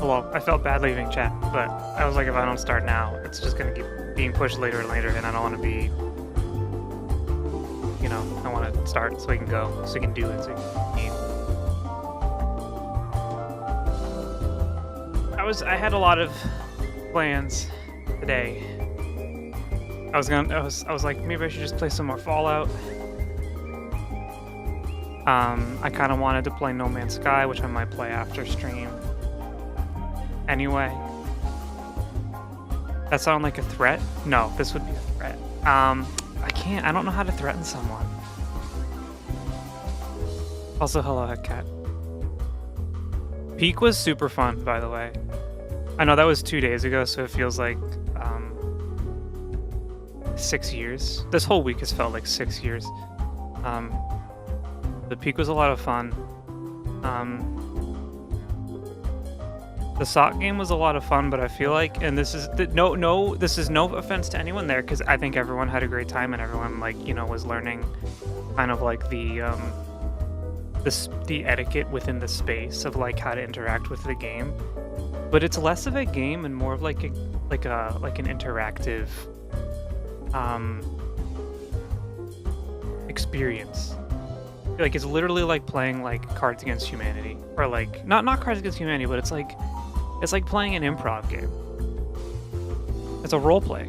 Hello, I felt bad leaving chat, but I was like, if I don't start now, it's just gonna keep being pushed later and later, and I don't want to be, you know, I want to start so we can go, so we can do it, so we can eat. I had a lot of plans today. I was like, maybe I should just play some more Fallout. I kind of wanted to play No Man's Sky, which I might play after stream. Anyway. That sound like a threat? No, this would be a threat. I don't know how to threaten someone. Also, hello, Headcat. Peak was super fun, by the way. I know that was 2 days ago, so it feels like 6 years. This whole week has felt like 6 years. The Peak was a lot of fun. The sock game was a lot of fun, but I feel like, and this is this is no offense to anyone there, because I think everyone had a great time and everyone, like, you know, was learning kind of like the etiquette within the space of like how to interact with the game. But it's less of a game and more of like an interactive experience. Like, it's literally like playing like Cards Against Humanity, or like not Cards Against Humanity, but it's like playing an improv game. It's a role play.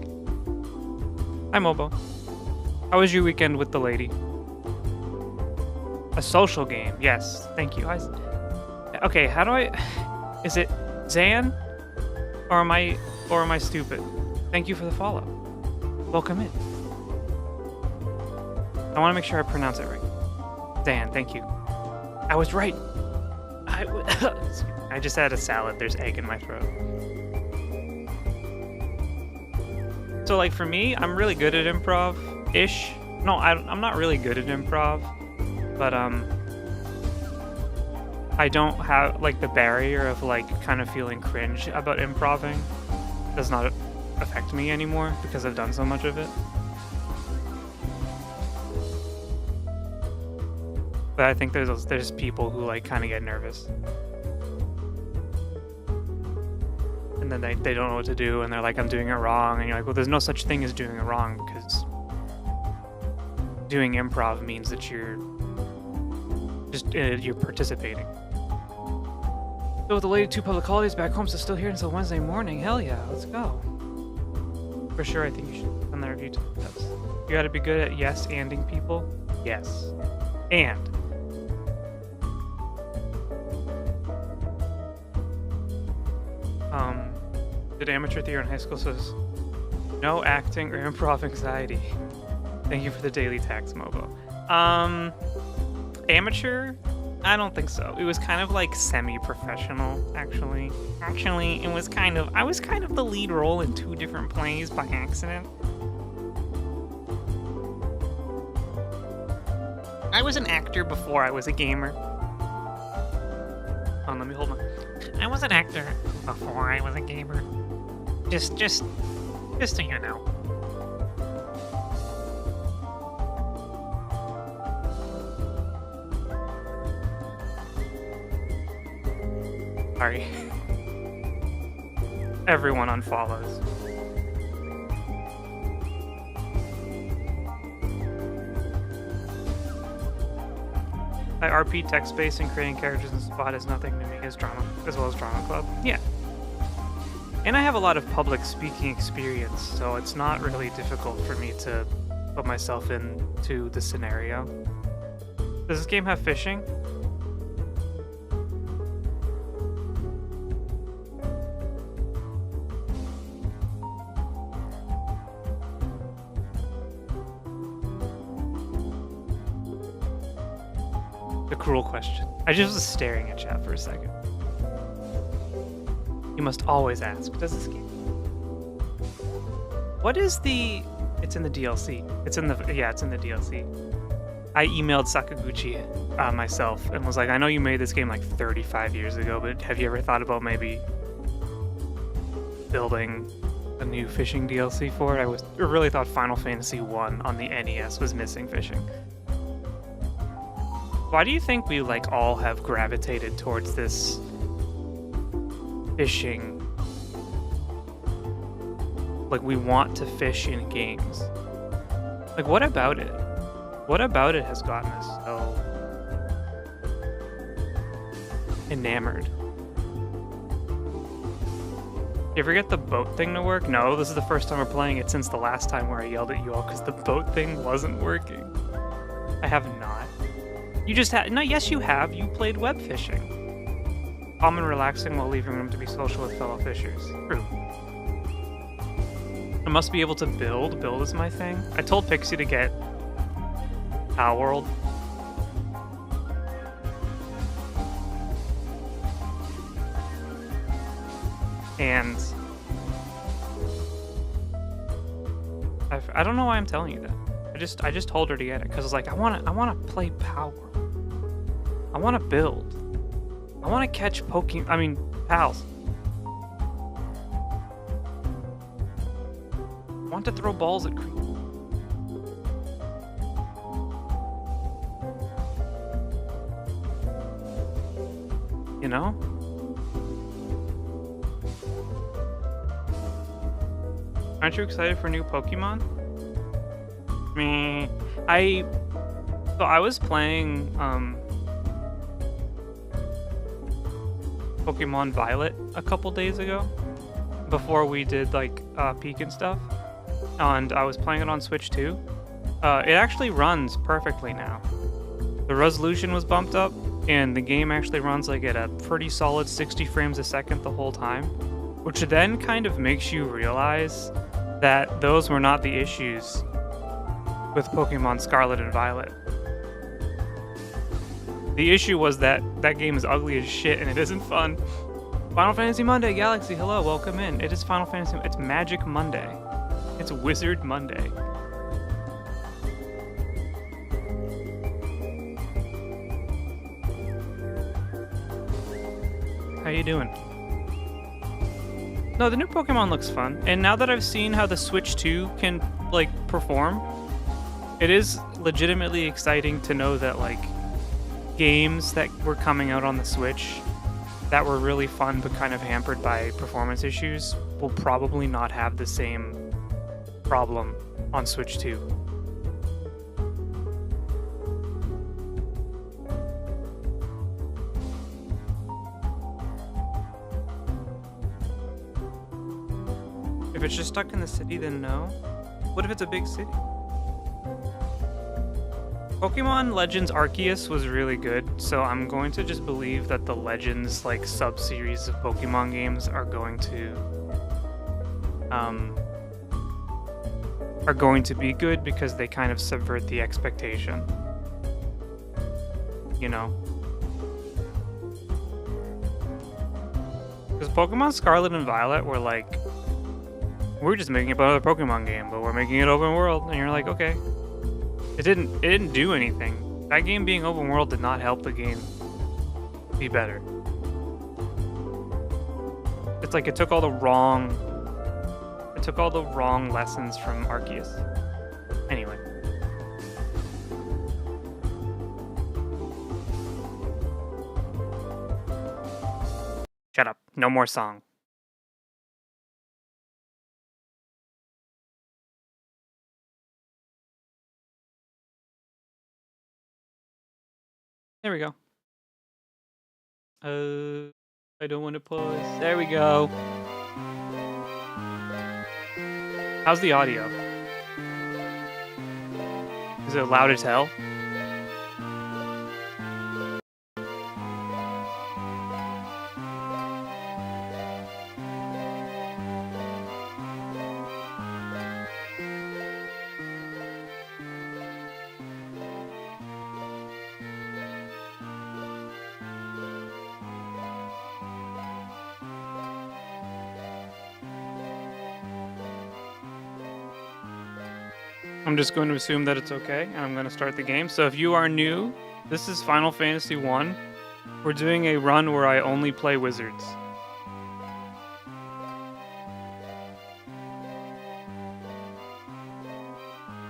Hi, Mobo. How was your weekend with the lady? A social game. Yes, thank you. Okay, how do I? Is it Zan, or am I stupid? Thank you for the follow. Welcome in. I want to make sure I pronounce it right. Dan, thank you. I was right. I just had a salad. There's egg in my throat. So, like, for me, I'm really good at improv-ish. No, I'm not really good at improv, but I don't have, like, the barrier of, like, kind of feeling cringe about improving does not affect me anymore because I've done so much of it. But I think there's people who, like, kind of get nervous. And then they don't know what to do, and they're like, I'm doing it wrong. And you're like, well, there's no such thing as doing it wrong, because doing improv means that you're participating. So with the lady 2 public holidays back home, so still here until Wednesday morning. Hell yeah, let's go. For sure, I think you should send that review to the devs. You gotta be good at yes-anding people. Yes. And. Did amateur theater in high school, says no acting or improv anxiety. Thank you for the daily tax, Mobo. Amateur? I don't think so. It was kind of like semi-professional, actually. Actually, it was kind of, I was kind of the lead role in 2 different plays by accident. I was an actor before I was a gamer. Let me hold on. I was an actor before I was a gamer. Just so you know. Sorry. Everyone unfollows. I RP text-based and creating characters in Spot is nothing to me as well as Drama Club. Yeah. And I have a lot of public speaking experience, so it's not really difficult for me to put myself into the scenario. Does this game have fishing? The cruel question. I just was staring at chat for a second. You must always ask, does this game? What is the... It's in the DLC. It's in the DLC. I emailed Sakaguchi myself and was like, I know you made this game like 35 years ago, but have you ever thought about maybe building a new fishing DLC for it? I really thought Final Fantasy 1 on the NES was missing fishing. Why do you think we like all have gravitated towards this fishing. Like, we want to fish in games. Like, what about it? What about it has gotten us so enamored? You ever get the boat thing to work? No, this is the first time we're playing it since the last time where I yelled at you all because the boat thing wasn't working. I have not. You just had... No, yes you have. You played web fishing. Calm and relaxing while leaving room to be social with fellow fishers. True. I must be able to build. Build is my thing. I told Pixie to get Pal World. And I don't know why I'm telling you that. I just told her to get it because I was like, I wanna play Power. I wanna build. I wanna catch pals. I want to throw balls at creatures. You know? Aren't you excited for new Pokemon? Me. I was playing Pokemon Violet a couple days ago before we did like Peak and stuff, and I was playing it on Switch too. It actually runs perfectly now. The resolution was bumped up, and the game actually runs like at a pretty solid 60 frames a second the whole time, which then kind of makes you realize that those were not the issues with Pokemon Scarlet and Violet. The issue was that that game is ugly as shit and it isn't fun. Final Fantasy Monday, Galaxy, hello, welcome in. It is Final Fantasy, it's Magic Monday. It's Wizard Monday. How you doing? No, the new Pokemon looks fun. And now that I've seen how the Switch 2 can, like, perform, it is legitimately exciting to know that, like, games that were coming out on the Switch that were really fun but kind of hampered by performance issues will probably not have the same problem on Switch 2. If it's just stuck in the city, then no. What if it's a big city? Pokemon Legends Arceus was really good, so I'm going to just believe that the Legends, like, sub-series of Pokemon games are going to be good because they kind of subvert the expectation. You know? Because Pokemon Scarlet and Violet were like, we're just making another Pokemon game, but we're making it open world, and you're like, okay. It didn't do anything. That game being open world did not help the game be better. It's like it took all the wrong lessons from Arceus. Anyway. Shut up. No more song. There we go. I don't want to pause. There we go. How's the audio? Is it loud as hell? I'm just going to assume that it's okay, and I'm going to start the game. So if you are new, this is Final Fantasy 1. We're doing a run where I only play wizards.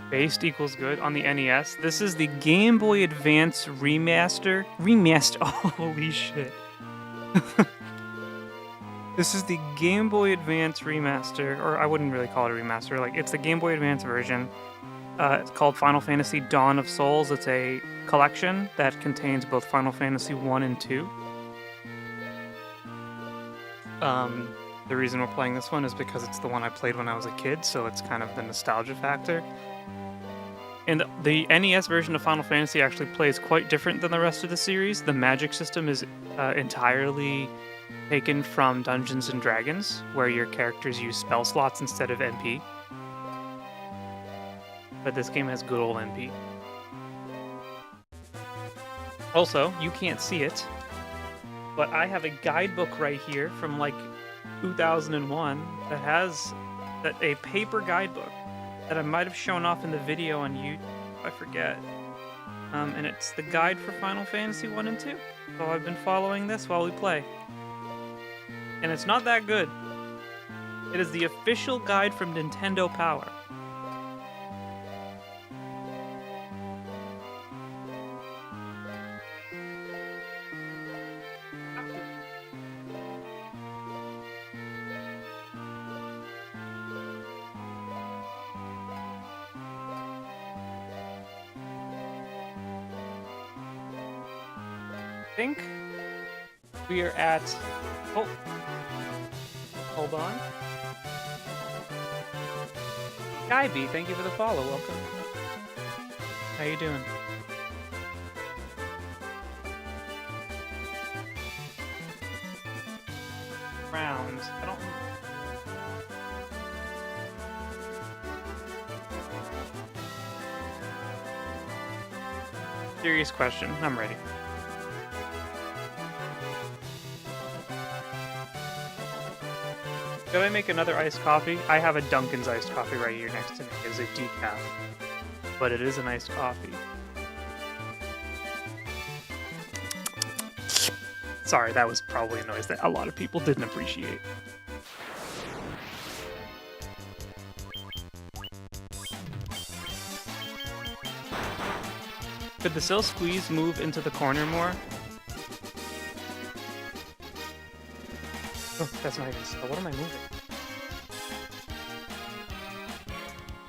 Based equals good on the NES. This is the Game Boy Advance remaster. Holy shit. This is the Game Boy Advance remaster, or I wouldn't really call it a remaster. Like, it's the Game Boy Advance version. It's called Final Fantasy Dawn of Souls. It's a collection that contains both Final Fantasy 1 and 2. The reason we're playing this one is because it's the one I played when I was a kid, so it's kind of the nostalgia factor. And the NES version of Final Fantasy actually plays quite different than the rest of the series. The magic system is entirely taken from Dungeons & Dragons, where your characters use spell slots instead of MP. But this game has good old MP. Also, you can't see it, but I have a guidebook right here from like 2001 that has a paper guidebook that I might have shown off in the video on YouTube. I forget. And it's the guide for Final Fantasy 1 and 2. So I've been following this while we play. And it's not that good. It is the official guide from Nintendo Power. I think we are at... Oh. Hold on. Skyby, thank you for the follow. Welcome. How you doing? Rounds. I don't... Serious question. I'm ready. Should I make another iced coffee? I have a Dunkin's iced coffee right here next to me. It's a decaf, but it is an iced coffee. Sorry, that was probably a noise that a lot of people didn't appreciate. Could the Sill Squeeze move into the corner more? Oh, that's not even so. What am I moving?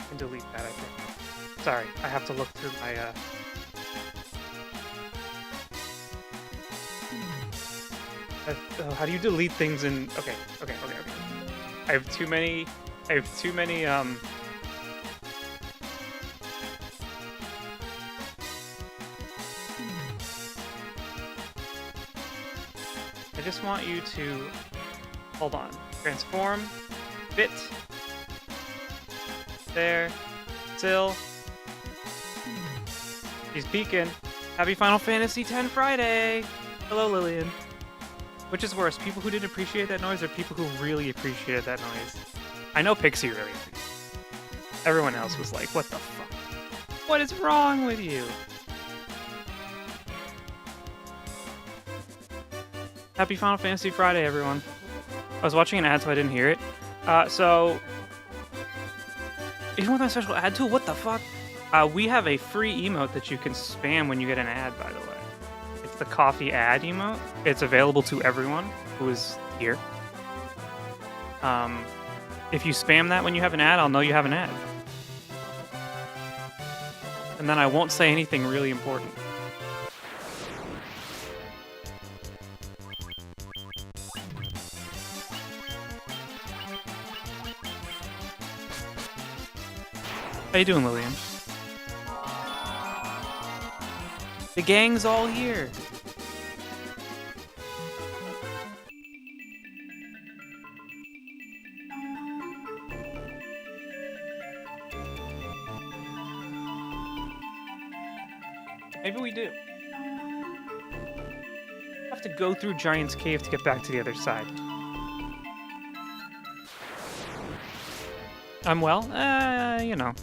I can delete that, I think. Sorry, I have to look through my, how do you delete things in... Okay. I have too many, I just want you to... Hold on. Transform. Bit. There. Still. She's peeking. Happy Final Fantasy X Friday! Hello, Lillian. Which is worse, people who didn't appreciate that noise or people who really appreciated that noise? I know Pixie really appreciated it. Everyone else was like, what the fuck? What is wrong with you? Happy Final Fantasy Friday, everyone. I was watching an ad, so I didn't hear it. So... Even with my special ad tool, what the fuck? We have a free emote that you can spam when you get an ad, by the way. It's the coffee ad emote. It's available to everyone who is here. If you spam that when you have an ad, I'll know you have an ad. And then I won't say anything really important. How you doing, Lillian? The gang's all here. Maybe we do. I have to go through Giant's Cave to get back to the other side. I'm well? You know.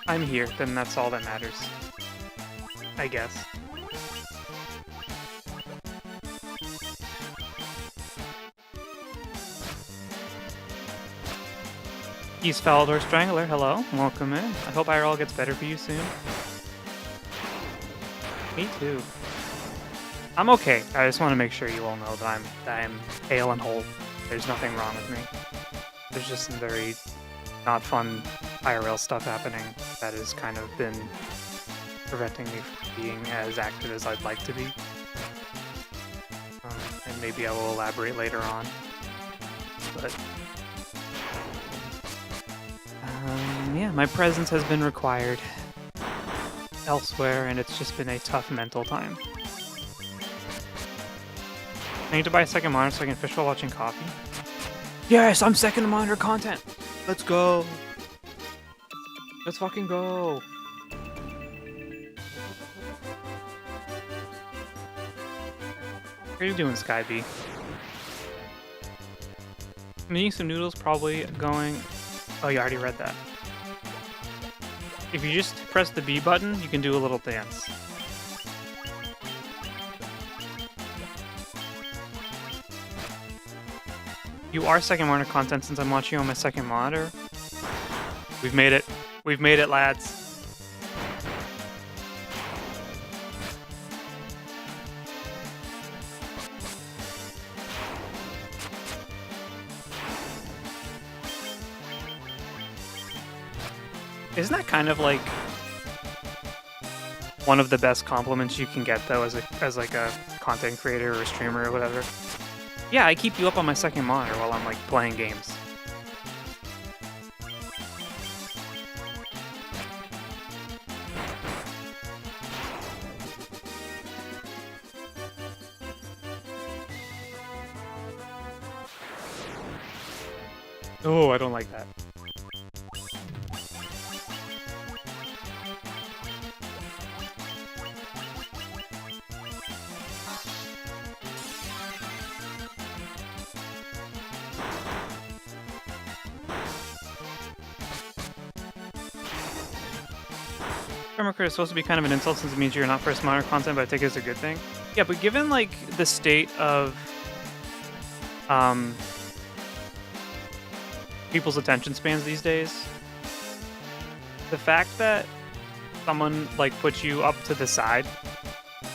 I'm here, then that's all that matters. I guess. East Falador Strangler, hello. Welcome in. I hope IRL gets better for you soon. Me too. I'm okay. I just want to make sure you all know that I'm hale and whole. There's nothing wrong with me. There's just some very not fun IRL stuff happening that has kind of been preventing me from being as active as I'd like to be. And maybe I will elaborate later on. But yeah, my presence has been required elsewhere, and it's just been a tough mental time. I need to buy a second monitor so I can fish while watching coffee. Yes, I'm second monitor content! Let's go! Let's fucking go! How are you doing, Sky-B? I'm eating some noodles, probably going... Oh, you already read that. If you just press the B button, you can do a little dance. You are second monitor content since I'm watching you on my second monitor. We've made it. We've made it, lads. Isn't that kind of like one of the best compliments you can get though as like a content creator or a streamer or whatever? Yeah, I keep you up on my second monitor while I'm like playing games. Oh, I don't like that. Is supposed to be kind of an insult since it means you're not first monitor content, but I take it as a good thing. Yeah, but given like the state of people's attention spans these days, the fact that someone like puts you up to the side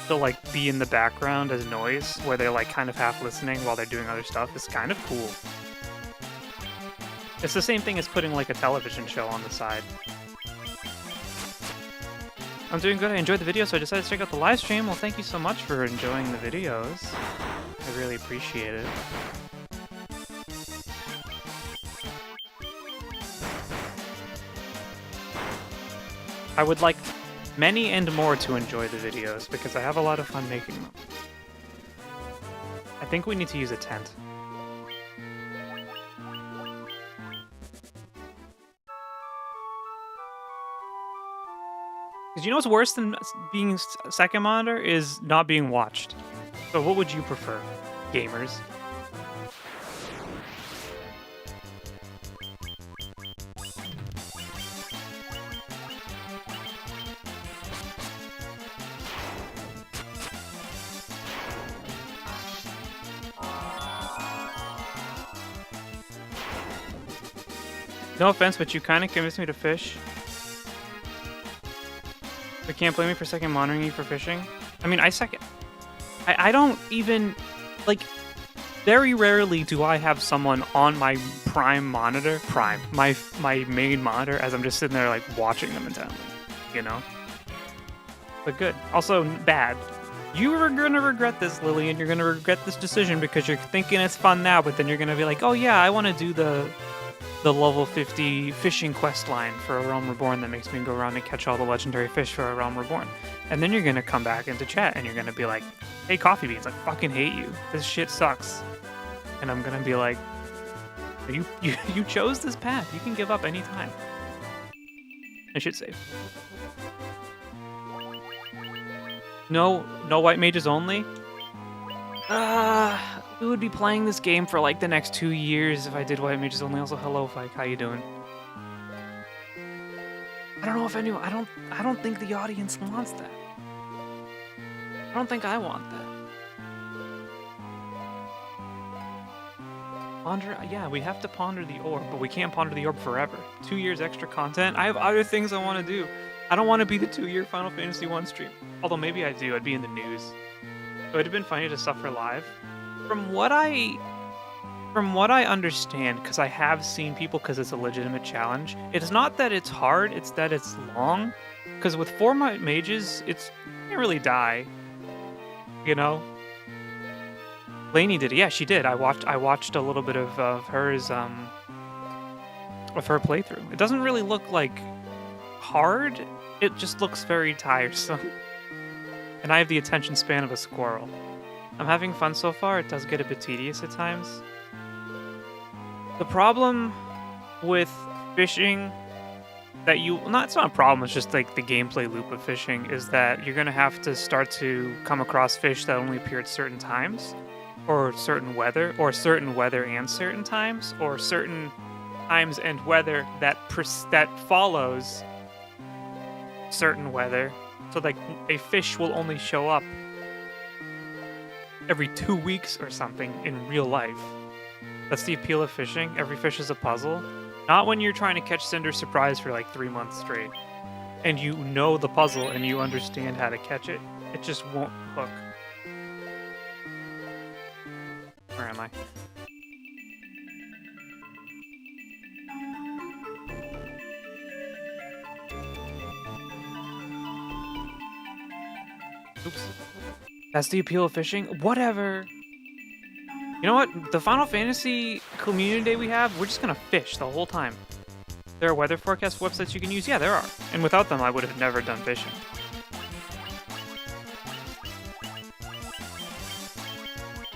to like be in the background as noise, where they're like kind of half listening while they're doing other stuff, is kind of cool. It's the same thing as putting like a television show on the side. I'm doing good. I enjoyed the video, so I decided to check out the live stream. Well, thank you so much for enjoying the videos. I really appreciate it. I would like many and more to enjoy the videos because I have a lot of fun making them. I think we need to use a tent. Because you know what's worse than being second monitor is not being watched. So what would you prefer, gamers? No offense, but you kind of convinced me to fish. You can't blame me for second monitoring you for fishing. I mean, I don't even, like, very rarely do I have someone on my my main monitor as I'm just sitting there, like, watching them intently, you know? But good. Also, bad. You are gonna regret this, Lily, and you're gonna regret this decision because you're thinking it's fun now, but then you're gonna be like, oh yeah, I want to do the level 50 fishing quest line for A Realm Reborn that makes me go around and catch all the legendary fish for A Realm Reborn. And then you're gonna come back into chat and you're gonna be like, hey, Coffee Beans, I fucking hate you. This shit sucks. And I'm gonna be like, you chose this path. You can give up anytime. I should save. No white mages only? We would be playing this game for like the next 2 years if I did white mages only. Also, hello, Fike. How you doing? I don't know if anyone. I don't think the audience wants that. I don't think I want that. Ponder, yeah, we have to ponder the orb, but we can't ponder the orb forever. 2 years extra content. I have other things I want to do. I don't want to be the 2-year Final Fantasy 1 stream. Although maybe I do. I'd be in the news. It would have been funny to suffer live. From what I understand, because I have seen people, because it's a legitimate challenge, it's not that it's hard, it's that it's long. Because with 4 mages, you can't really die. You know? Lainey did it. Yeah, she did. I watched a little bit of hers, of her playthrough. It doesn't really look like hard. It just looks very tiresome. And I have the attention span of a squirrel. I'm having fun so far. It does get a bit tedious at times. The problem with fishing it's not a problem, it's just like the gameplay loop of fishing, is that you're gonna have to start to come across fish that only appear at certain times, or certain weather and certain times, or certain times and weather that follows certain weather. So like a fish will only show up every 2 weeks or something in real life. That's the appeal of fishing. Every fish is a puzzle. Not when you're trying to catch Cinder Surprise for like 3 months straight. And you know the puzzle and you understand how to catch it. It just won't hook. Where am I? Oops. That's the appeal of fishing? Whatever. You know what? The Final Fantasy community day we have, we're just gonna fish the whole time. There are weather forecast websites you can use? Yeah, there are. And without them, I would have never done fishing.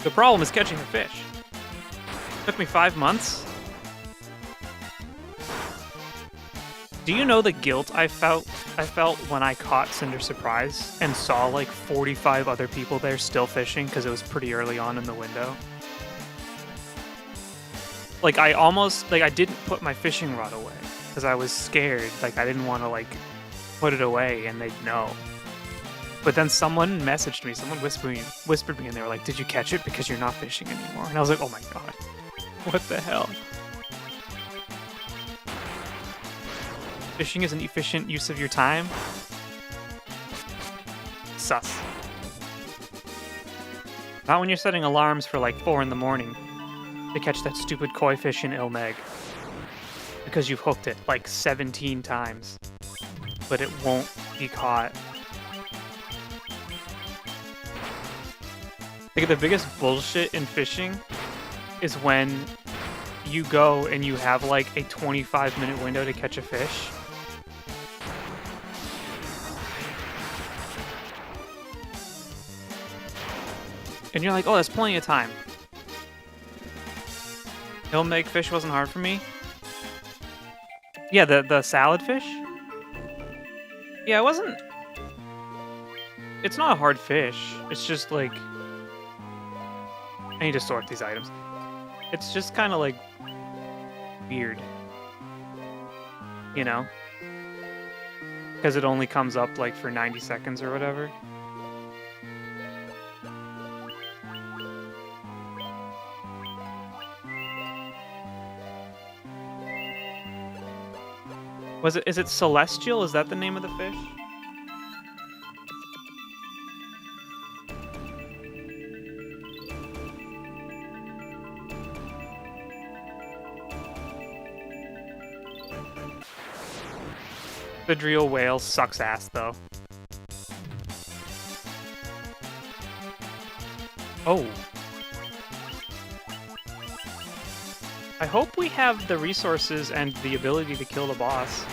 The problem is catching a fish. It took me 5 months. Do you know the guilt I felt when I caught Cinder Surprise and saw like 45 other people there still fishing because it was pretty early on in the window? Like I didn't put my fishing rod away because I was scared. Like I didn't want to like put it away and they'd know. But then someone messaged me, someone whispered me and they were like, "Did you catch it? Because you're not fishing anymore." And I was like, "Oh my god. What the hell?" Fishing is an efficient use of your time. Sus. Not when you're setting alarms for like 4 in the morning to catch that stupid koi fish in Ilmeg. Because you've hooked it like 17 times. But it won't be caught. Like the biggest bullshit in fishing is when you go and you have like a 25-minute window to catch a fish. And you're like, oh, that's plenty of time. Ilmeg fish wasn't hard for me. Yeah, the salad fish? Yeah, it wasn't... It's not a hard fish. It's just like... I need to sort these items. It's just kind of like... weird. You know? Because it only comes up like for 90 seconds or whatever. Is it Celestial? Is that the name of the fish? The Drill whale sucks ass though. Oh. I hope we have the resources and the ability to kill the boss.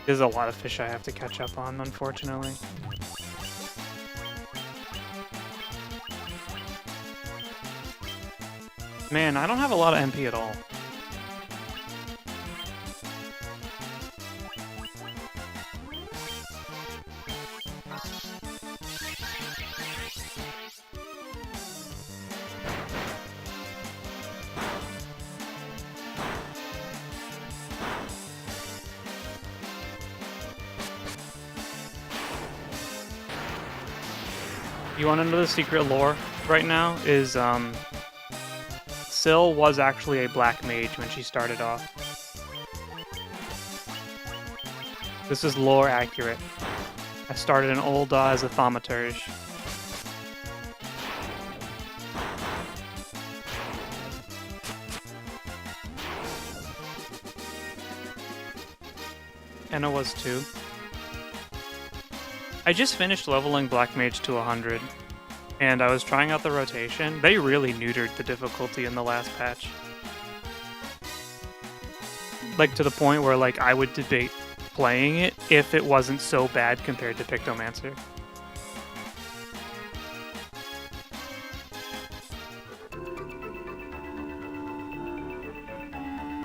There's a lot of fish I have to catch up on, unfortunately. Man, I don't have a lot of MP at all. You want to know the secret lore right now? Is, Syl was actually a black mage when she started off. This is lore accurate. I started in Ul'dah as a thaumaturge. Anna was too. I just finished leveling Black Mage to 100, and I was trying out the rotation. They really neutered the difficulty in the last patch. Like, to the point where, like, I would debate playing it if it wasn't so bad compared to Pictomancer.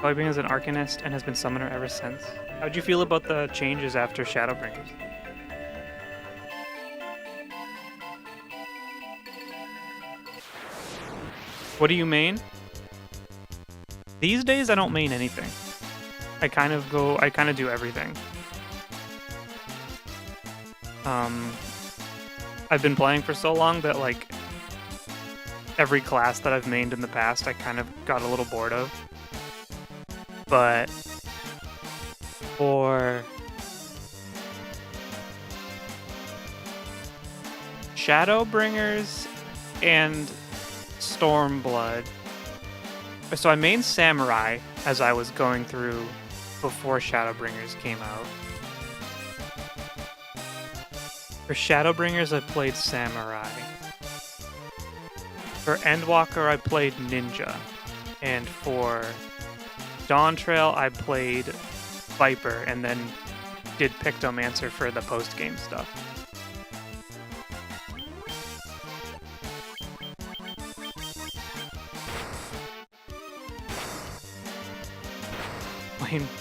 Vibing is an Arcanist and has been Summoner ever since. How'd you feel about the changes after Shadowbringers? What do you main? These days, I don't main anything. I kind of do everything. I've been playing for so long that, like, every class that I've mained in the past, I kind of got a little bored of. But for Shadowbringers and Stormblood, so I mained Samurai as I was going through before Shadowbringers came out. For Shadowbringers, I played Samurai. For Endwalker, I played Ninja. And for Dawntrail, I played Viper, and then did Pictomancer for the post-game stuff.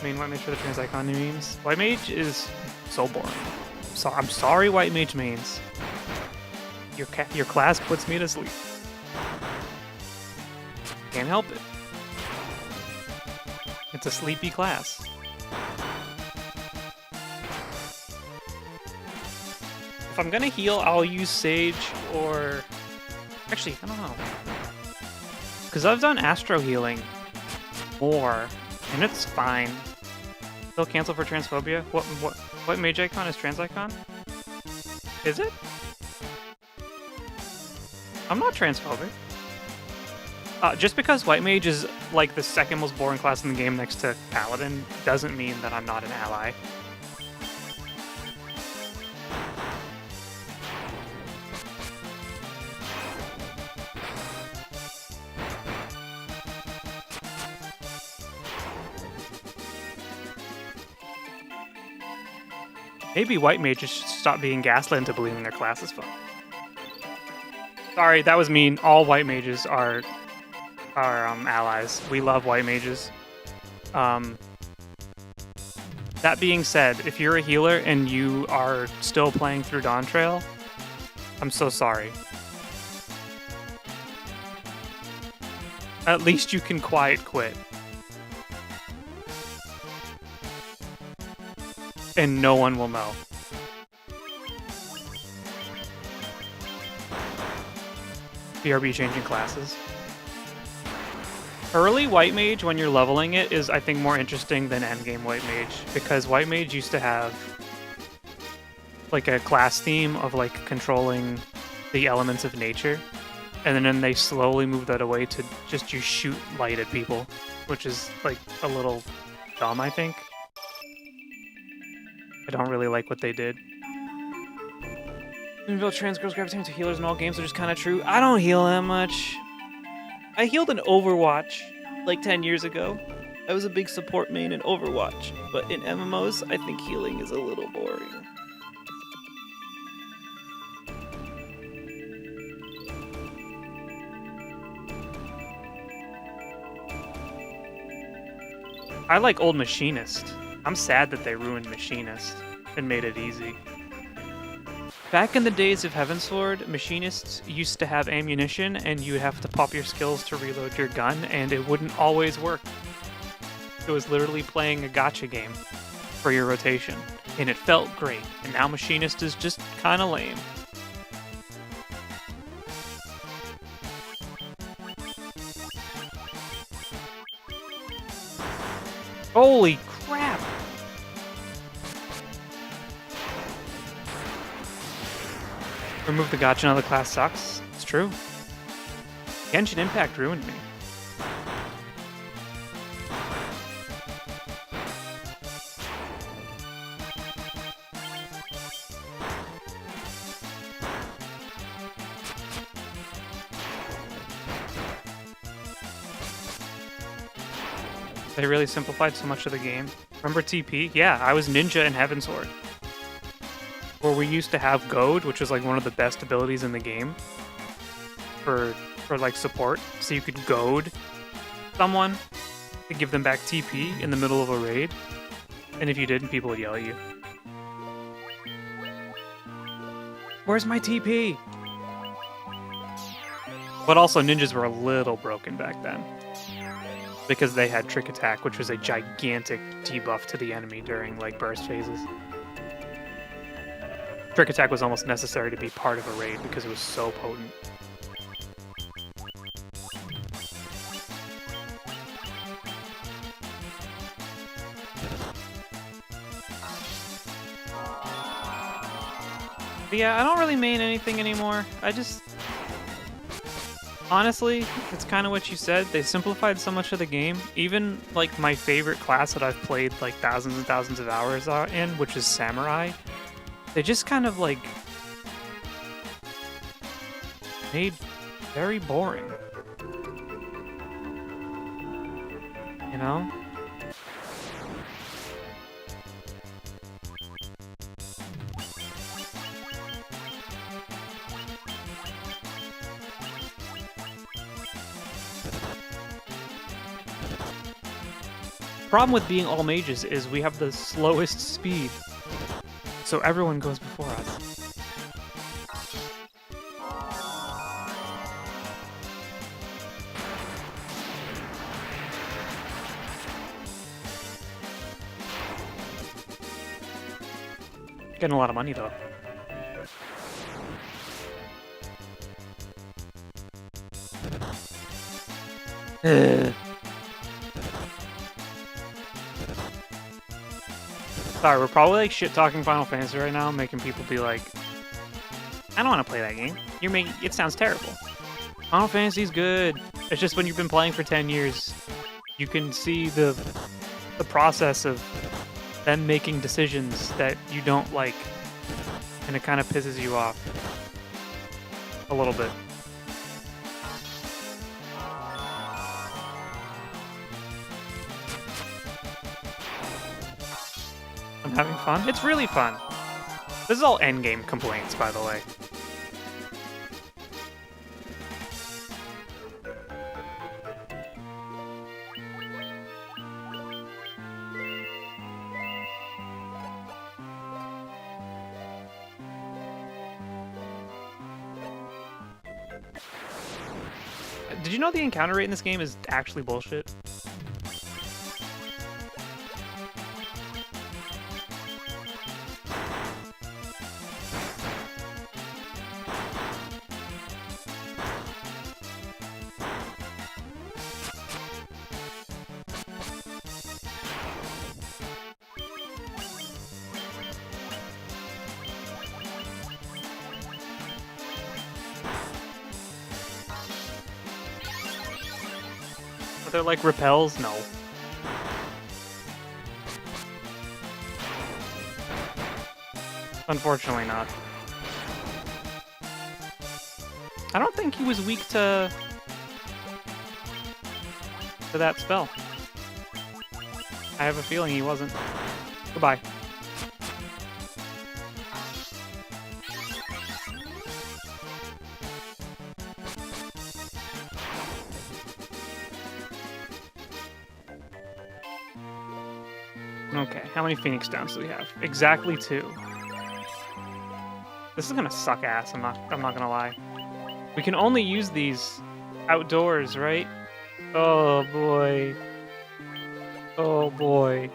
Main White Mage for the trans icon memes. White Mage is so boring. So I'm sorry, White Mage mains. Your class puts me to sleep. Can't help it. It's a sleepy class. If I'm gonna heal, I'll use Sage or... Actually, I don't know. Because I've done Astro Healing more, and it's fine. Still cancel for transphobia? What mage icon is trans icon? Is it? I'm not transphobic. Just because White Mage is like the second most boring class in the game next to Paladin doesn't mean that I'm not an ally. Maybe White Mages should stop being gaslit into believing their class is fun. Sorry, that was mean. All White Mages are allies. We love White Mages. That being said, if you're a healer and you are still playing through Dawntrail, I'm so sorry. At least you can quiet quit. And no one will know. BRB changing classes. Early White Mage, when you're leveling it, is, I think, more interesting than endgame White Mage, because White Mage used to have like a class theme of like controlling the elements of nature, and then they slowly moved that away to just you shoot light at people, which is like a little dumb, I think. I don't really like what they did. Trans girls gravitating to healers in all games are just kind of true. I don't heal that much. I healed in Overwatch like 10 years ago. I was a big support main in Overwatch, but in MMOs, I think healing is a little boring. I like old Machinist. I'm sad that they ruined Machinist and made it easy. Back in the days of Heavensward, Machinists used to have ammunition, and you would have to pop your skills to reload your gun, and it wouldn't always work. It was literally playing a gacha game for your rotation, and it felt great. And now Machinist is just kind of lame. Holy crap! Remove the gacha, now the class sucks. It's true. Genshin Impact ruined me. They really simplified so much of the game. Remember TP? Yeah, I was Ninja in Heavensward. Where we used to have Goad, which was like one of the best abilities in the game for like support. So you could goad someone to give them back TP in the middle of a raid. And if you didn't, people would yell at you. Where's my TP? But also ninjas were a little broken back then, because they had Trick Attack, which was a gigantic debuff to the enemy during like burst phases. Trick Attack was almost necessary to be part of a raid because it was so potent. But yeah, I don't really main anything anymore. I just... Honestly, it's kind of what you said. They simplified so much of the game. Even, like, my favorite class that I've played, like, thousands and thousands of hours in, which is Samurai, they just kind of, like, made very boring. You know? Problem with being all mages is we have the slowest speed, so everyone goes before us. Getting a lot of money though. Sorry, we're probably like shit-talking Final Fantasy right now, making people be like, I don't want to play that game. It sounds terrible. Final Fantasy's good. It's just when you've been playing for 10 years, you can see the process of them making decisions that you don't like, and it kind of pisses you off a little bit. I'm having fun. It's really fun. This is all endgame complaints, by the way. Did you know the encounter rate in this game is actually bullshit? They're like repels? No. Unfortunately not. I don't think he was weak to that spell. I have a feeling he wasn't. Goodbye. Okay, how many Phoenix Downs do we have? Exactly 2. This is gonna suck ass, I'm not gonna lie. We can only use these outdoors, right? Oh boy. Oh boy.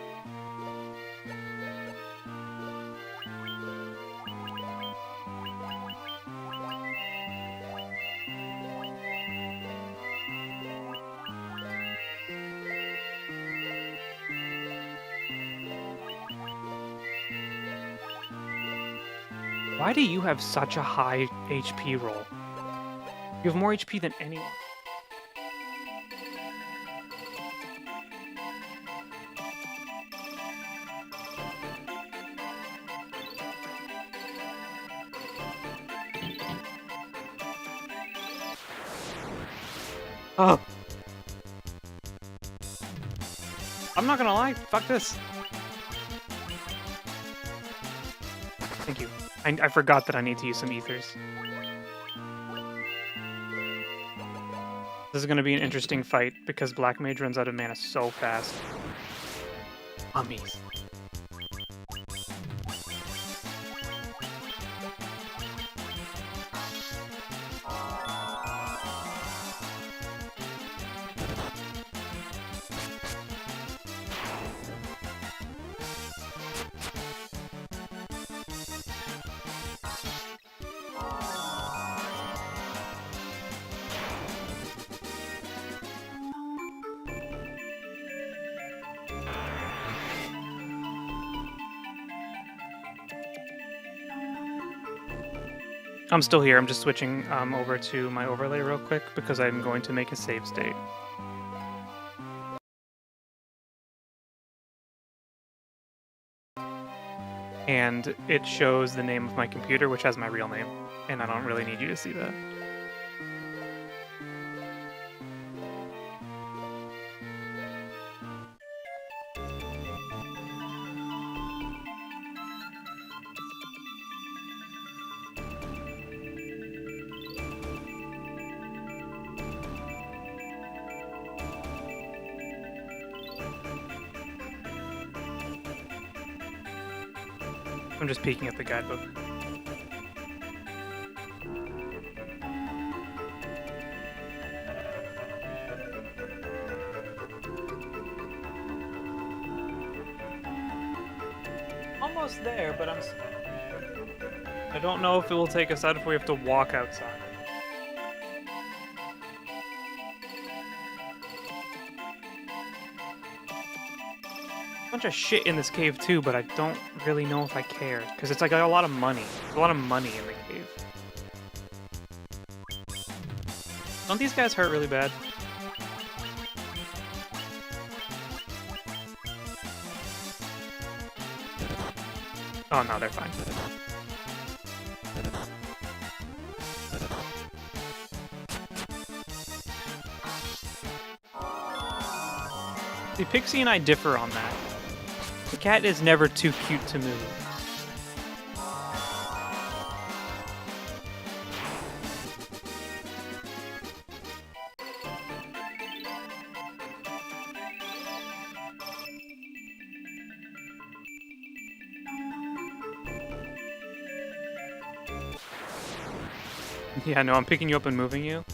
Why do you have such a high HP roll? You have more HP than anyone. Oh. I'm not gonna lie, fuck this. Thank you. I forgot that I need to use some ethers. This is gonna be an interesting fight because Black Mage runs out of mana so fast. Mummies. I'm still here. I'm just switching over to my overlay real quick because I'm going to make a save state. And it shows the name of my computer, which has my real name. And I don't really need you to see that. I'm just peeking at the guidebook. Almost there, but I don't know if it will take us out if we have to walk outside. Bunch of shit in this cave too, but I don't really know if I care because it's like a lot of money. There's a lot of money in the cave. Don't these guys hurt really bad? Oh no, they're fine. See, Pixie and I differ on that. The cat is never too cute to move. Yeah, no, I'm picking you up and moving you.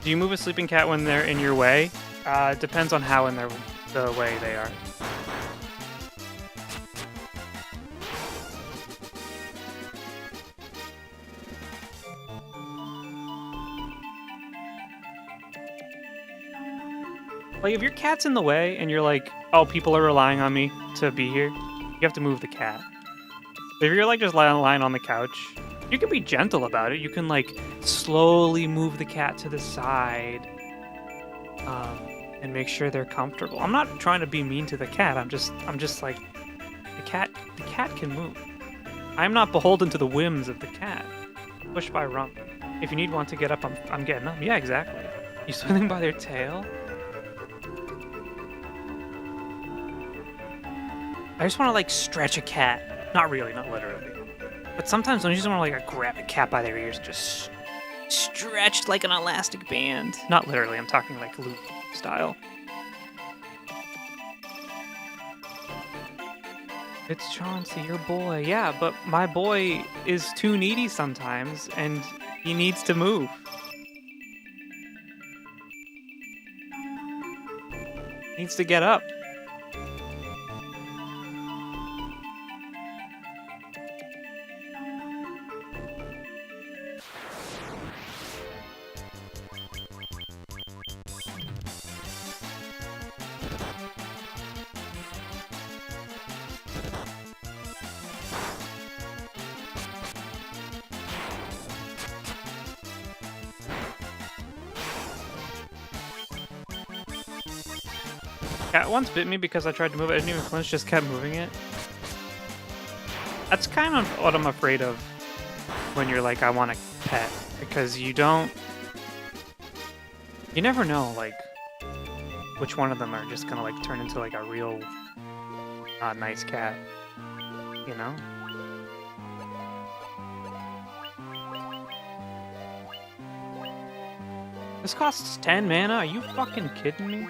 Do you move a sleeping cat when they're in your way? Depends on how in the way they are. Like, if your cat's in the way and you're like, oh, people are relying on me to be here, you have to move the cat. But if you're like just lying on the couch, you can be gentle about it. You can like slowly move the cat to the side and make sure they're comfortable. I'm not trying to be mean to the cat. I'm just like the cat can move. I'm not beholden to the whims of the cat. Push by rump. If you need one to get up, I'm getting up. Yeah, exactly. You swing them by their tail. I just want to like stretch a cat. Not really, not literally. But sometimes I just want to like grab a cat by their ears and just stretched like an elastic band. Not literally, I'm talking like loop style. It's Chauncey, your boy. Yeah, but my boy is too needy sometimes, and he needs to move. Needs to get up. Cat once bit me because I tried to move it. I didn't even flinch, just kept moving it. That's kind of what I'm afraid of when you're like, I want a pet. Because you never know, like, which one of them are just gonna, like, turn into, like, a real nice cat. You know? This costs 10 mana? Are you fucking kidding me?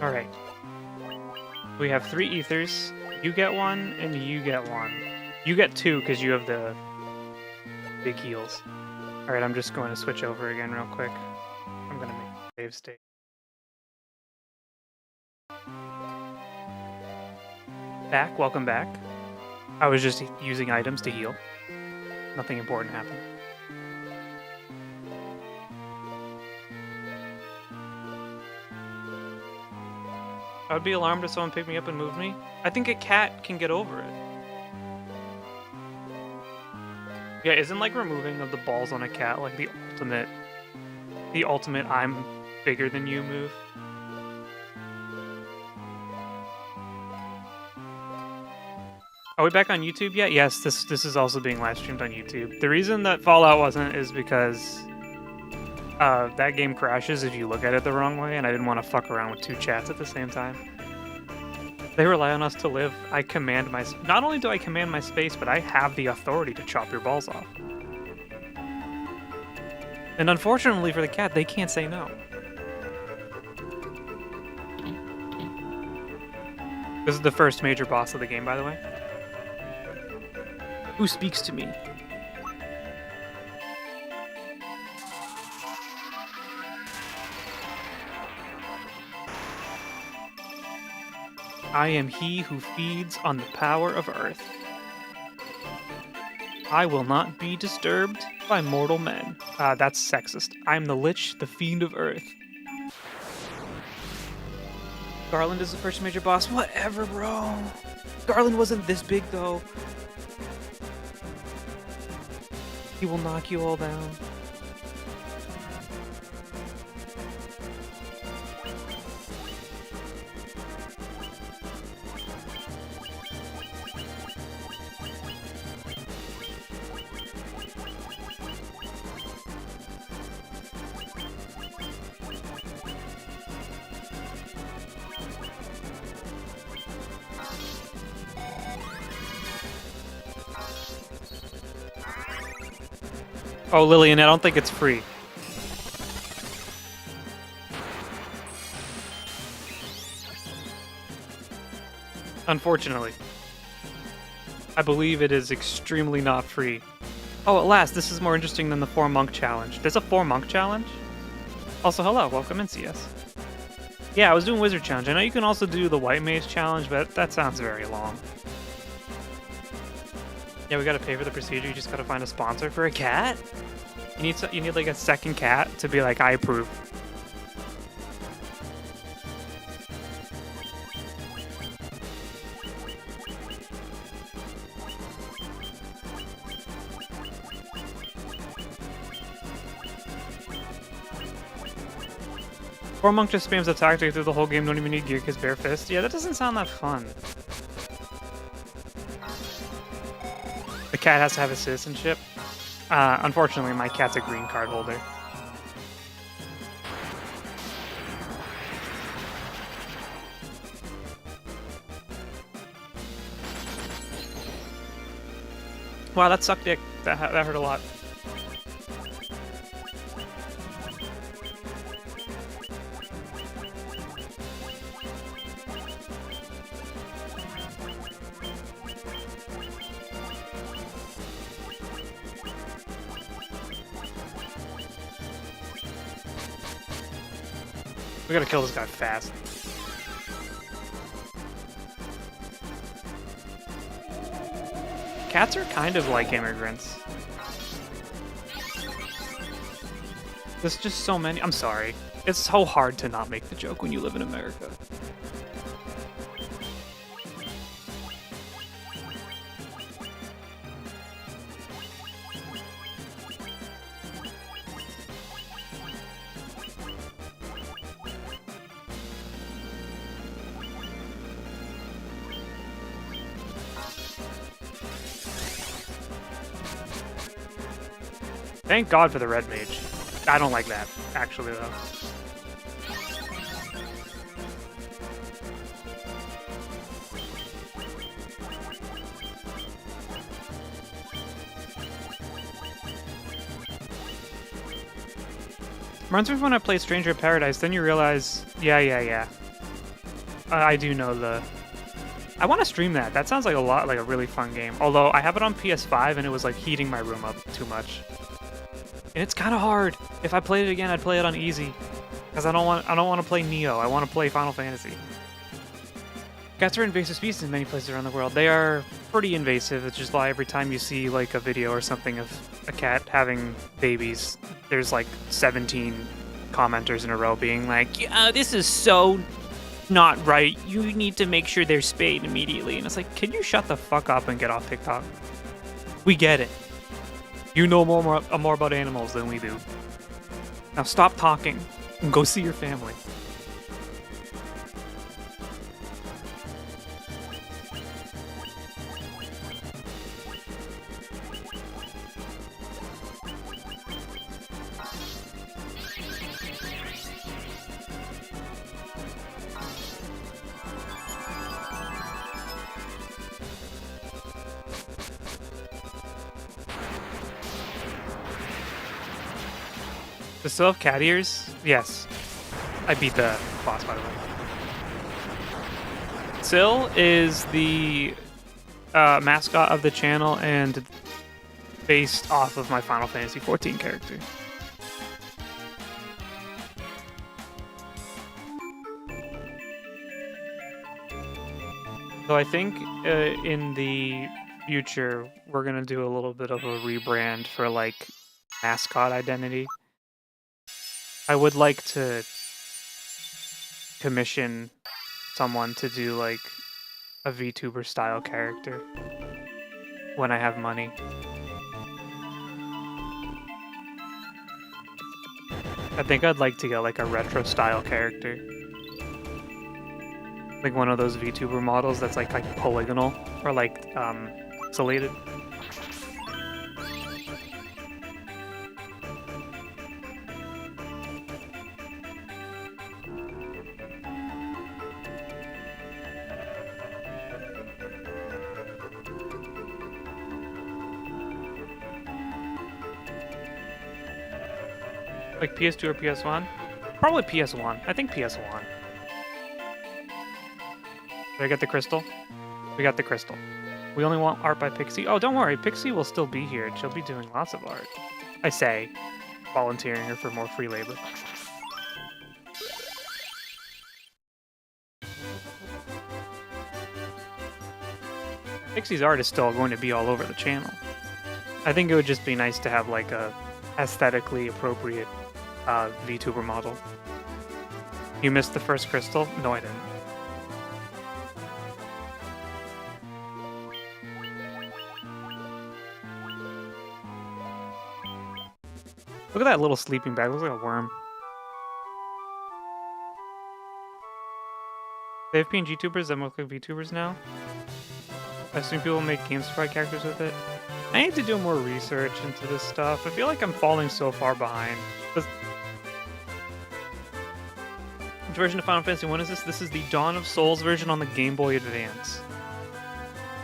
Alright. We have 3 ethers. You get 1, and you get 1. You get 2 because you have the big heals. Alright, I'm just going to switch over again real quick. I'm going to make a save state. Back, welcome back. I was just using items to heal. Nothing important happened. I would be alarmed if someone picked me up and moved me. I think a cat can get over it. Yeah, isn't like removing of the balls on a cat like the ultimate I'm bigger than you move? Are we back on YouTube yet? Yes, this is also being live streamed on YouTube. The reason that Fallout wasn't is because that game crashes if you look at it the wrong way, and I didn't want to fuck around with 2 chats at the same time. They rely on us to live. I command my... Not only do I command my space, but I have the authority to chop your balls off. And unfortunately for the cat, they can't say no. This is the first major boss of the game, by the way. Who speaks to me? I am he who feeds on the power of earth. I will not be disturbed by mortal men. That's sexist. I am the Lich, the fiend of earth. Garland is the first major boss. Whatever, bro. Garland wasn't this big, though. He will knock you all down. Oh, Lillian, I don't think it's free. Unfortunately. I believe it is extremely not free. Oh, at last, this is more interesting than the 4 monk challenge. There's a 4 monk challenge? Also, hello, welcome in, CS. Yeah, I was doing wizard challenge. I know you can also do the white mage challenge, but that sounds very long. Yeah, we gotta pay for the procedure. You just gotta find a sponsor for a cat. You need like a second cat to be like, I approve. Or monk just spams a tactic through the whole game. Don't even need gear because bare fist. Yeah, that doesn't sound that fun. The cat has to have a citizenship. Unfortunately, my cat's a green card holder. Wow, that sucked dick. That hurt a lot. We gotta kill this guy fast. Cats are kind of like immigrants. There's just so many. I'm sorry. It's so hard to not make the joke when you live in America. Thank God for the red mage. I don't like that, actually, though. Reminds me of when I played Stranger in Paradise, then you realize, yeah. I do know the... I want to stream that. That sounds like a really fun game. Although, I have it on PS5, and it was, like, heating my room up too much. And it's kind of hard. If I played it again, I'd play it on easy, because I don't want to play Neo. I want to play Final Fantasy. Cats are invasive species in many places around the world. They are pretty invasive. It's just why every time you see like a video or something of a cat having babies, there's like 17 commenters in a row being like, "Yeah, this is so not right. You need to make sure they're spayed immediately." And it's like, can you shut the fuck up and get off TikTok? We get it. You know more about animals than we do. Now stop talking and go see your family. Does still have cat ears? Yes. I beat the boss, by the way. Sil is the mascot of the channel and based off of my Final Fantasy XIV character. So I think in the future, we're going to do a little bit of a rebrand for like mascot identity. I would like to commission someone to do like a VTuber style character when I have money. I think I'd like to get like a retro style character. Like one of those VTuber models that's like polygonal or like pixelated. Like PS2 or PS1? Probably PS1. I think PS1. Did I get the crystal? We got the crystal. We only want art by Pixie. Oh, don't worry. Pixie will still be here. She'll be doing lots of art. I say, volunteering her for more free labor. Pixie's art is still going to be all over the channel. I think it would just be nice to have like a aesthetically appropriate VTuber model. You missed the first crystal? No, I didn't. Look at that little sleeping bag. Looks like a worm. They have PNG tubers that look like VTubers now. I assume people make game sprite characters with it. I need to do more research into this stuff. I feel like I'm falling so far behind. Which version of Final Fantasy 1 is this? This is the Dawn of Souls version on the Game Boy Advance.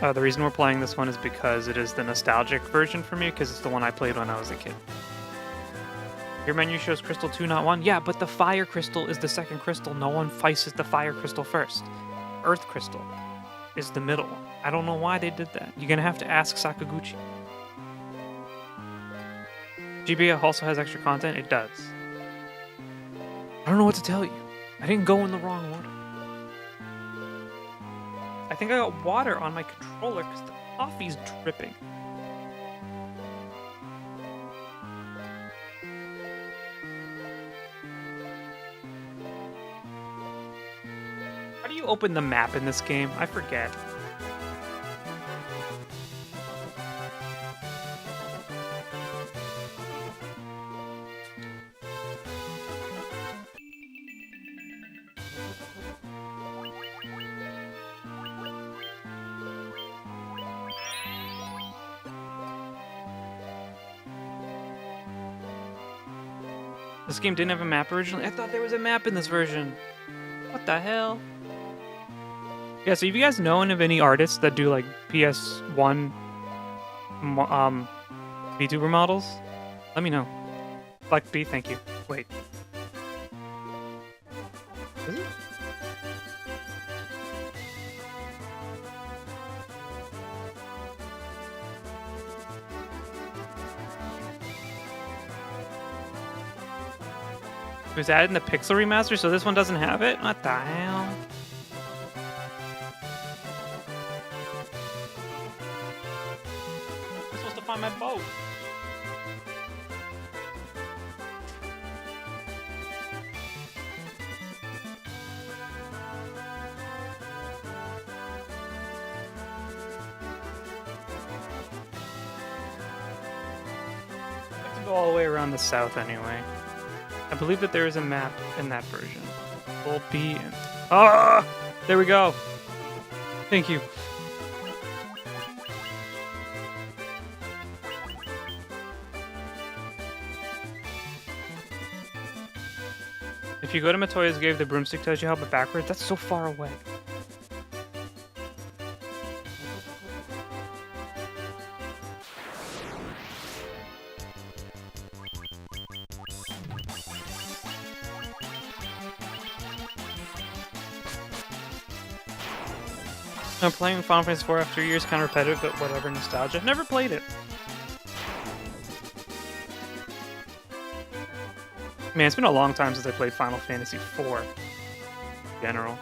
The reason we're playing this one is because it is the nostalgic version for me, because it's the one I played when I was a kid. Your menu shows crystal 2, not 1. Yeah, but the fire crystal is the second crystal. No one faces the fire crystal first. Earth crystal is the middle. I don't know why they did that. You're gonna have to ask Sakaguchi. GBA also has extra content? It does. I don't know what to tell you. I didn't go in the wrong order. I think I got water on my controller because the coffee's dripping. How do you open the map in this game? I forget. This game didn't have a map originally? I thought there was a map in this version. What the hell? Yeah, so if you guys know of any artists that do like PS1 VTuber models, let me know. Black B, thank you. Wait. Is it? It was added in the Pixel remaster, so this one doesn't have it? What the hell? I'm supposed to find my boat. I have to go all the way around the south anyway. I believe that there is a map in that version. Full B and... Ah! There we go! Thank you. If you go to Matoya's Cave, the broomstick tells you how, but backwards? That's so far away. I'm playing Final Fantasy IV after years, kind of repetitive, but whatever, nostalgia. Never played it. Man, it's been a long time since I played Final Fantasy IV. In general.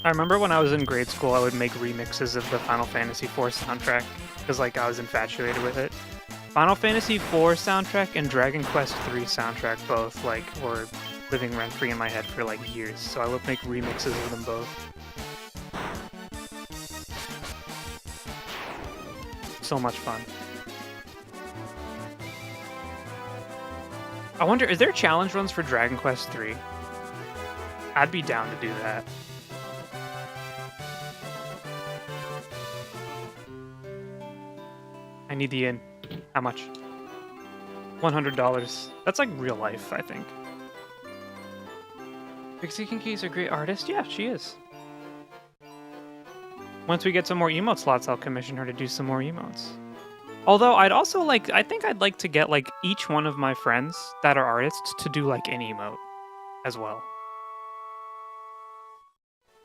I remember when I was in grade school, I would make remixes of the Final Fantasy IV soundtrack, because like I was infatuated with it. Final Fantasy IV soundtrack and Dragon Quest III soundtrack both like were living rent-free in my head for like years, so I would make remixes of them both. So much fun. I wonder, is there challenge runs for Dragon Quest III? I'd be down to do that. I need the inn. How much? $100. That's like real life, I think. Pixie Kinky is a great artist? Yeah, she is. Once we get some more emote slots, I'll commission her to do some more emotes. Although I'd also like, I think I'd like to get like each one of my friends that are artists to do like an emote as well.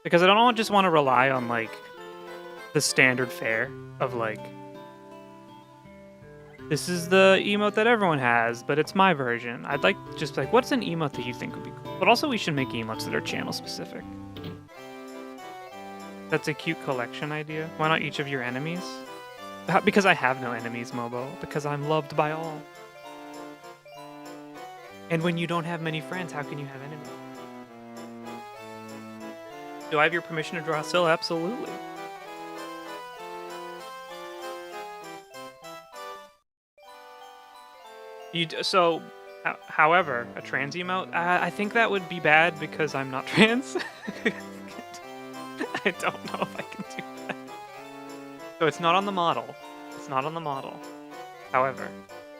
Because I don't just want to rely on like the standard fare of like, this is the emote that everyone has, but it's my version. I'd like just like, what's an emote that you think would be cool? But also we should make emotes that are channel specific. That's a cute collection idea. Why not each of your enemies? Because I have no enemies, Mobo. Because I'm loved by all. And when you don't have many friends, how can you have enemies? Do I have your permission to draw still? Absolutely. So, however, a trans emote? I think that would be bad because I'm not trans. I don't know if I can do that. So it's not on the model. It's not on the model. However,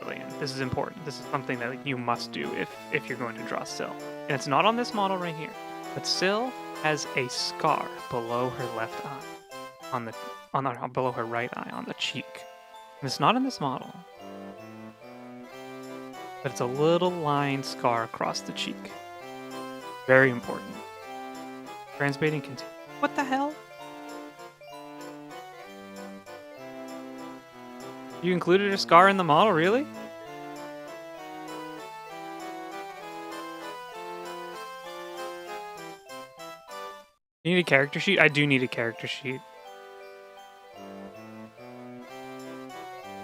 Brilliant. This is important. This is something that you must do if you're going to draw Syl. And it's not on this model right here. But Syl has a scar below her left eye. Below her right eye on the cheek. And it's not in this model. But it's a little line scar across the cheek. Very important. Transmitting continue. What the hell? You included a scar in the model, really? You need a character sheet? I do need a character sheet.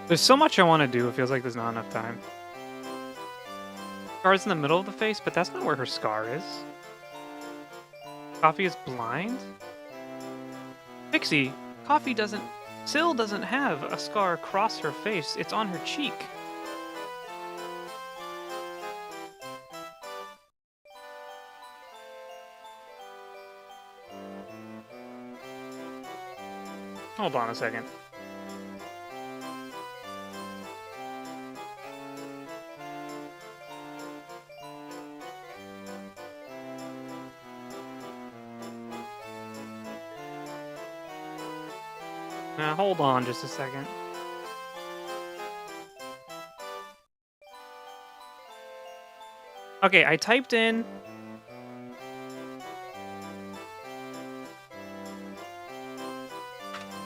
There's so much I want to do, it feels like there's not enough time. Scar's in the middle of the face, but that's not where her scar is. Coffee is blind? Pixie, Syl doesn't have a scar across her face, it's on her cheek. Hold on a second. Now, hold on just a second. Okay, I typed in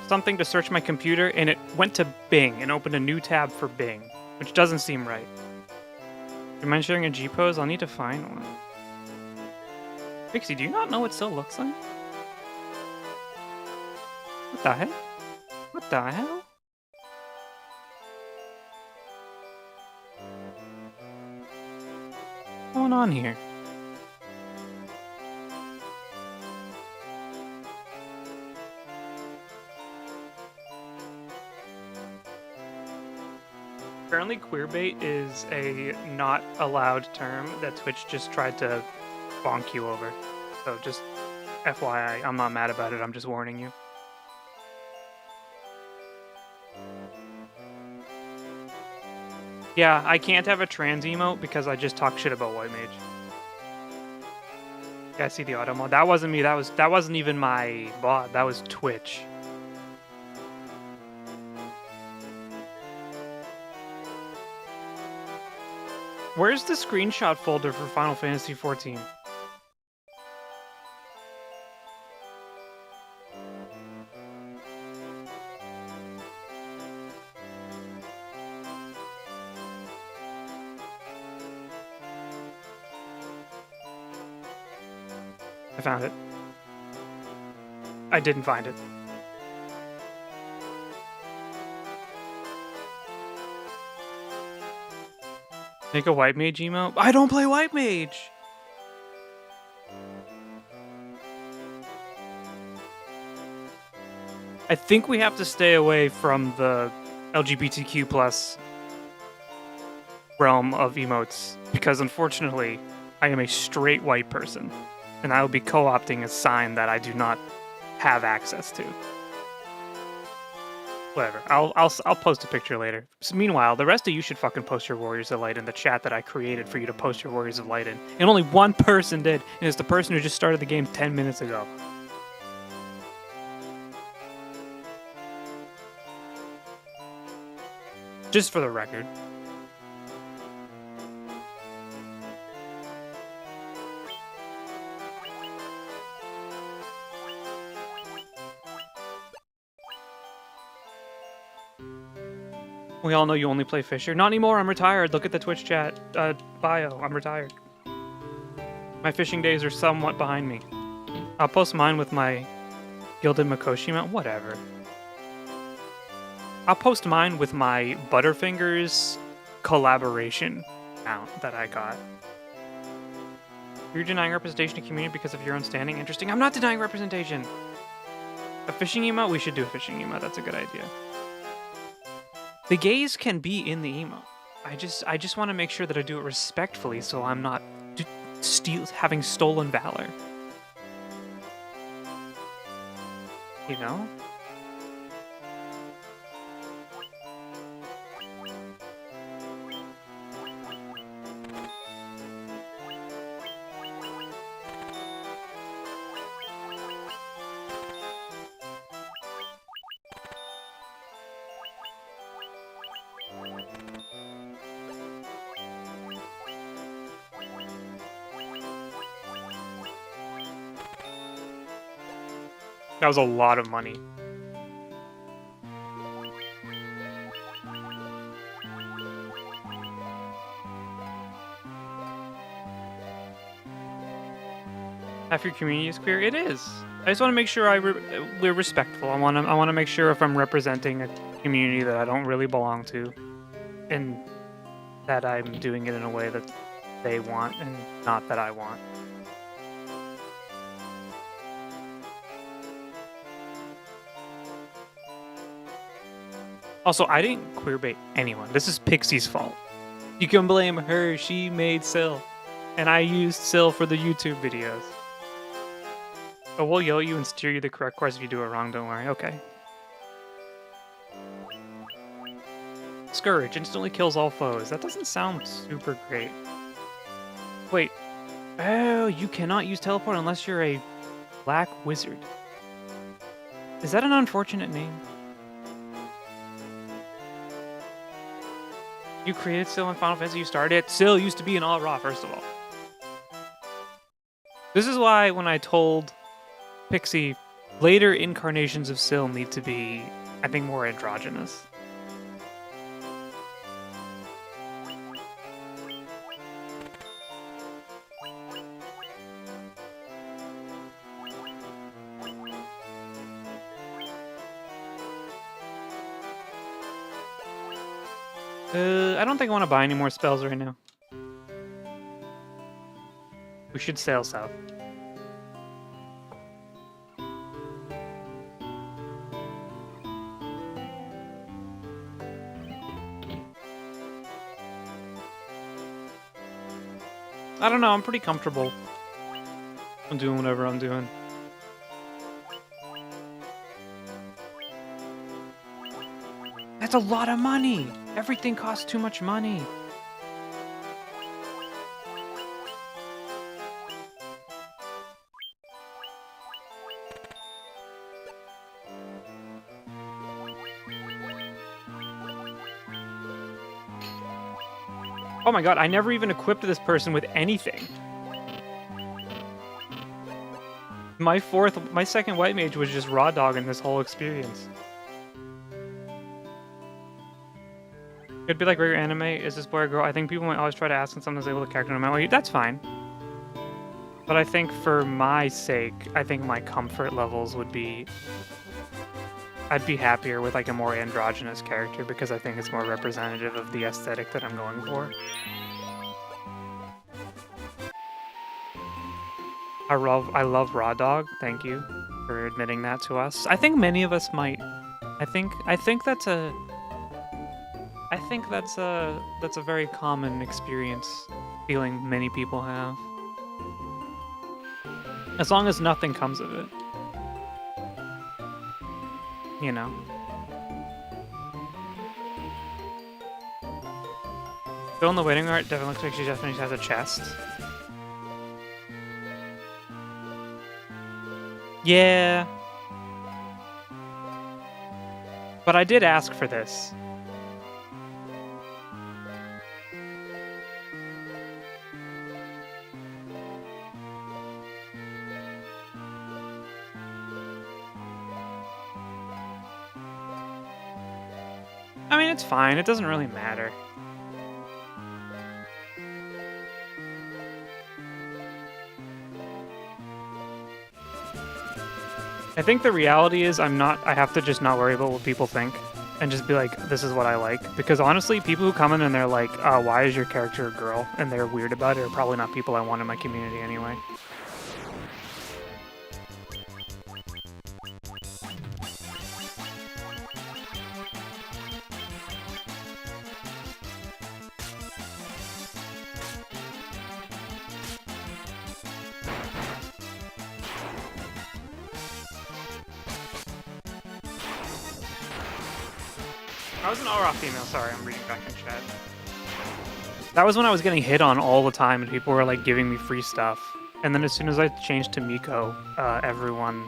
something to search my computer, and it went to Bing and opened a new tab for Bing, which doesn't seem right. Am I sharing a G-pose? I'll need to find one. Pixie, do you not know what Syl looks like? What the hell? What the hell? What's going on here? Apparently queerbait is a not allowed term that Twitch just tried to bonk you over. So just FYI, I'm not mad about it, I'm just warning you. Yeah, I can't have a trans emote because I just talked shit about White Mage. Yeah, I see the auto mod. That wasn't me, that wasn't even my bot, that was Twitch. Where's the screenshot folder for Final Fantasy XIV? I found it. I didn't find it. Make a White Mage emote? I don't play White Mage! I think we have to stay away from the LGBTQ plus realm of emotes, because unfortunately, I am a straight white person, and I will be co-opting a sign that I do not have access to. Whatever. I'll post a picture later. So meanwhile, the rest of you should fucking post your Warriors of Light in the chat that I created for you to post your Warriors of Light in. And only one person did, and it's the person who just started the game 10 minutes ago. Just for the record. We all know you only play Fisher. Not anymore, I'm retired. Look at the Twitch chat bio. I'm retired. My fishing days are somewhat behind me. I'll post mine with my Gilded Mikoshi mount. Whatever. I'll post mine with my Butterfingers collaboration mount that I got. You're denying representation in community because of your own standing? Interesting. I'm not denying representation. A fishing emote? We should do a fishing emote. That's a good idea. The gays can be in the emote. I just want to make sure that I do it respectfully, so I'm not having stolen valor. You know? That was a lot of money. Half your community is queer? It is. I just want to make sure we're respectful. I want to make sure if I'm representing a community that I don't really belong to, and that I'm doing it in a way that they want and not that I want. Also, I didn't queerbait anyone. This is Pixie's fault. You can blame her. She made Syl, and I used Syl for the YouTube videos. Oh, we'll yell at you and steer you the correct course if you do it wrong, don't worry. Okay. Scourge instantly kills all foes. That doesn't sound super great. Wait. Oh, you cannot use teleport unless you're a black wizard. Is that an unfortunate name? You created Syl in Final Fantasy, you started it? Syl used to be an all-raw, first of all. This is why when I told Pixie, later incarnations of Syl need to be, I think, more androgynous. I don't think I want to buy any more spells right now. We should sail south. I don't know, I'm pretty comfortable. I'm doing whatever I'm doing. That's a lot of money! Everything costs too much money. Oh my god, I never even equipped this person with anything. My second white mage was just raw dog in this whole experience. It'd be like regular anime. Is this boy or girl? I think people might always try to ask when someone's able to character no matter what. That's fine. But I think for my sake, I think my comfort levels would be... I'd be happier with like a more androgynous character because I think it's more representative of the aesthetic that I'm going for. I love Raw Dog. Thank you for admitting that to us. I think many of us might. I think that's a very common experience feeling many people have. As long as nothing comes of it. You know. Still in the waiting art, definitely looks like she definitely has a chest. Yeah. But I did ask for this. I mean, it's fine. It doesn't really matter. I think the reality is I have to just not worry about what people think and just be like, this is what I like. Because honestly, people who come in and they're like, why is your character a girl? And they're weird about it are probably not people I want in my community anyway. I was an all-raw female, sorry, I'm reading back in chat. That was when I was getting hit on all the time and people were like giving me free stuff. And then as soon as I changed to Miko, everyone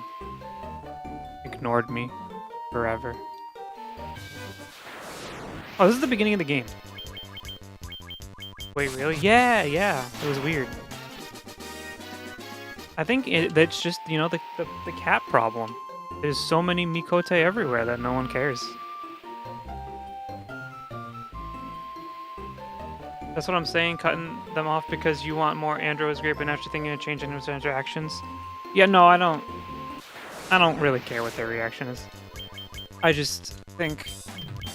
ignored me forever. Oh, this is the beginning of the game. Wait, really? Yeah, it was weird. I think that's just, you know, the cat problem. There's so many Mikote everywhere that no one cares. That's what I'm saying, cutting them off because you want more Andro is great, but now you're thinking of changing those interactions. Yeah, no, I don't really care what their reaction is. I just think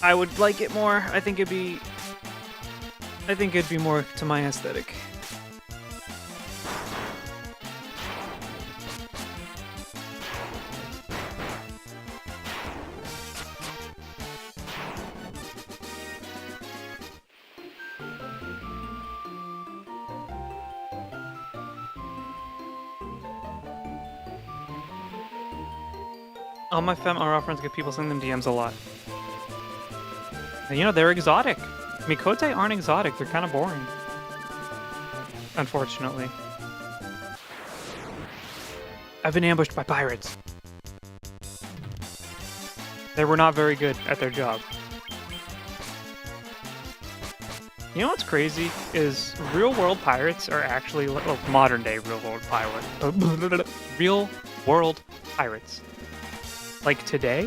I would like it more. I think it'd be more to my aesthetic. All my FemRL friends get people sending them DMs a lot. And, you know, they're exotic. Mikote aren't exotic. They're kind of boring. Unfortunately. I've been ambushed by pirates. They were not very good at their job. You know what's crazy is real-world pirates are actually, well, modern-day real-world pirates, like today,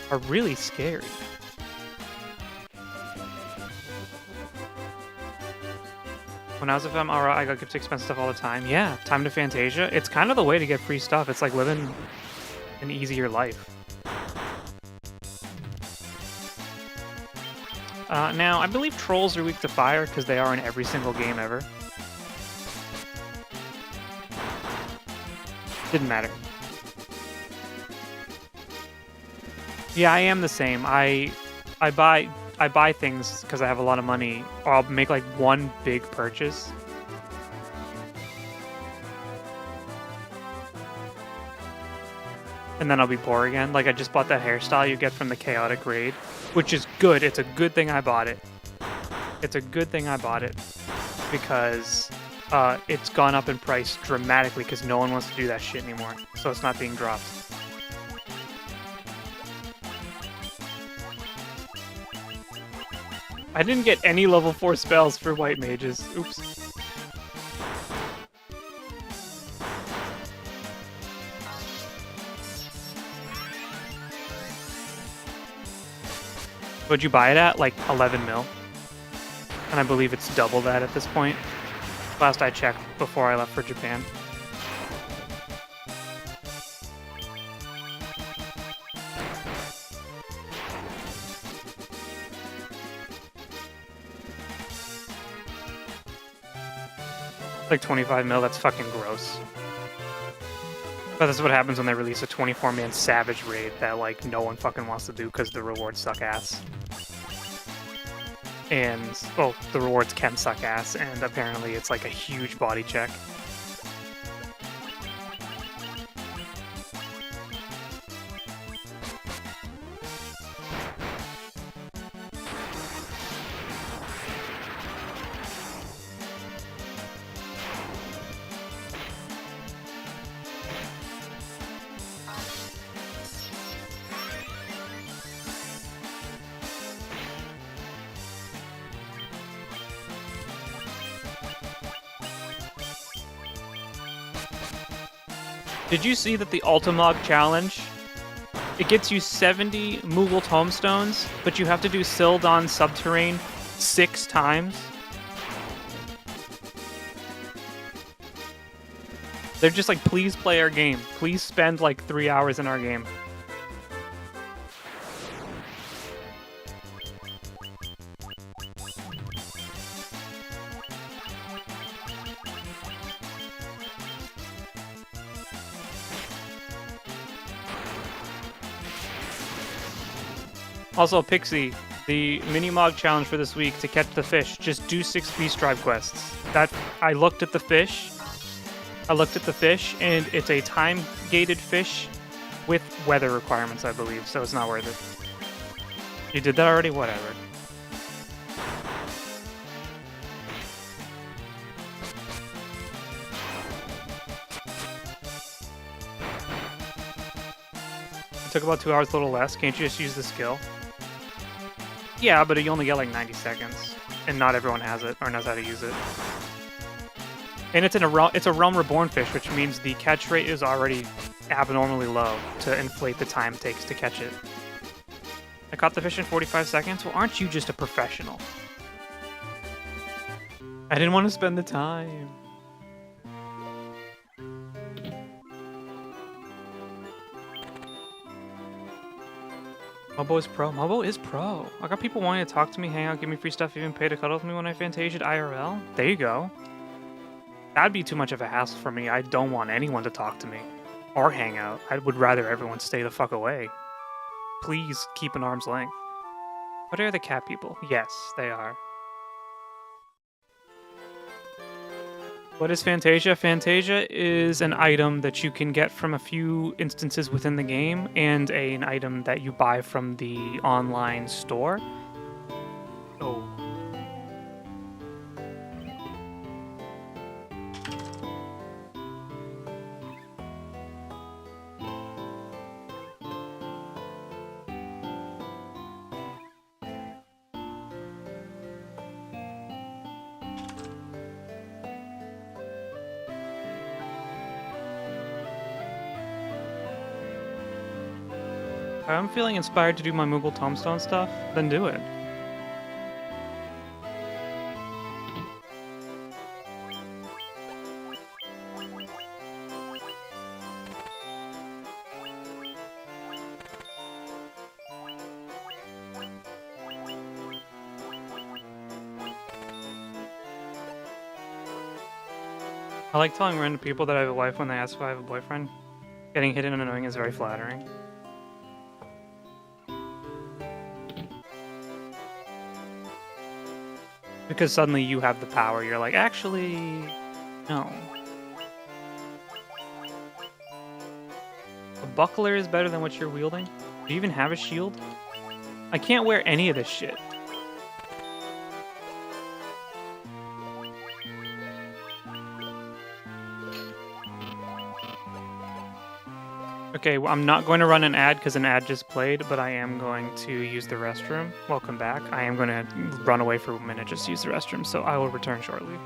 are really scary. When I was a FemRA, I got gifted expensive stuff all the time. Yeah, time to Fantasia. It's kind of the way to get free stuff. It's like living an easier life. Now, I believe trolls are weak to fire because they are in every single game ever. Didn't matter. Yeah, I am the same. I buy things because I have a lot of money, or I'll make like one big purchase. And then I'll be poor again. Like I just bought that hairstyle you get from the Chaotic Raid, which is good. It's a good thing I bought it. It's a good thing I bought it because it's gone up in price dramatically because no one wants to do that shit anymore. So it's not being dropped. I didn't get any level 4 spells for white mages. Oops. What'd you buy it at? Like 11 mil. And I believe it's double that at this point. Last I checked before I left for Japan. Like 25 mil, that's fucking gross. But that's what happens when they release a 24-man Savage Raid that, like, no one fucking wants to do because the rewards suck ass. And, well, the rewards can suck ass, and apparently it's like a huge body check. Did you see that the Ultimog challenge? It gets you 70 Moogle tomestones, but you have to do Sildon Subterrane 6 times. They're just like, please play our game. Please spend like 3 hours in our game. Also, Pixie, the mini-mog challenge for this week to catch the fish, just do 6 Beast Tribe quests. I looked at the fish, and it's a time-gated fish with weather requirements, I believe, so it's not worth it. You did that already? Whatever. It took about 2 hours, a little less. Can't you just use the skill? Yeah, but you only get like 90 seconds, and not everyone has it or knows how to use it. And it's a Realm Reborn fish, which means the catch rate is already abnormally low to inflate the time it takes to catch it. I caught the fish in 45 seconds? Well, aren't you just a professional? I didn't want to spend the time. Mobo is pro. Mobo is pro. I got people wanting to talk to me, hang out, give me free stuff, even pay to cuddle with me when I Fantasia'd IRL. There you go. That'd be too much of a hassle for me. I don't want anyone to talk to me or hang out. I would rather everyone stay the fuck away. Please keep an arm's length. What are the cat people? Yes, they are. What is Fantasia? Fantasia is an item that you can get from a few instances within the game and an item that you buy from the online store. Oh. I'm feeling inspired to do my Moogle Tombstone stuff, then do it. I like telling random people that I have a wife when they ask if I have a boyfriend. Getting hidden and annoying is very flattering. Because suddenly you have the power. You're like, actually, no. A buckler is better than what you're wielding? Do you even have a shield? I can't wear any of this shit. Okay, well, I'm not going to run an ad because an ad just played, but I am going to use the restroom. Welcome back. I am going to run away for a minute just to use the restroom, so I will return shortly.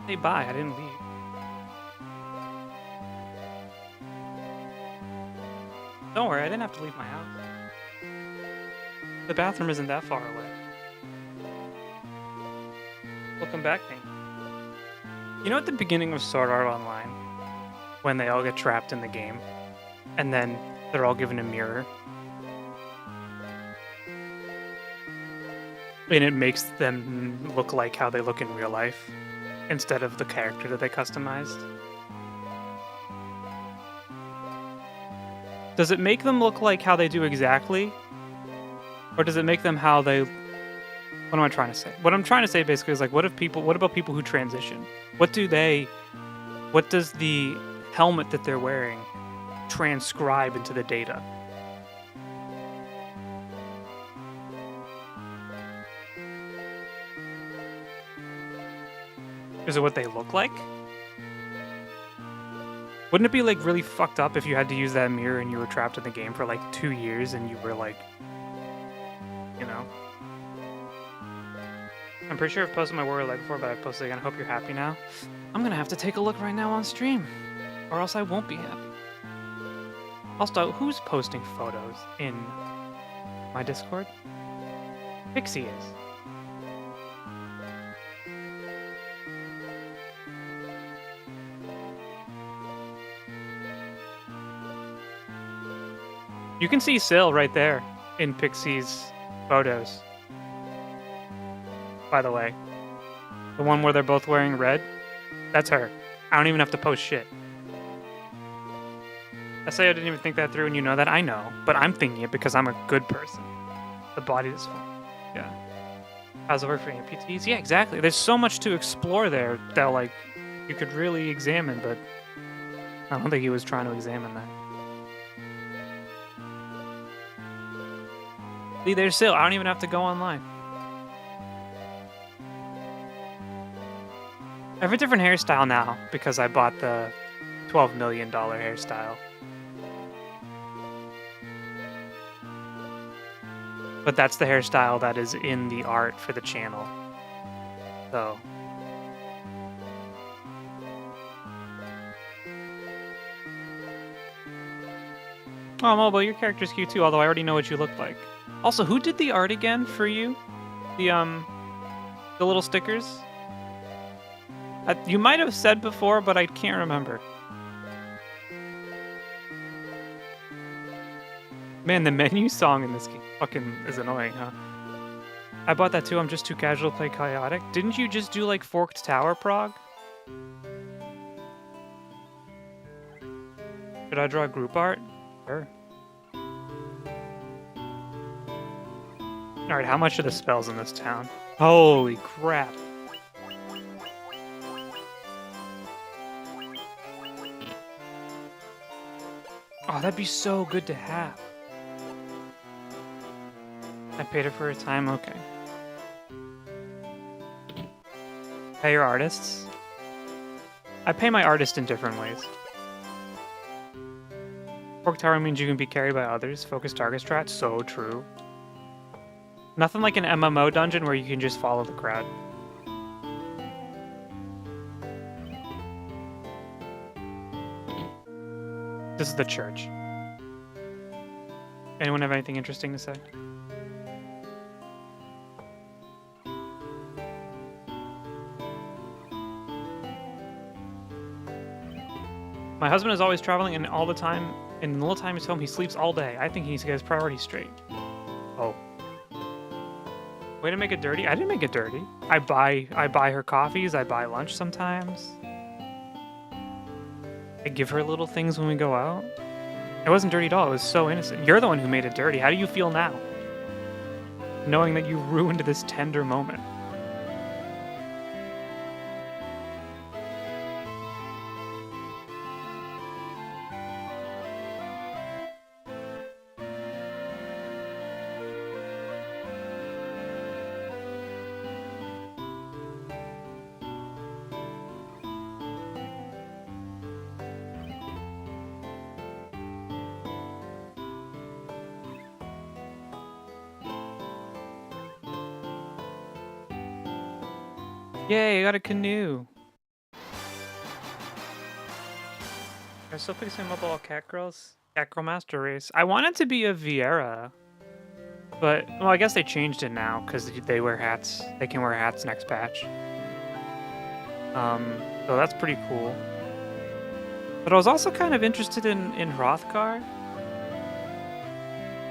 Hey, bye. I didn't leave. Don't worry, I didn't have to leave my house. The bathroom isn't that far away. Welcome back, Pink. You know at the beginning of Sword Art Online, when they all get trapped in the game, and then they're all given a mirror? And it makes them look like how they look in real life, instead of the character that they customized. Does it make them look like how they do exactly? Or does it make them how they... What am I trying to say? What I'm trying to say basically is like, what about people who transition? What does the helmet that they're wearing transcribe into the data? Is it what they look like? Wouldn't it be like really fucked up if you had to use that mirror and you were trapped in the game for like 2 years and you were like, you know? I'm pretty sure I've posted my Warrior Life before, but I've posted again. I hope you're happy now. I'm gonna have to take a look right now on stream, or else I won't be happy. Also, who's posting photos in my Discord? Pixie is. You can see Sil right there in Pixie's photos. By the way, the one where they're both wearing red, that's her. I don't even have to post shit. I say I didn't even think that through, and you know that? I know, but I'm thinking it because I'm a good person. The body is fine. Yeah. How's it work for amputees? Yeah, exactly. There's so much to explore there that, like, you could really examine, but I don't think he was trying to examine that. See, there's Sil. I don't even have to go online. I have a different hairstyle now because I bought the $12 million hairstyle. But that's the hairstyle that is in the art for the channel. So. Oh, Mobile, your character's cute too, although I already know what you look like. Also, who did the art again for you? The little stickers? You might have said before, but I can't remember. Man, the menu song in this game fucking is annoying, huh? I bought that too. I'm just too casual to play chaotic. Didn't you just do like Forked Tower prog? Should I draw group art? Sure. Alright, how much are the spells in this town? Holy crap. Oh, that'd be so good to have. I paid her for her time? Okay. Pay your artists? I pay my artist in different ways. Fork Tower means you can be carried by others. Focus target strat? So true. Nothing like an MMO dungeon where you can just follow the crowd. This is the church. Anyone have anything interesting to say? My husband is always traveling and all the time, and the little time he's home, he sleeps all day. I think he needs to get his priorities straight. Oh. Way to make it dirty? I didn't make it dirty. I buy her coffees, I buy lunch sometimes. I give her little things when we go out. It wasn't dirty at all, it was so innocent. You're the one who made it dirty. How do you feel now? Knowing that you ruined this tender moment. Yay, I got a canoe. I still fixing up all Cat Girls? Cat Girl Master Race. I wanted to be a Vieira. But, well, I guess they changed it now, because they wear hats. They can wear hats next patch. So that's pretty cool. But I was also kind of interested in Hrothgar.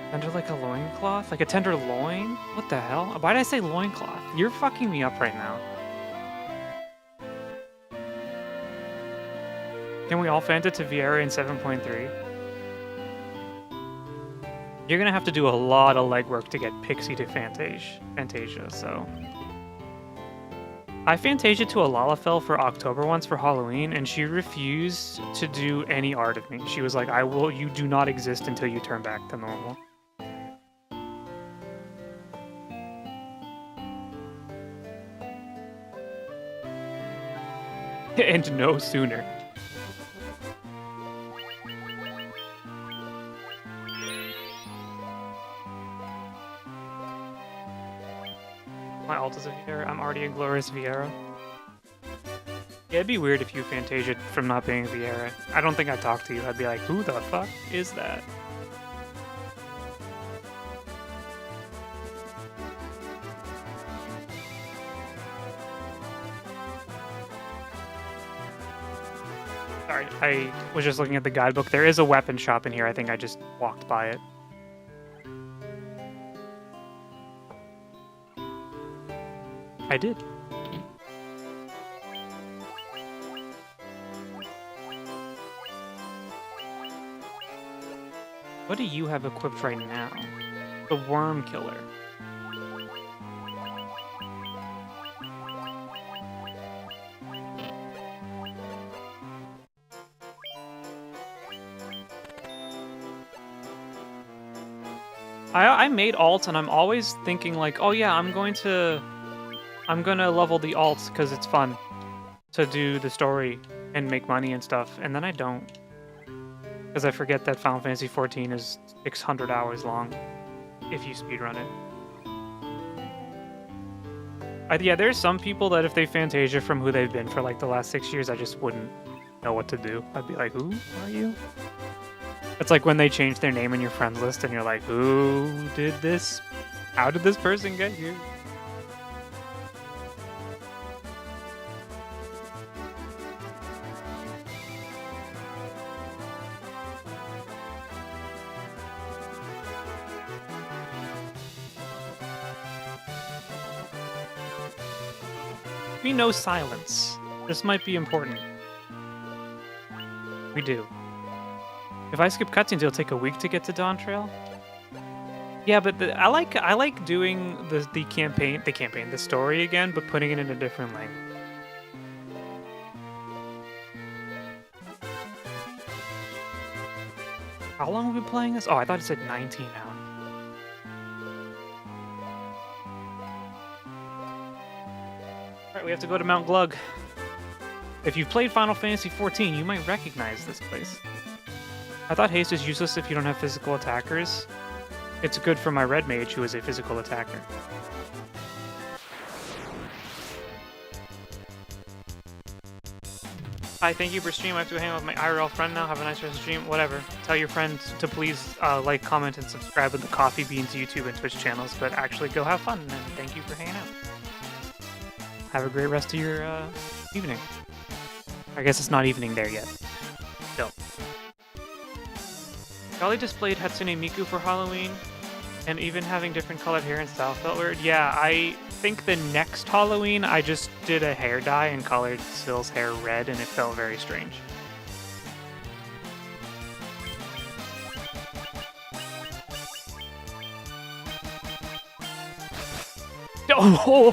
Tender like a loincloth? Like a tender loin? What the hell? Why did I say loincloth? You're fucking me up right now. Can we all fan it to Vieira in 7.3? You're gonna have to do a lot of legwork to get Pixie to Fantasia, so... I Fantasia'd to a Lalafell for October once for Halloween, and she refused to do any art of me. She was like, you do not exist until you turn back to normal. And no sooner. My alt is a Viera. I'm already a Glorious Viera. Yeah, it'd be weird if you Fantasia'd from not being a Viera. I don't think I'd talk to you. I'd be like, who the fuck is that? Sorry, I was just looking at the guidebook. There is a weapon shop in here. I think I just walked by it. I did. What do you have equipped right now? The Worm Killer. I made alt, and I'm always thinking like, oh yeah, I'm gonna level the alt because it's fun to do the story and make money and stuff, and then I don't. Because I forget that Final Fantasy XIV is 600 hours long if you speedrun it. Yeah, there's some people that if they Fantasia from who they've been for like the last 6 years, I just wouldn't know what to do. I'd be like, who are you? It's like when they change their name in your friends list and you're like, who did this? How did this person get here? We know silence. This might be important. We do. If I skip cutscenes, it'll take a week to get to Dawn Trail. Yeah, but I like doing the story again, but putting it in a different language. How long have we been playing this? Oh, I thought it said 19 hours. Alright, we have to go to Mount Glug. If you've played Final Fantasy XIV, you might recognize this place. I thought haste is useless if you don't have physical attackers. It's good for my red mage, who is a physical attacker. Hi, thank you for stream. I have to hang out with my IRL friend now. Have a nice rest of the stream. Whatever. Tell your friends to please like, comment, and subscribe to the Coffee Beans YouTube and Twitch channels, but actually go have fun, and thank you for hanging out. Have a great rest of your evening. I guess it's not evening there yet. Still. Golly displayed Hatsune Miku for Halloween, and even having different colored hair and style felt weird. Yeah, I think the next Halloween I just did a hair dye and colored Sill's hair red, and it felt very strange. Oh!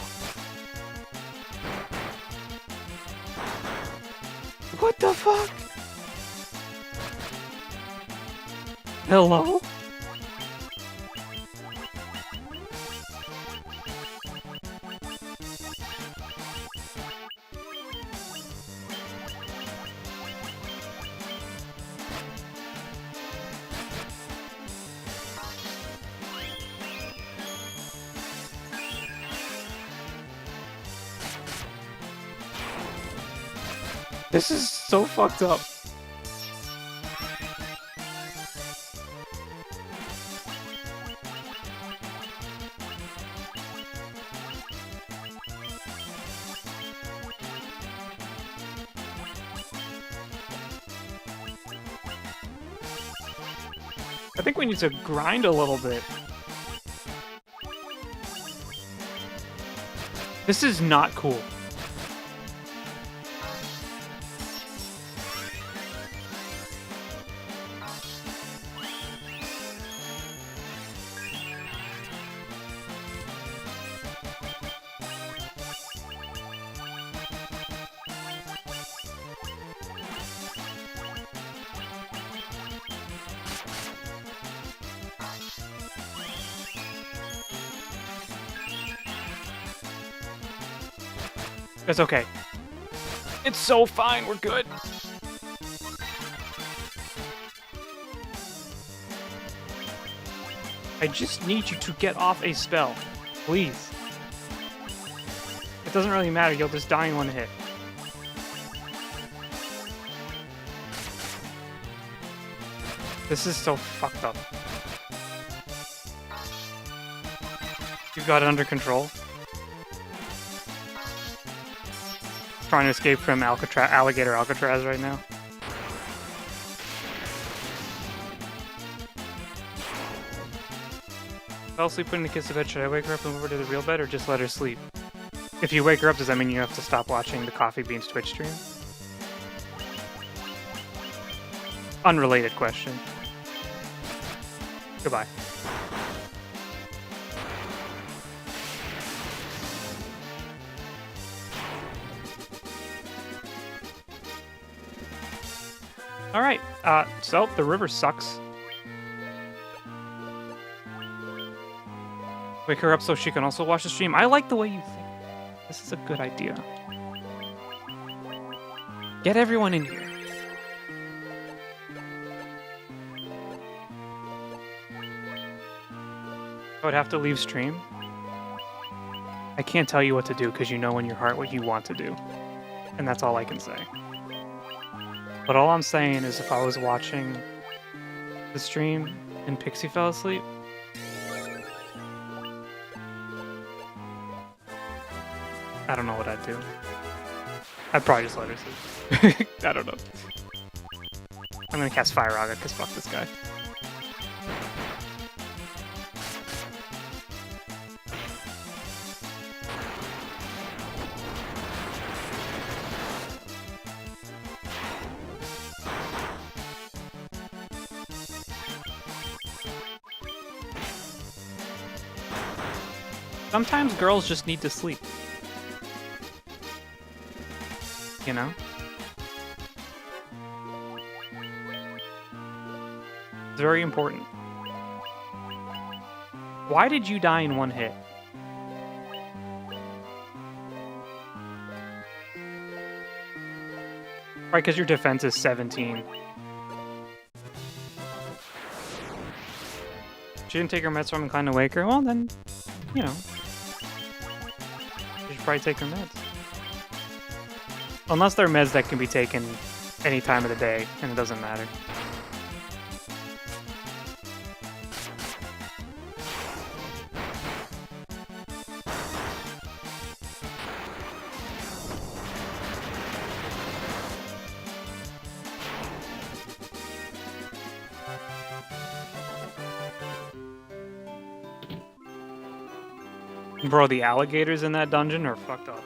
What the fuck? Hello? This is so fucked up. I think we need to grind a little bit. This is not cool. It's okay. It's so fine, we're good. I just need you to get off a spell, please. doesn't really matter. You'll just die in one hit. This is so fucked up. You've got it under control. Trying to escape from Alligator Alcatraz right now. Fell asleep putting the kids to bed. Should I wake her up and move her to the real bed or just let her sleep? If you wake her up, does that mean you have to stop watching the Coffee Beans Twitch stream? Unrelated question. Goodbye. Alright, so the river sucks. Wake her up so she can also watch the stream. I like the way you think. This is a good idea. Get everyone in here. I would have to leave stream. I can't tell you what to do because you know in your heart what you want to do. And that's all I can say. But all I'm saying is if I was watching the stream and Pixie fell asleep, I don't know what I'd do. I'd probably just let her sleep. I don't know. I'm gonna cast Fire Raga because fuck this guy. Sometimes girls just need to sleep. You know? It's very important. Why did you die in one hit? Right, because your defense is 17. She didn't take her meds, so I'm inclined to wake her. Well, then, you know. You should probably take her meds. Unless they're meds that can be taken any time of the day, and it doesn't matter. Bro, the alligators in that dungeon are fucked up.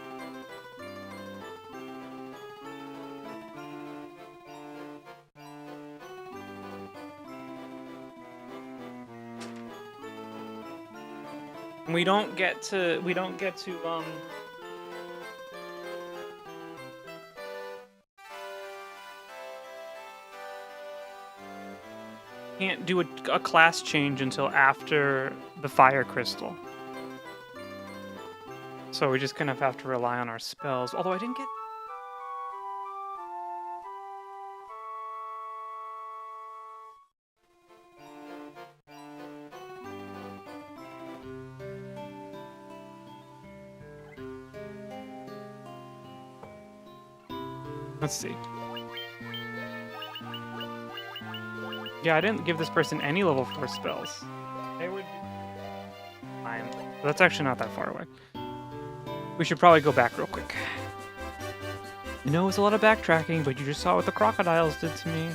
We don't get to can't do a class change until after the fire crystal. So we just kind of have to rely on our spells. Although I didn't get... Let's see. Yeah, I didn't give this person any level 4 spells. They would be fine. But that's actually not that far away. We should probably go back real quick. I know it's a lot of backtracking, but you just saw what the crocodiles did to me.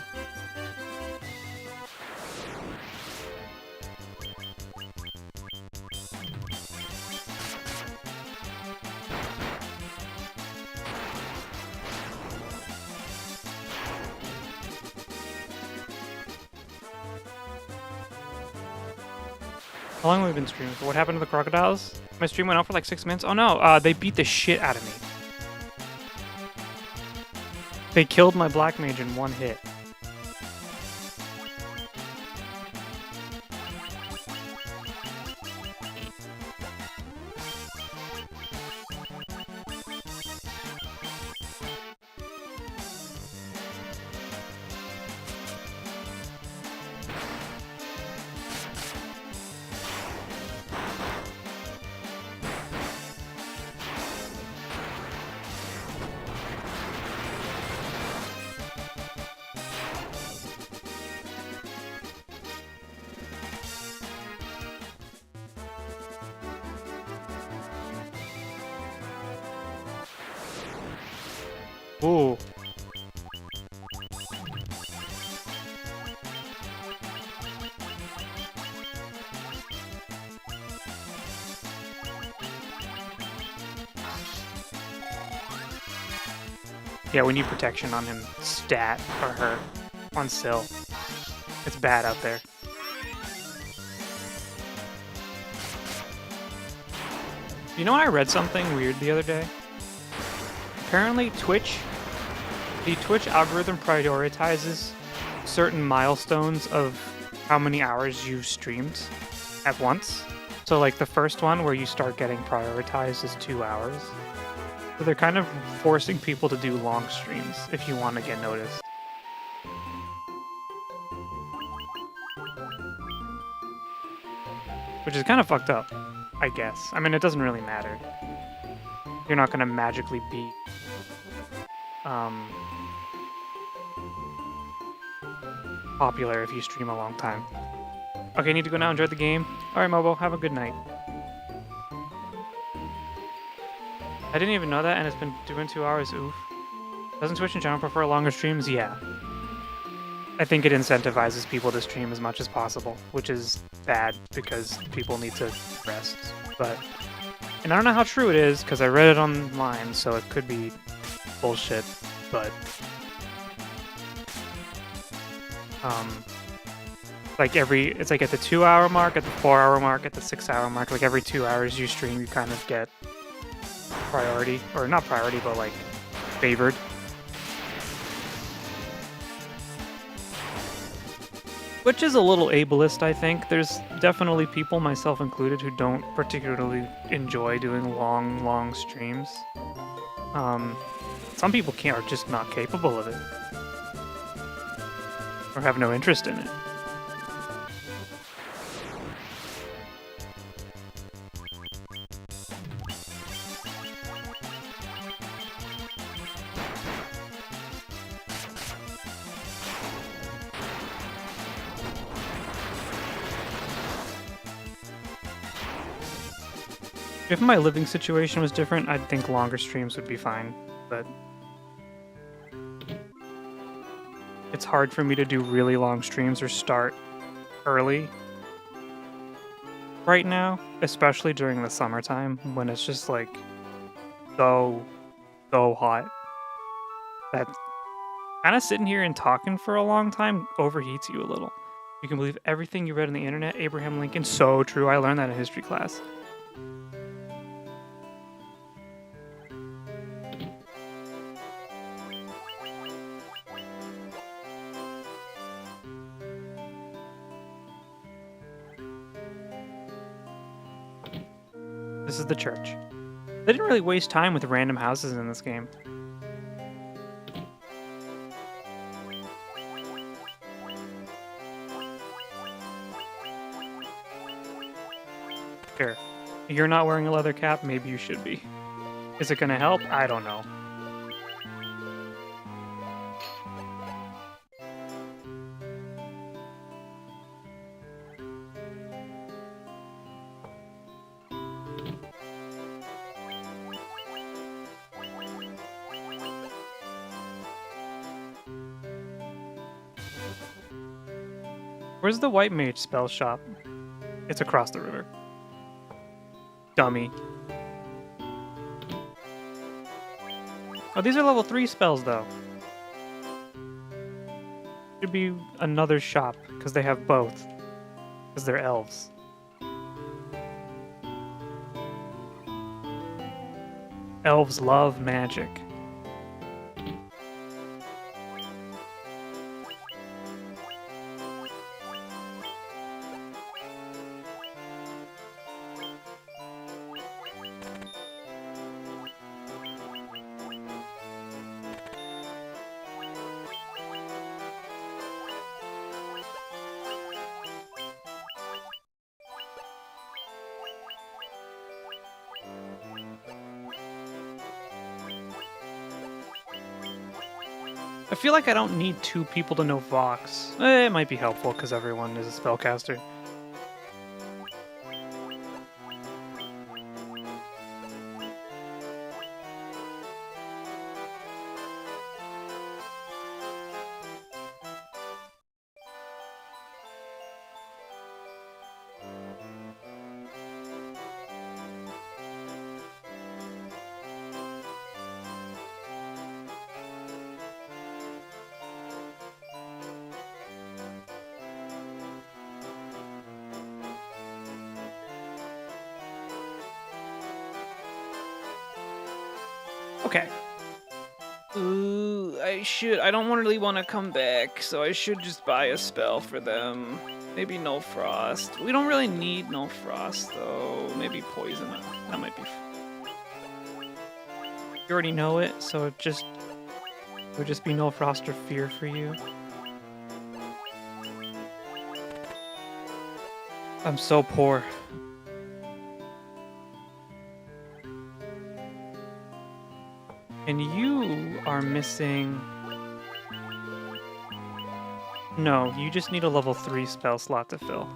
How long have we been streaming for? What happened to the crocodiles? My stream went out for like 6 minutes. Oh no, they beat the shit out of me. They killed my black mage in one hit. Ooh. Yeah, we need protection on him. Stat or her on Sill. It's bad out there. You know, I read something weird the other day. Apparently, the Twitch algorithm prioritizes certain milestones of how many hours you've streamed at once. So, like, the first one where you start getting prioritized is 2 hours. So they're kind of forcing people to do long streams if you want to get noticed. Which is kind of fucked up, I guess. I mean, it doesn't really matter. You're not going to magically be popular if you stream a long time. Okay, need to go now. Enjoy the game. Alright, Mobo, have a good night. I didn't even know that, and it's been doing 2 hours. Oof. Doesn't Twitch in general prefer longer streams? Yeah. I think it incentivizes people to stream as much as possible, which is bad because people need to rest. And I don't know how true it is because I read it online, so it could be bullshit. But it's like at the 2 hour mark, at the 4 hour mark, at the 6 hour mark, like every 2 hours you stream, you kind of get priority, or not priority, but like favored. Which is a little ableist, I think. There's definitely people, myself included, who don't particularly enjoy doing long streams. Some people are just not capable of it. Or have no interest in it. If my living situation was different, I'd think longer streams would be fine, but it's hard for me to do really long streams or start early right now, especially during the summertime when it's just like so hot that kind of sitting here and talking for a long time overheats you a little. You can believe everything you read on the internet. Abraham Lincoln, so true. I learned that in history class. This is the church. They didn't really waste time with random houses in this game. Here. You're not wearing a leather cap? Maybe you should be. Is it gonna help? I don't know. Where's the White Mage spell shop? It's across the river. Dummy. Oh, these are level 3 spells, though. Should be another shop, because they have both. Because they're elves. Elves love magic. I feel like I don't need 2 people to know Vox. It might be helpful because everyone is a spellcaster. Okay. I don't really want to come back, so I should just buy a spell for them. Maybe no frost. We don't really need no frost, though. Maybe poison. That might be... You already know it, so it would just be no frost or fear for you. I'm so poor. And you are missing... No, you just need a level 3 spell slot to fill.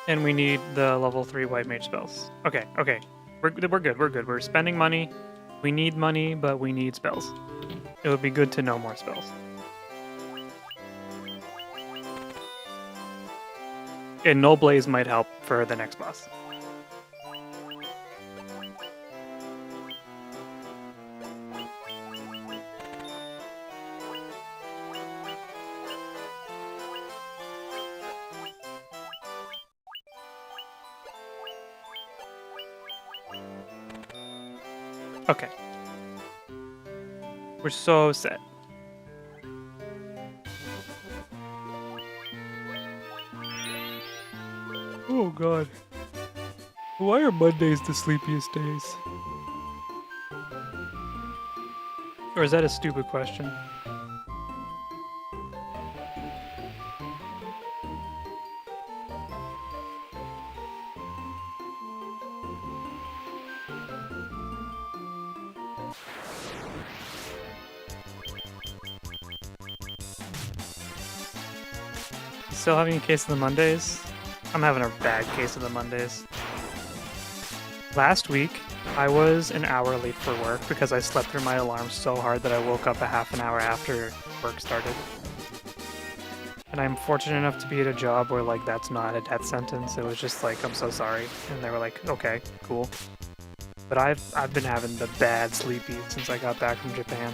And we need the level 3 white mage spells. Okay. We're good. We're spending money. We need money, but we need spells. It would be good to know more spells. And Null Blaze might help for the next boss. Okay. We're so set. Oh god. Why are Mondays the sleepiest days? Or is that a stupid question? Still having a case of the Mondays? I'm having a bad case of the Mondays. Last week, I was an hour late for work because I slept through my alarm so hard that I woke up a half an hour after work started. And I'm fortunate enough to be at a job where, like, that's not a death sentence. It was just like, I'm so sorry. And they were like, okay, cool. But I've been having the bad sleepy since I got back from Japan.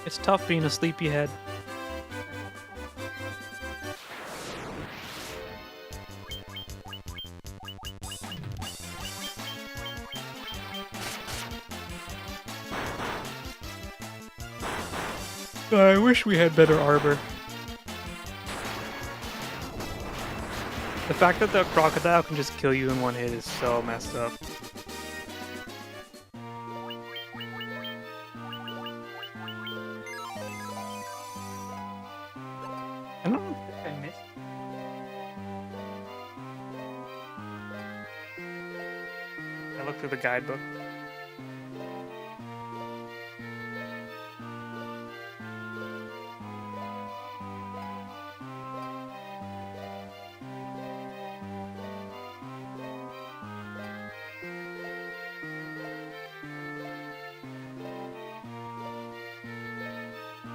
It's tough being a sleepyhead. I wish we had better armor. The fact that the crocodile can just kill you in one hit is so messed up. I don't think I missed. I looked through the guidebook.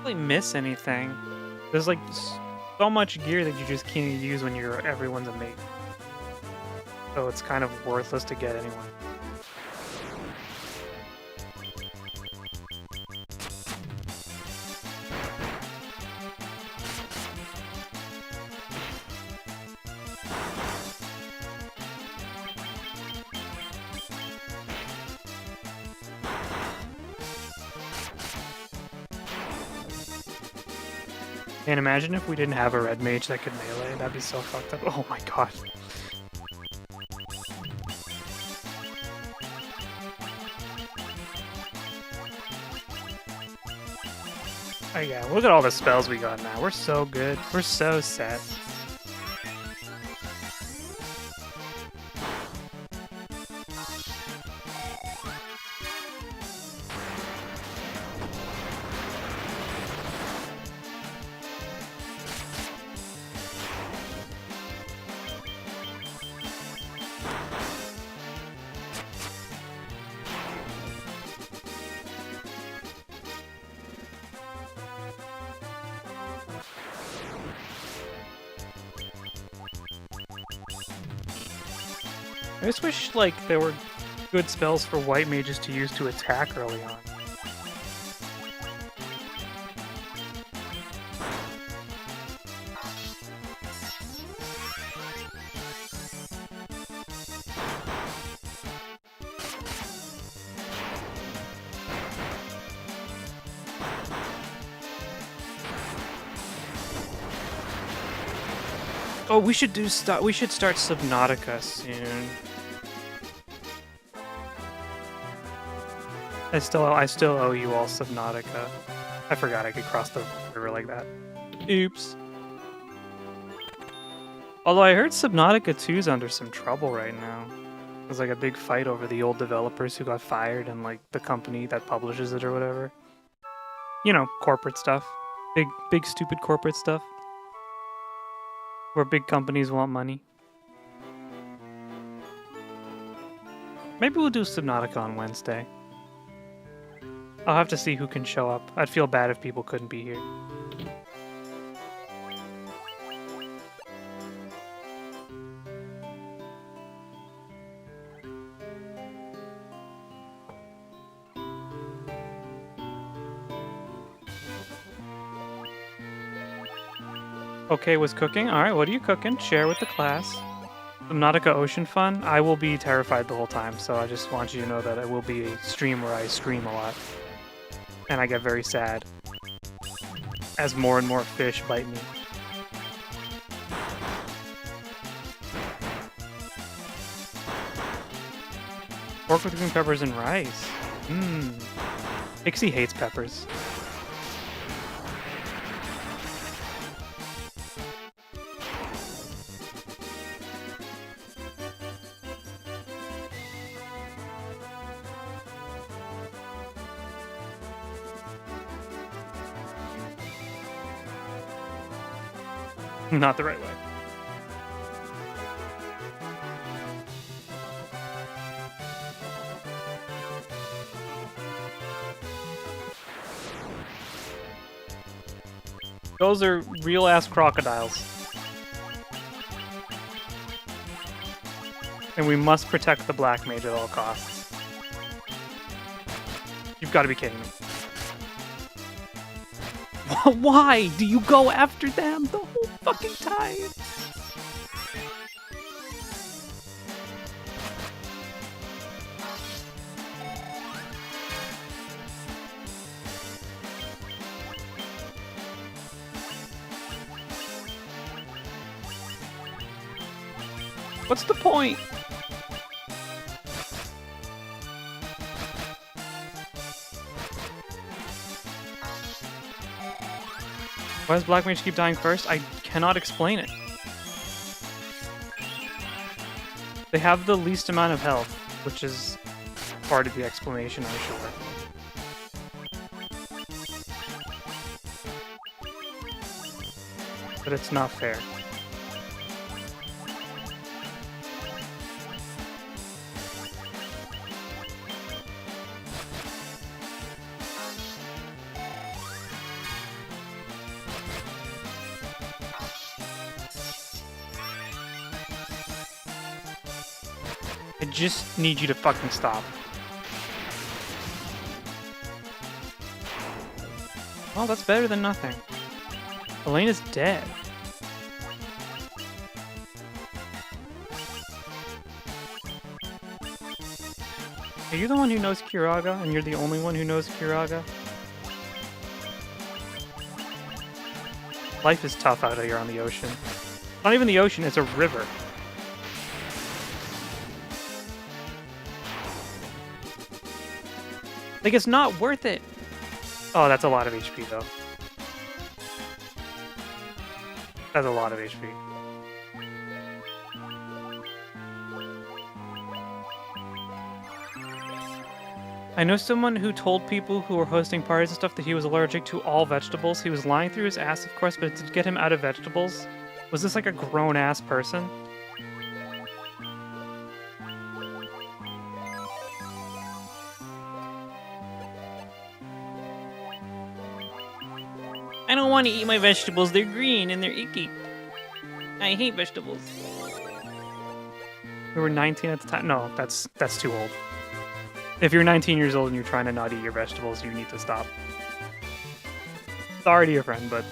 Really miss anything. There's like so much gear that you just can't use when everyone's a mate. So it's kind of worthless to get anyway. And imagine if we didn't have a red mage that could melee. That'd be so fucked up. Oh my god. Oh yeah, look at all the spells we got now. We're so good. We're so set. I just wish, like, there were good spells for white mages to use to attack early on. Oh, we should we should start Subnautica soon. I still owe you all Subnautica. I forgot I could cross the river like that. Oops. Although I heard Subnautica 2's under some trouble right now. There's like a big fight over the old developers who got fired and like the company that publishes it or whatever. You know, corporate stuff. Big stupid corporate stuff. Where big companies want money. Maybe we'll do Subnautica on Wednesday. I'll have to see who can show up. I'd feel bad if people couldn't be here. Okay, was cooking. Alright, what are you cooking? Share with the class. Subnautica Ocean Fun. I will be terrified the whole time, so I just want you to know that it will be a stream where I scream a lot. And I get very sad. As more and more fish bite me. Pork with green peppers and rice. Mmm. Pixie hates peppers. Not the right way. Those are real-ass crocodiles. And we must protect the black mage at all costs. You've got to be kidding me. Why do you go after them the whole fucking time? What's the point? Why does Black Mage keep dying first? I cannot explain it. They have the least amount of health, which is part of the explanation, I'm sure. But it's not fair. I just need you to fucking stop. Well, that's better than nothing. Elena's dead. Are you the one who knows Kiraga, and you're the only one who knows Kiraga? Life is tough out here on the ocean. Not even the ocean, it's a river. Like, it's not worth it. Oh, that's a lot of HP, though. That's a lot of HP. I know someone who told people who were hosting parties and stuff that he was allergic to all vegetables. He was lying through his ass, of course, but to get him out of vegetables, was this like a grown-ass person? I don't want to eat my vegetables. They're green and they're icky. I hate vegetables. We were 19 at the time. No, that's too old. If you're 19 years old and you're trying to not eat your vegetables, you need to stop. Sorry to your friend, but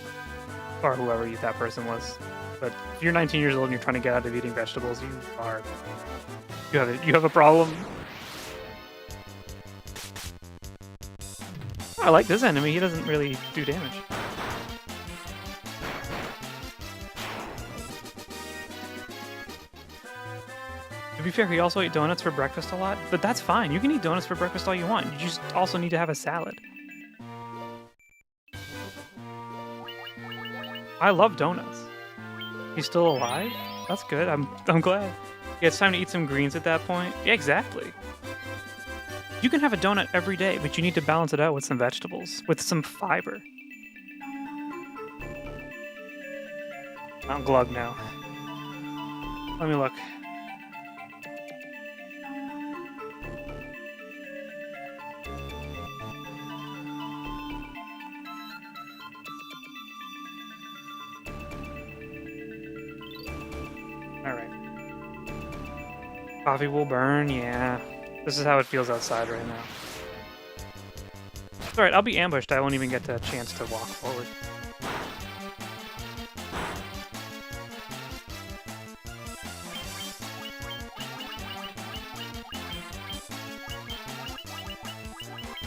or whoever that person was. But if you're 19 years old and you're trying to get out of eating vegetables, you have a problem. I like this enemy. He doesn't really do damage. To be fair, he also ate donuts for breakfast a lot, but that's fine. You can eat donuts for breakfast all you want. You just also need to have a salad. I love donuts. He's still alive? That's good. I'm glad. Yeah, it's time to eat some greens at that point. Yeah, exactly. You can have a donut every day, but you need to balance it out with some vegetables, with some fiber. I'm glug now. Let me look. Alright. Coffee will burn, yeah. This is how it feels outside right now. It's alright, I'll be ambushed. I won't even get a chance to walk forward.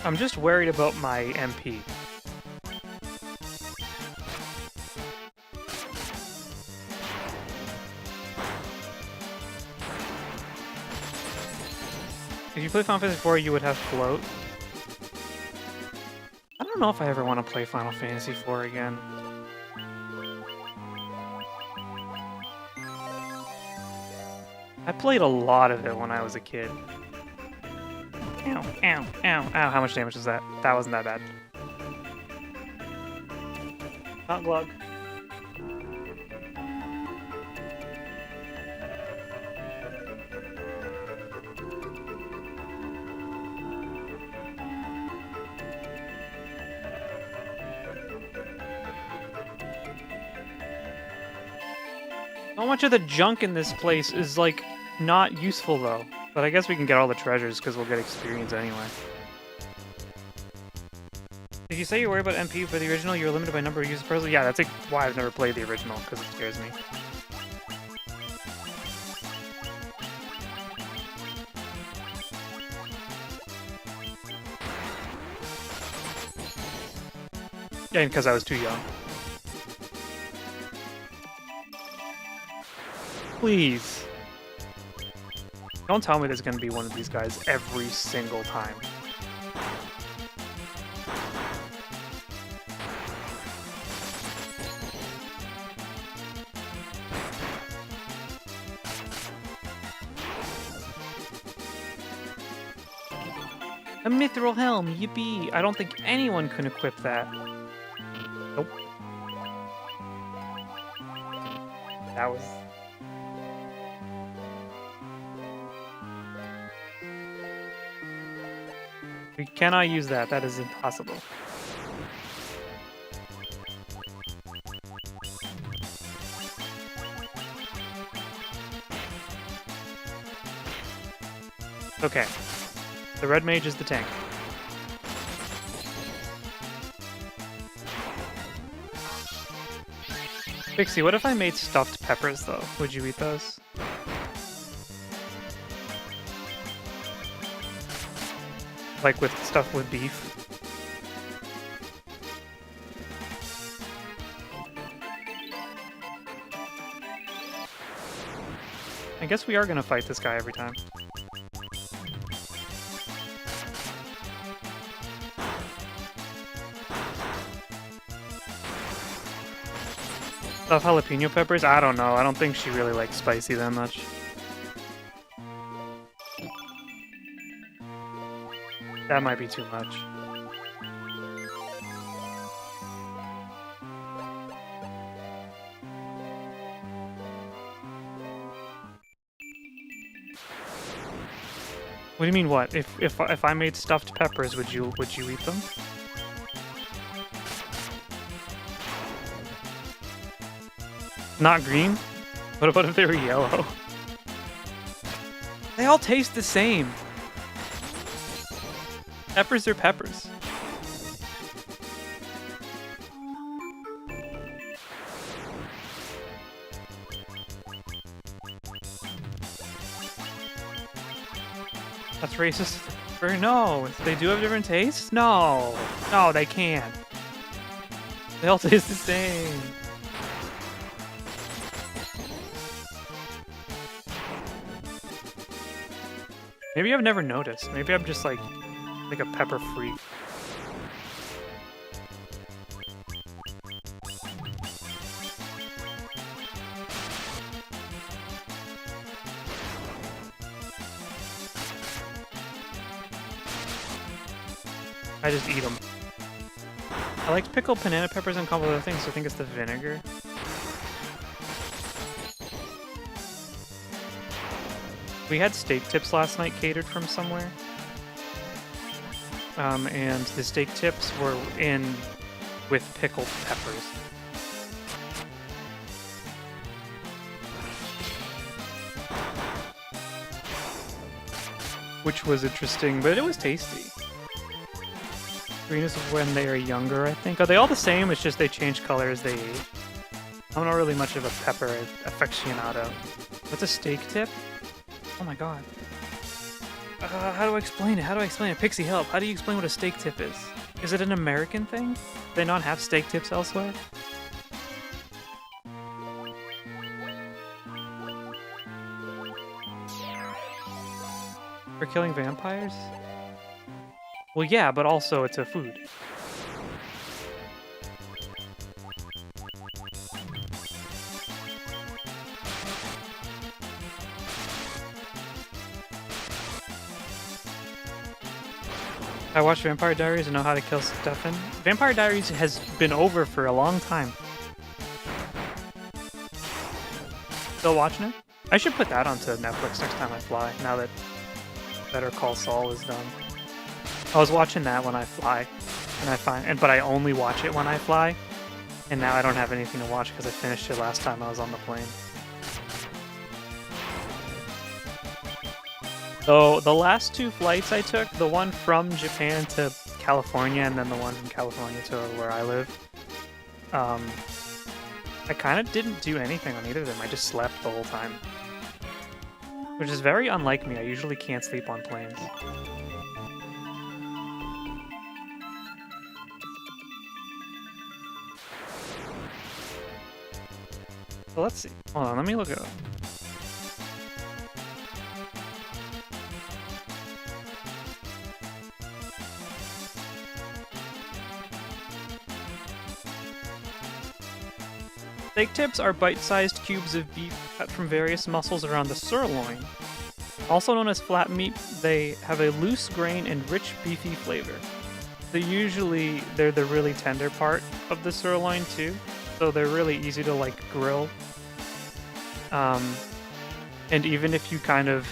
I'm just worried about my MP. If you play Final Fantasy IV, you would have float. I don't know if I ever want to play Final Fantasy IV again. I played a lot of it when I was a kid. Ow, ow, ow, ow. How much damage is that? That wasn't that bad. Not glug. So much of the junk in this place is, like, not useful, though. But I guess we can get all the treasures, because we'll get experience anyway. If you say you're worried about MP for the original, you're limited by number of uses per person. Yeah, that's like why I've never played the original, because it scares me. Yeah, because I was too young. Please. Don't tell me there's gonna be one of these guys every single time. A mithril helm, yippee! I don't think anyone can equip that. Nope. That was... We cannot use that. That is impossible. Okay. The red mage is the tank. Pixie, what if I made stuffed peppers, though? Would you eat those? Like with stuff with beef? I guess we are gonna fight this guy every time. Stuffed jalapeno peppers? I don't know. I don't think she really likes spicy that much. That might be too much. What do you mean what? If I made stuffed peppers, would you eat them? Not green? What about if they were yellow? They all taste the same. Peppers are peppers. That's racist. No, they do have different tastes? No. No, they can't. They all taste the same. Maybe I've never noticed. Maybe I'm just like a pepper freak. I just eat them. I like pickled banana peppers and a couple other things, so I think it's the vinegar. We had steak tips last night catered from somewhere. And the steak tips were in with pickled peppers. Which was interesting, but it was tasty. Green is when they are younger, I think. Are they all the same? It's just they change color as they age. I'm not really much of a pepper aficionado. What's a steak tip? Oh my god. How do I explain it? How do I explain it? Pixie, help. How do you explain what a steak tip is? Is it an American thing? Do they not have steak tips elsewhere? For killing vampires? Well, yeah, but also it's a food. I watched Vampire Diaries and know how to kill Stefan. Vampire Diaries has been over for a long time. Still watching it? I should put that onto Netflix next time I fly, now that Better Call Saul is done. I was watching that when I fly, but I only watch it when I fly, and now I don't have anything to watch because I finished it last time I was on the plane. So the last two flights I took, the one from Japan to California and then the one from California to where I live, I kind of didn't do anything on either of them. I just slept the whole time, which is very unlike me. I usually can't sleep on planes. So let's see. Hold on, let me look it up. Steak tips are bite-sized cubes of beef cut from various muscles around the sirloin. Also known as flat meat, they have a loose grain and rich beefy flavor. They're the really tender part of the sirloin too, so they're really easy to like grill. And even if you kind of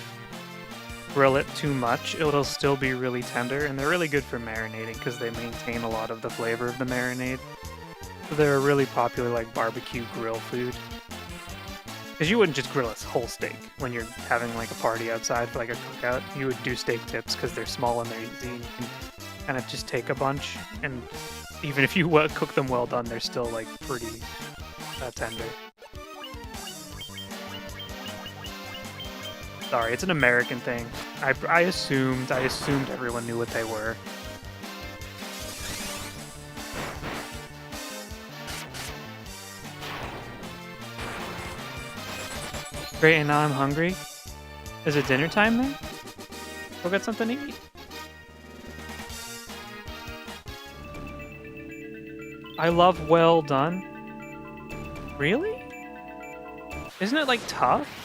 grill it too much, it'll still be really tender, and they're really good for marinating because they maintain a lot of the flavor of the marinade. So they're a really popular like barbecue grill food. Because you wouldn't just grill a whole steak when you're having like a party outside for like a cookout. You would do steak tips because they're small and they're easy. And you can kind of just take a bunch, and even if you cook them well done, they're still like pretty tender. Sorry, it's an American thing. I assumed everyone knew what they were. Great, and now I'm hungry. Is it dinner time then? We'll get something to eat. I love well done. Really? Isn't it like tough?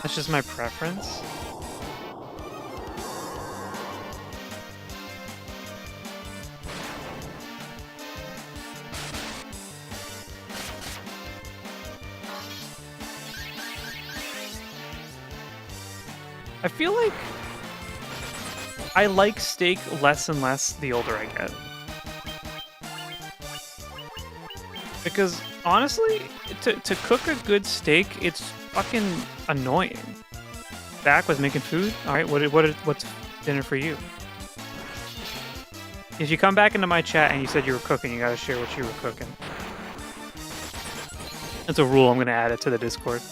That's just my preference. I feel like I like steak less and less the older I get. Because honestly, to cook a good steak, it's fucking annoying. Back was making food. All right, what's dinner for you? If you come back into my chat and you said you were cooking, you gotta share what you were cooking. That's a rule. I'm gonna add it to the Discord.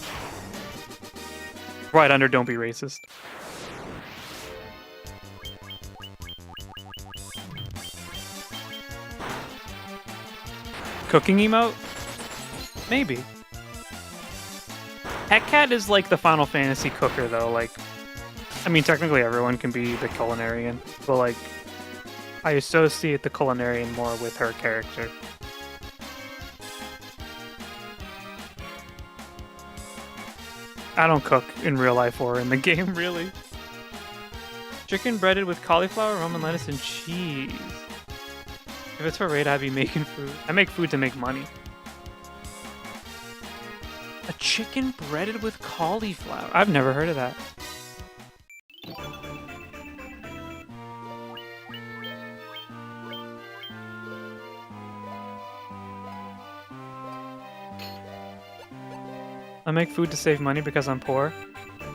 Right under "Don't be racist." Cooking emote? Maybe. Cat is like the Final Fantasy cooker, though. Like, I mean, technically everyone can be the culinarian, but like, I associate the culinarian more with her character. I don't cook in real life or in the game, really. Chicken breaded with cauliflower, Roman lettuce, and cheese. If it's for raid, I'd be making food. I make food to make money. A chicken breaded with cauliflower. I've never heard of that. I make food to save money because I'm poor.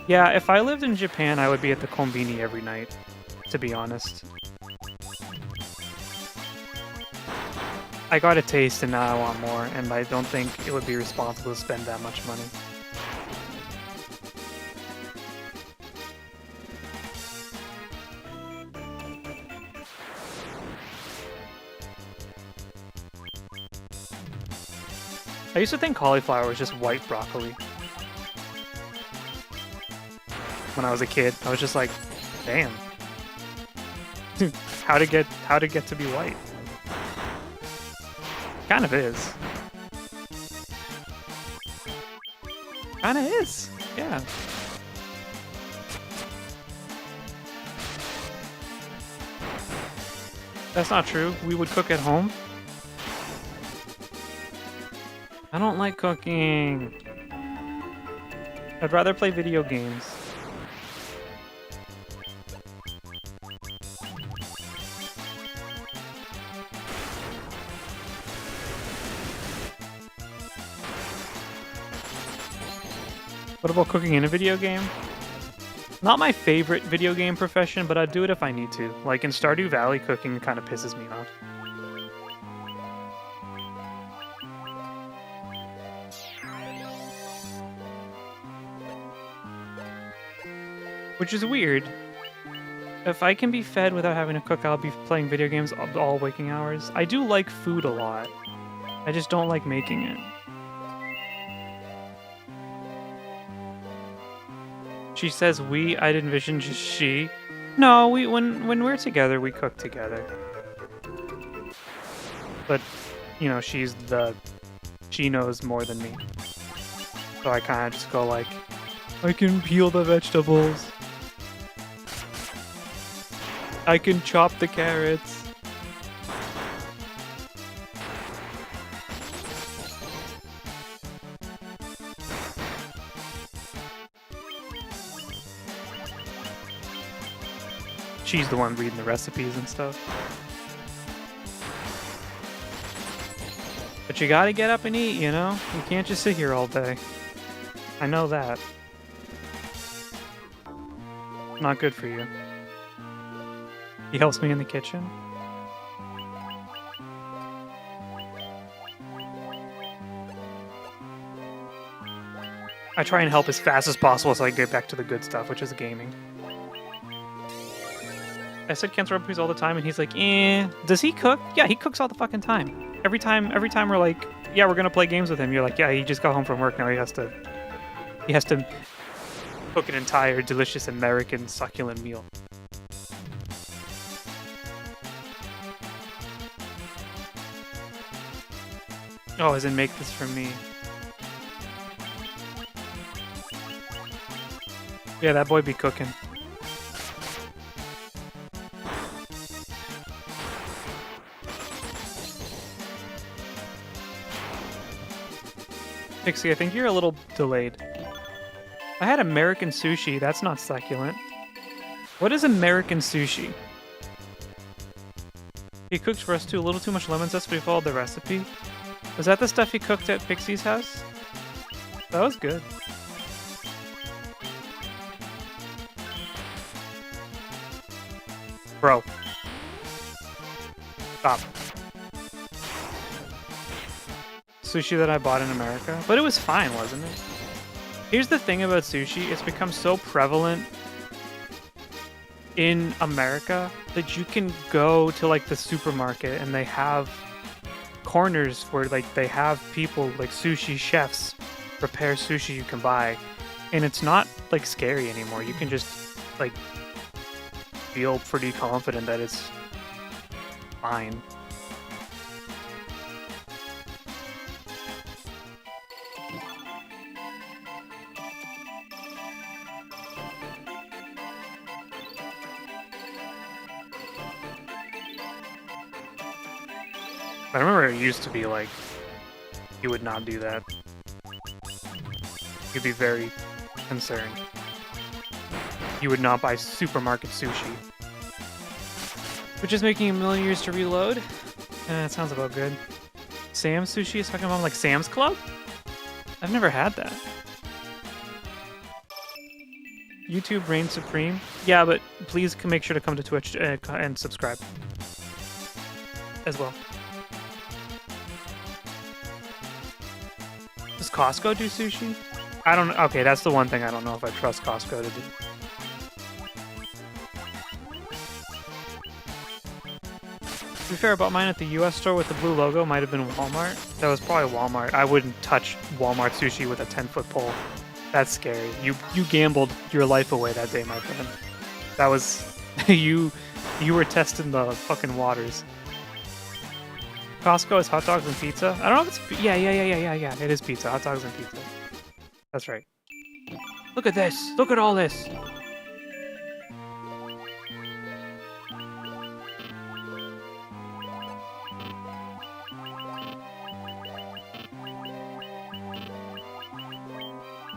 Yeah, if I lived in Japan, I would be at the konbini every night, to be honest. I got a taste and now I want more, and I don't think it would be responsible to spend that much money. I used to think cauliflower was just white broccoli. When I was a kid, I was just like, damn. How'd it get to be white? Kind of is. Kind of is. Yeah. That's not true. We would cook at home. I don't like cooking. I'd rather play video games. What about cooking in a video game? Not my favorite video game profession, but I'd do it if I need to. Like in Stardew Valley, cooking kind of pisses me off. Which is weird. If I can be fed without having to cook, I'll be playing video games all waking hours. I do like food a lot. I just don't like making it. She says we, I'd envision just she. No, when we're together, we cook together. But, you know, she knows more than me. So I kind of just go like, I can peel the vegetables. I can chop the carrots. She's the one reading the recipes and stuff. But you gotta get up and eat, you know? You can't just sit here all day. I know that. Not good for you. He helps me in the kitchen. I try and help as fast as possible so I can get back to the good stuff, which is gaming. I said cancel recipes all the time, and he's like, eh. Does he cook? Yeah, he cooks all the fucking time. Every time we're like, yeah, we're gonna play games with him. You're like, yeah, he just got home from work now. He has to cook an entire delicious American succulent meal. Oh, as in make this for me. Yeah, that boy be cooking. Pixie, I think you're a little delayed. I had American sushi. That's not succulent. What is American sushi? He cooked for us too. A little too much lemon zest, but he followed the recipe. Was that the stuff he cooked at Pixie's house? That was good. Bro. Stop. Sushi that I bought in America. But it was fine, wasn't it? Here's the thing about sushi. It's become so prevalent in America that you can go to like the supermarket and they have corners where like they have people like sushi chefs prepare sushi you can buy, and it's not like scary anymore. You can just like feel pretty confident that it's fine. I remember it used to be like, you would not do that. You'd be very concerned. You would not buy supermarket sushi. Which is making a million years to reload. That sounds about good. Sam's sushi is talking about like Sam's Club? I've never had that. YouTube reigns supreme. Yeah, but please make sure to come to Twitch and subscribe as well. Does Costco do sushi? I don't know. Okay, that's the one thing I don't know if I trust Costco to do. To be fair, I bought mine at the US store with the blue logo. Might have been Walmart. That was probably Walmart. I wouldn't touch Walmart sushi with a 10-foot pole. That's scary. You gambled your life away that day, my friend. That was... you were testing the fucking waters. Costco is hot dogs and pizza. I don't know if it's... Yeah. It is pizza. Hot dogs and pizza. That's right. Look at this. Look at all this.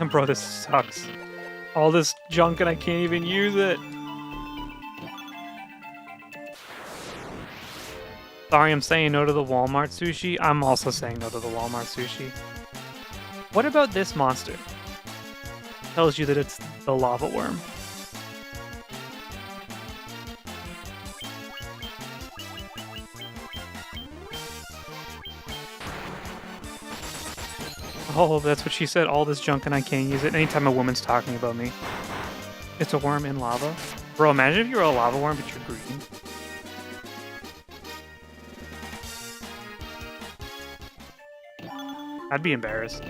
And bro, this sucks. All this junk and I can't even use it. Sorry, I'm saying no to the Walmart sushi. I'm also saying no to the Walmart sushi. What about this monster? Tells you that it's the lava worm. Oh, that's what she said. All this junk and I can't use it. Anytime a woman's talking about me. It's a worm in lava. Bro, imagine if you were a lava worm, but you're green. I'd be embarrassed.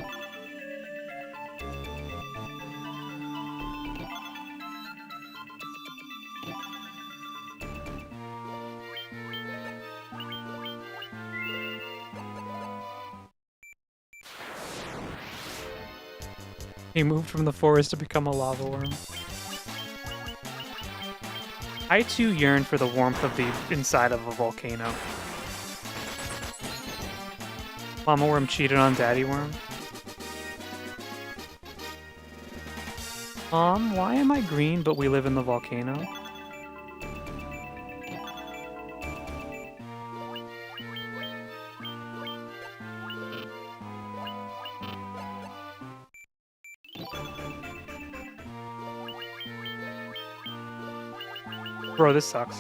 He moved from the forest to become a lava worm. I too yearn for the warmth of the inside of a volcano. Mama worm cheated on daddy worm. Mom, why am I green but we live in the volcano? Bro, this sucks.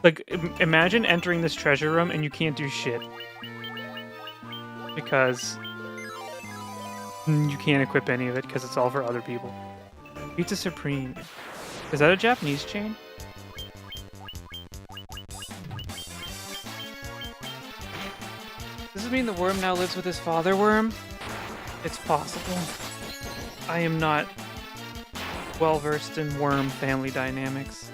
Like, imagine entering this treasure room and you can't do shit. Because you can't equip any of it because it's all for other people. Pizza Supreme. Is that a Japanese chain? mean the worm now lives with his father worm? It's possible. I am not well-versed in worm family dynamics.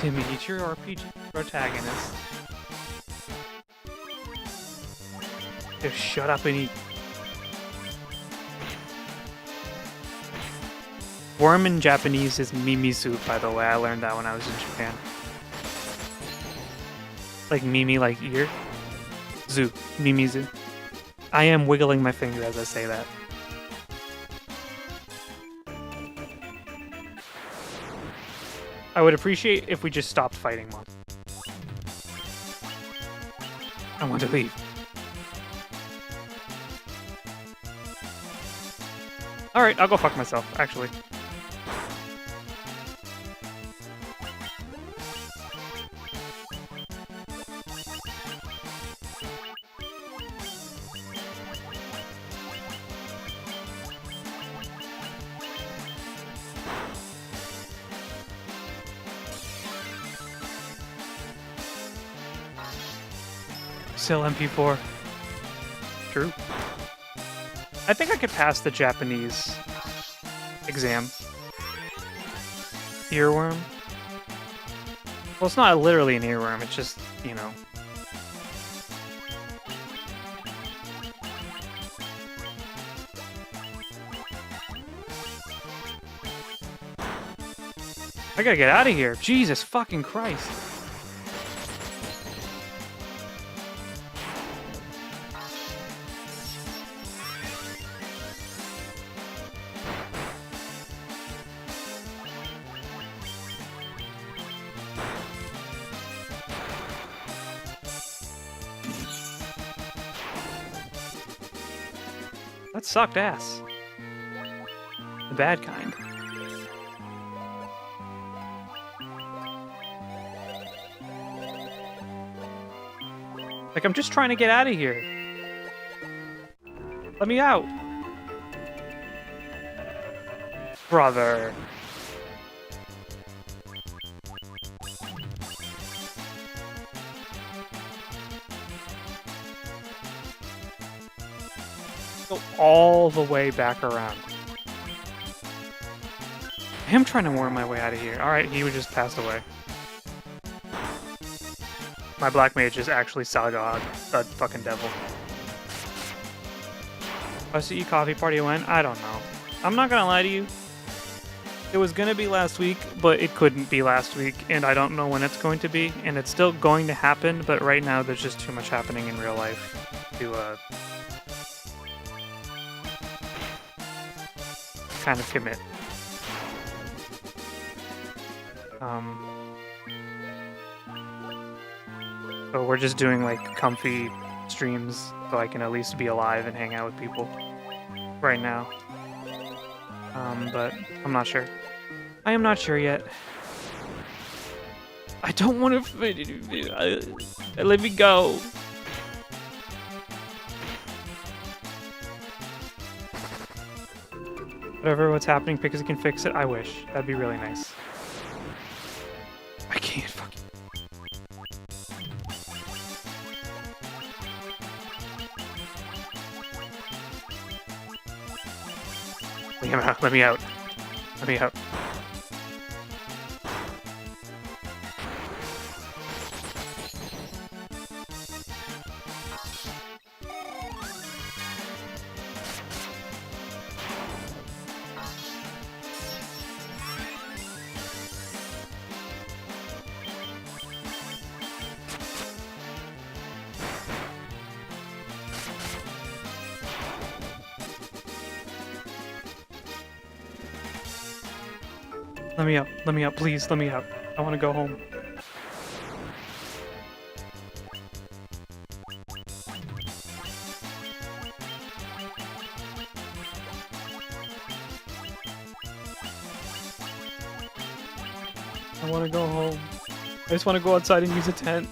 To meet your RPG protagonist. Just shut up and eat. Worm in Japanese is mimizu, by the way. I learned that when I was in Japan. Like mimi, like ear. Zu, mimizu. I am wiggling my finger as I say that. I would appreciate if we just stopped fighting monsters. I want to leave. Alright, I'll go fuck myself, actually. Still MP4. True. I think I could pass the Japanese exam. Earworm? Well, it's not literally an earworm, it's just, you know. I gotta get out of here. Jesus fucking Christ. That sucked ass. The bad kind. Like, I'm just trying to get out of here. Let me out. Brother. Go all the way back around. I am trying to worm my way out of here. Alright, he just passed away. My black mage is actually Salgog, a fucking devil. SCE coffee party went? I don't know. I'm not gonna lie to you. It was gonna be last week, but it couldn't be last week, and I don't know when it's going to be, and it's still going to happen, but right now there's just too much happening in real life to, kind of commit. So we're just doing like comfy streams so I can at least be alive and hang out with people right now. But I'm not sure. I am not sure yet. I don't want to. Let me go. Whatever, what's happening, Pixie can fix it. I wish. That'd be really nice. I can't fucking... Let me out. Let me out. Let me out. Let me out, please, let me out. I want to go home. I want to go home. I just want to go outside and use a tent.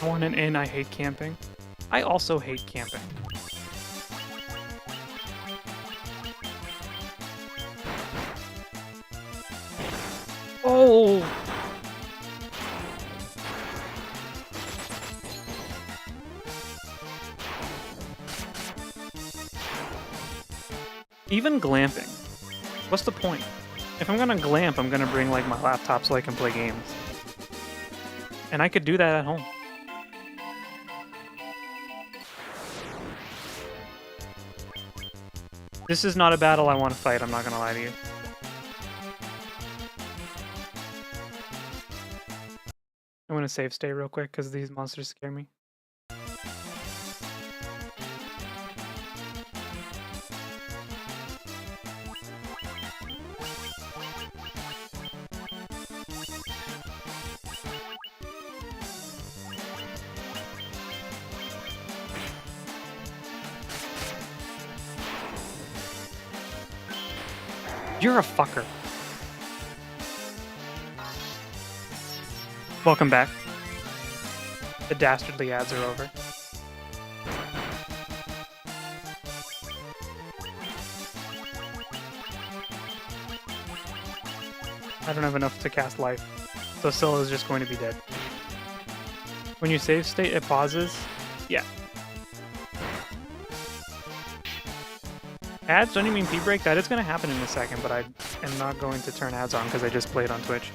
I want an inn. I hate camping. I also hate camping. Oh! Even glamping. What's the point? If I'm gonna glamp, I'm gonna bring like my laptop so I can play games. And I could do that at home. This is not a battle I want to fight, I'm not gonna lie to you. I'm gonna save stay real quick because these monsters scare me. You're a fucker. Welcome back. The dastardly ads are over. I don't have enough to cast life, so Scylla is just going to be dead. When you save state, it pauses? Yeah. Ads, don't you mean P-break? That is going to happen in a second, but I am not going to turn ads on because I just played on Twitch.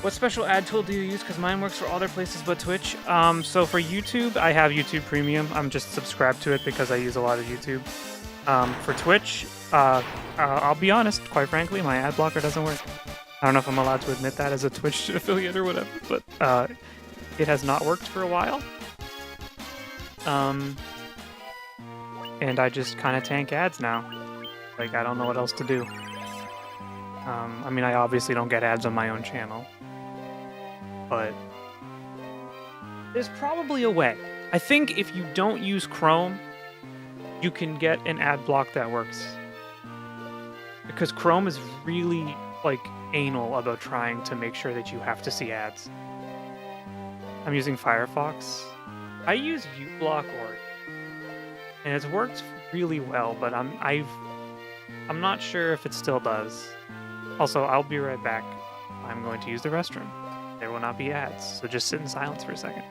What special ad tool do you use? Because mine works for all other places but Twitch. So for YouTube, I have YouTube Premium. I'm just subscribed to it because I use a lot of YouTube. For Twitch, I'll be honest, quite frankly, my ad blocker doesn't work. I don't know if I'm allowed to admit that as a Twitch affiliate or whatever, but it has not worked for a while. And I just kind of tank ads now. Like, I don't know what else to do. I mean, I obviously don't get ads on my own channel. But there's probably a way. I think if you don't use Chrome, you can get an ad block that works. Because Chrome is really, like, anal about trying to make sure that you have to see ads. I'm using Firefox. I use uBlock or... and it's worked really well, but I'm not sure if it still does. Also, I'll be right back. I'm going to use the restroom. There will not be ads, so just sit in silence for a second.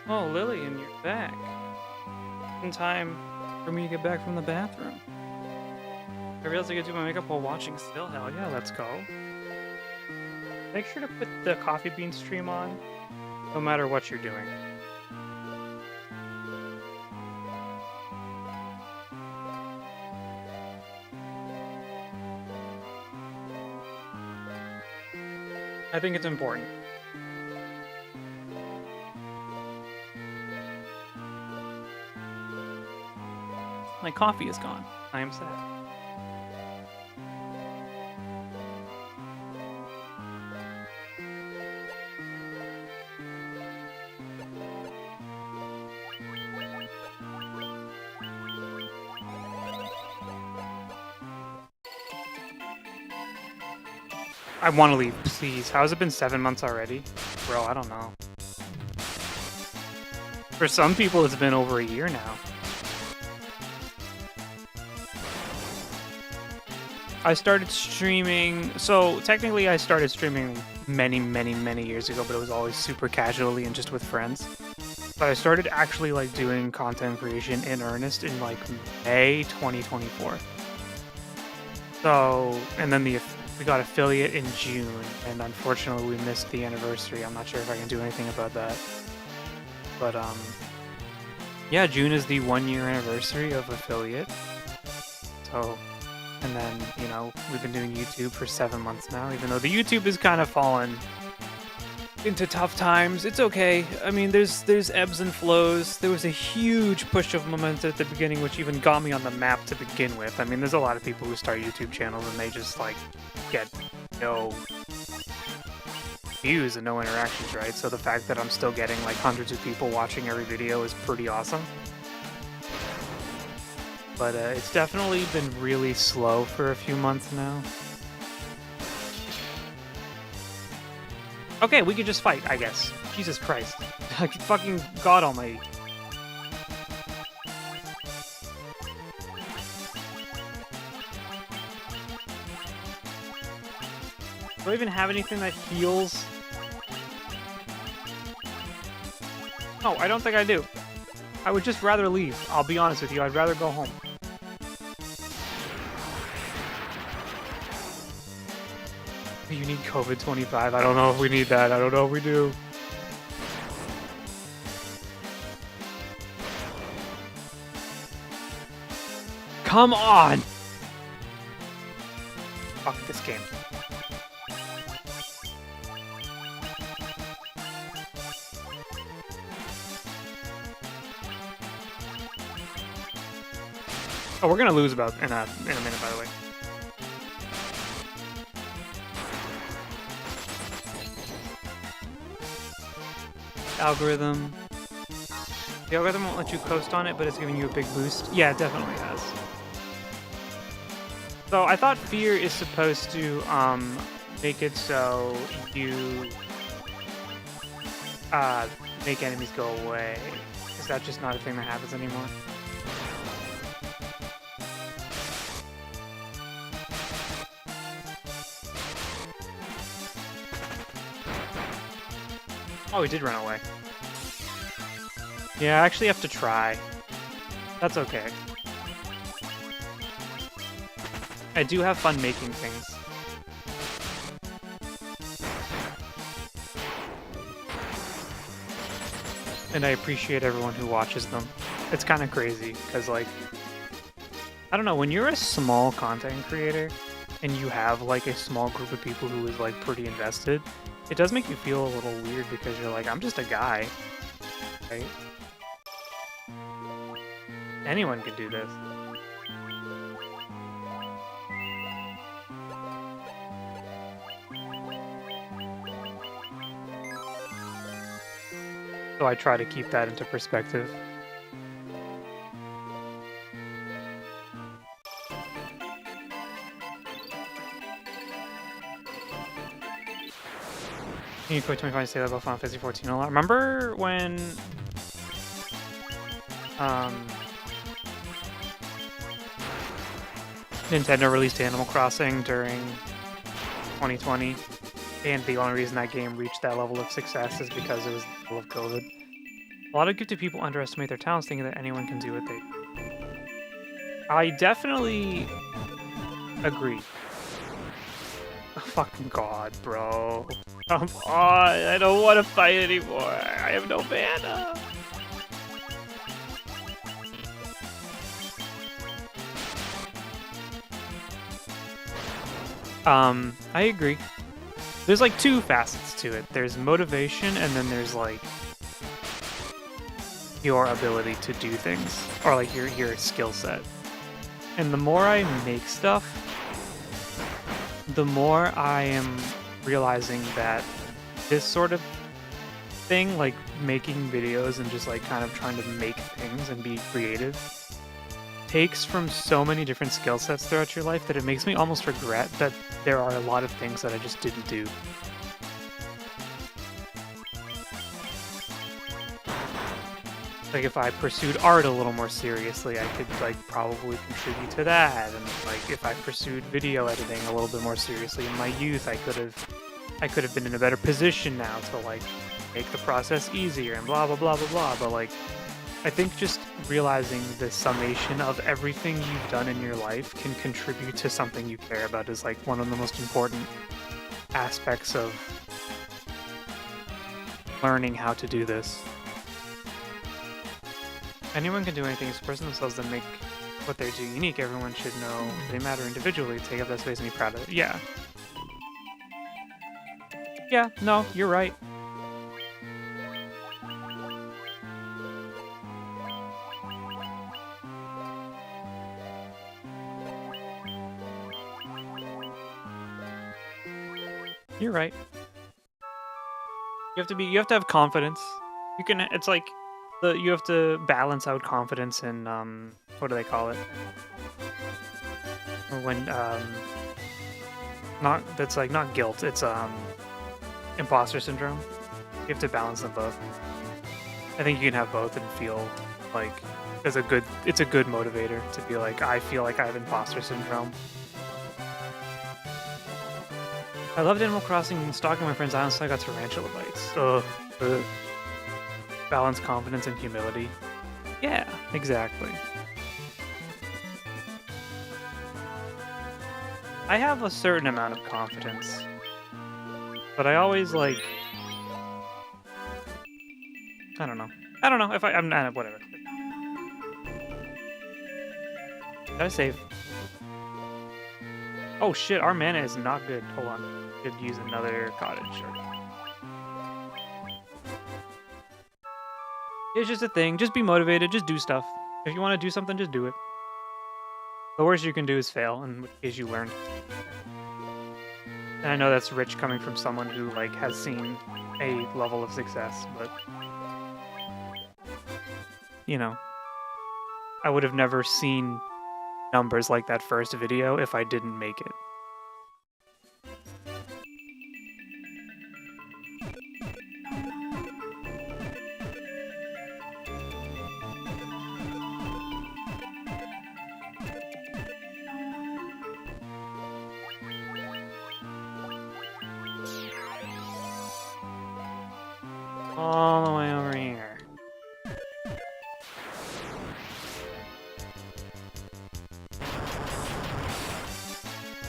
Oh, Lillian, you're back. In time for me to get back from the bathroom. I realized I could do my makeup while watching still. Hell yeah, let's go. Make sure to put the Coffee Bean stream on, no matter what you're doing. I think it's important. My coffee is gone. I am sad. I want to leave, please. How has it been 7 months already? Bro, I don't know. For some people, it's been over a year now. I started streaming, so technically I started streaming many years ago, but it was always super casually and just with friends. But I started actually like doing content creation in earnest in like May 2024. So, and then we got affiliate in June, and unfortunately we missed the anniversary. I'm not sure if I can do anything about that. But yeah, June is the 1-year anniversary of affiliate. So, and then, you know, we've been doing YouTube for 7 months now, even though the YouTube has kind of fallen into tough times. It's okay. I mean, there's ebbs and flows. There was a huge push of momentum at the beginning, which even got me on the map to begin with. I mean, there's a lot of people who start YouTube channels and they just, like, get no views and no interactions, right? So the fact that I'm still getting, like, hundreds of people watching every video is pretty awesome. But it's definitely been really slow for a few months now. Okay, we could just fight, I guess. Jesus Christ. Fucking God almighty. Do I even have anything that heals? No, I don't think I do. I would just rather leave. I'll be honest with you, I'd rather go home. You need COVID-25. I don't know if we need that. I don't know if we do. Come on! Fuck this game. Oh, we're gonna lose about in a minute, by the way. Algorithm. The algorithm won't let you coast on it, but it's giving you a big boost. Yeah, it definitely has. So I thought fear is supposed to make it so you make enemies go away. Is that just not a thing that happens anymore? Oh, he did run away. Yeah, I actually have to try. That's okay. I do have fun making things. And I appreciate everyone who watches them. It's kind of crazy, because, like, I don't know, when you're a small content creator, and you have, like, a small group of people who is, like, pretty invested, it does make you feel a little weird, because you're like, I'm just a guy, right? Anyone could do this. So I try to keep that into perspective. You quit 25 to stay level Final Fantasy 14 a lot. Remember when Nintendo released Animal Crossing during 2020, and the only reason that game reached that level of success is because it was the level of COVID. A lot of gifted people underestimate their talents, thinking that anyone can do what they do. I definitely agree. Oh, fucking God, bro. Come on, I don't want to fight anymore. I have no mana. I agree. There's like two facets to it. There's motivation, and then there's like your ability to do things, or like your skill set. And the more I make stuff, the more I am realizing that this sort of thing, like making videos and just like kind of trying to make things and be creative, takes from so many different skill sets throughout your life that it makes me almost regret that there are a lot of things that I just didn't do. Like, if I pursued art a little more seriously, I could, like, probably contribute to that. And, like, if I pursued video editing a little bit more seriously in my youth, I could have been in a better position now to, like, make the process easier and blah, blah, blah, blah, blah. But, like, I think just realizing the summation of everything you've done in your life can contribute to something you care about is, like, one of the most important aspects of learning how to do this. Anyone can do anything, express themselves, and make what they do unique. Everyone should know they matter individually, take up that space, and be proud of it. Yeah. Yeah, no, you're right. You're right. You have to have confidence. It's like, you have to balance out confidence and, what do they call it? When, that's like, not guilt, it's, imposter syndrome. You have to balance them both. I think you can have both and feel like it's a good motivator to be like, I feel like I have imposter syndrome. I loved Animal Crossing and stalking my friend's island, so I got tarantula bites. Ugh. Balance confidence and humility. Yeah, exactly. I have a certain amount of confidence, but I always, like, I don't know if I'm not, whatever. Gotta save. Oh shit, our mana is not good. Hold on. Could use another cottage. It's just a thing. Just be motivated. Just do stuff. If you want to do something, just do it. The worst you can do is fail, in which case you learn. And I know that's rich coming from someone who, like, has seen a level of success, but, you know, I would have never seen numbers like that first video if I didn't make it. All the way over here.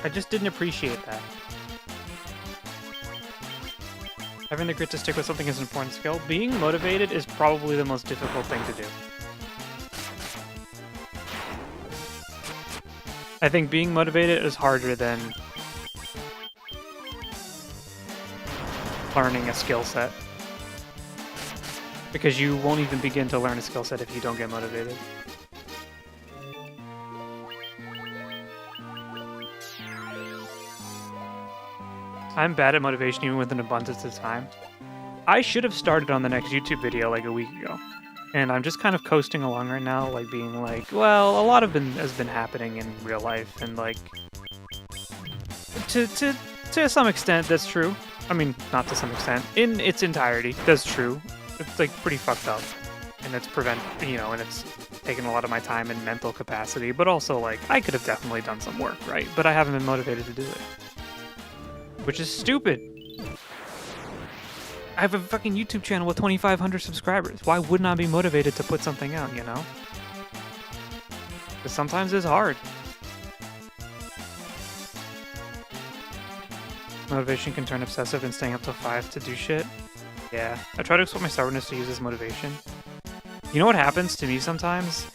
I just didn't appreciate that. Having the grit to stick with something is an important skill. Being motivated is probably the most difficult thing to do. I think being motivated is harder than learning a skill set. Because you won't even begin to learn a skill set if you don't get motivated. I'm bad at motivation even with an abundance of time. I should have started on the next YouTube video like a week ago. And I'm just kind of coasting along right now, like being like, well, a lot has been happening in real life, and like to some extent that's true. I mean, not to some extent. In its entirety, that's true. It's like pretty fucked up, and it's and it's taken a lot of my time and mental capacity, but also like I could have definitely done some work, right? But I haven't been motivated to do it, which is stupid. I have a fucking YouTube channel with 2,500 subscribers. Why wouldn't I be motivated to put something out, you know? Because sometimes it's hard. Motivation can turn obsessive and staying up till 5 to do shit. Yeah, I try to exploit my stubbornness to use as motivation. You know what happens to me sometimes?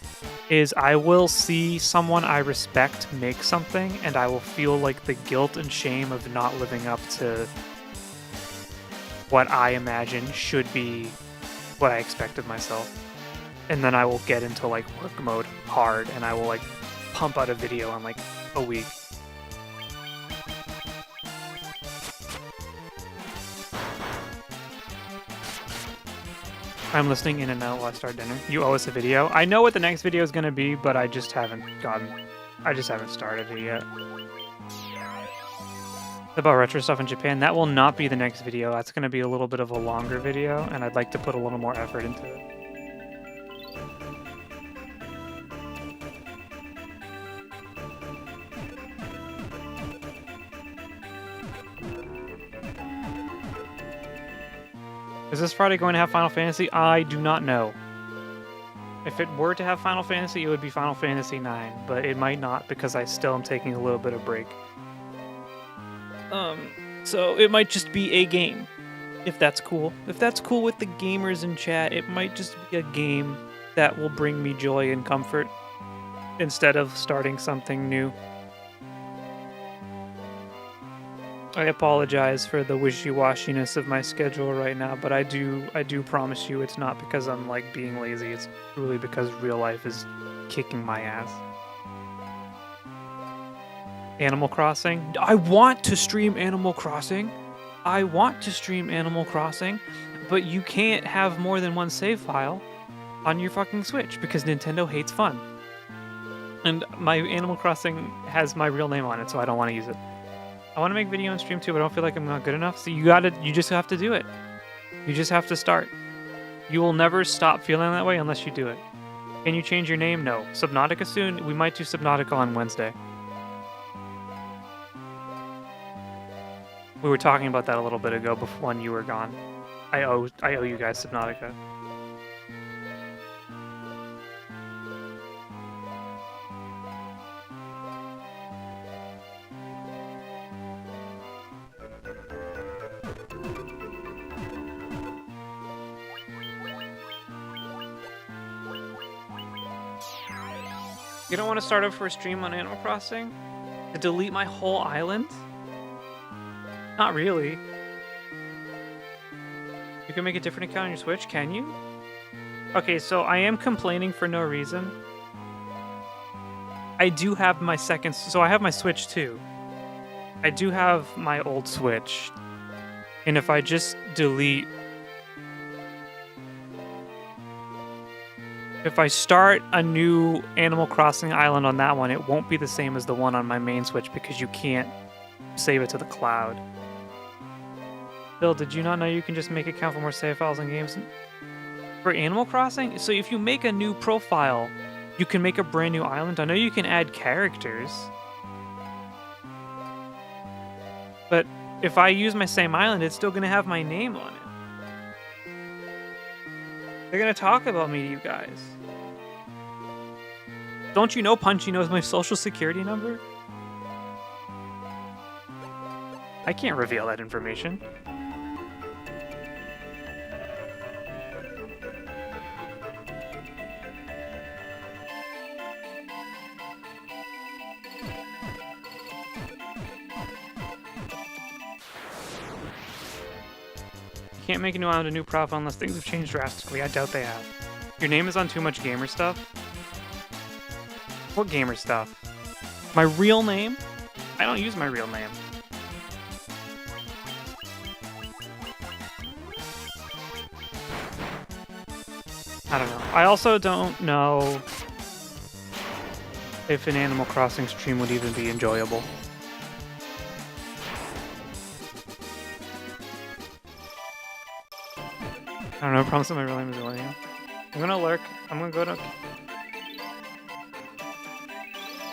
Is I will see someone I respect make something, and I will feel like the guilt and shame of not living up to what I imagine should be what I expect of myself. And then I will get into like work mode hard, and I will like pump out a video in like a week. I'm listening in and out while I start dinner. You owe us a video. I know what the next video is gonna be, but I just haven't started it yet. About retro stuff in Japan, that will not be the next video. That's gonna be a little bit of a longer video, and I'd like to put a little more effort into it. Is this Friday going to have Final Fantasy? I do not know. If it were to have Final Fantasy, it would be Final Fantasy IX, but it might not because I still am taking a little bit of break. So it might just be a game, if that's cool. If that's cool with the gamers in chat, it might just be a game that will bring me joy and comfort instead of starting something new. I apologize for the wishy-washiness of my schedule right now, but I do promise you it's not because I'm like being lazy. It's truly because real life is kicking my ass. Animal Crossing. I want to stream Animal Crossing. But you can't have more than one save file on your fucking Switch because Nintendo hates fun. And my Animal Crossing has my real name on it, so I don't want to use it. I want to make video and stream too, but I don't feel like I'm not good enough. So you just have to do it. You just have to start. You will never stop feeling that way unless you do it. Can you change your name? No. Subnautica soon? We might do Subnautica on Wednesday. We were talking about that a little bit ago before when you were gone. I owe you guys Subnautica. You don't want to start over a stream on Animal Crossing? To delete my whole island? Not really. You can make a different account on your Switch, can you? Okay, so I am complaining for no reason. I do have my second... So I have my Switch too. I do have my old Switch. And if I just delete... If I start a new Animal Crossing island on that one, it won't be the same as the one on my main Switch because you can't save it to the cloud. Bill, did you not know you can just make account for more save files and games for Animal Crossing? So if you make a new profile, you can make a brand new island. I know you can add characters. But if I use my same island, it's still going to have my name on it. They're going to talk about me to you guys. Don't you know Punchy knows my social security number? I can't reveal that information. You can't make a new island, a new profile unless things have changed drastically. I doubt they have. Your name is on too much gamer stuff? What gamer stuff? My real name? I don't use my real name. I don't know. I also don't know if an Animal Crossing stream would even be enjoyable. I don't know, I promise that my real name is William. I'm gonna lurk. I'm gonna go to...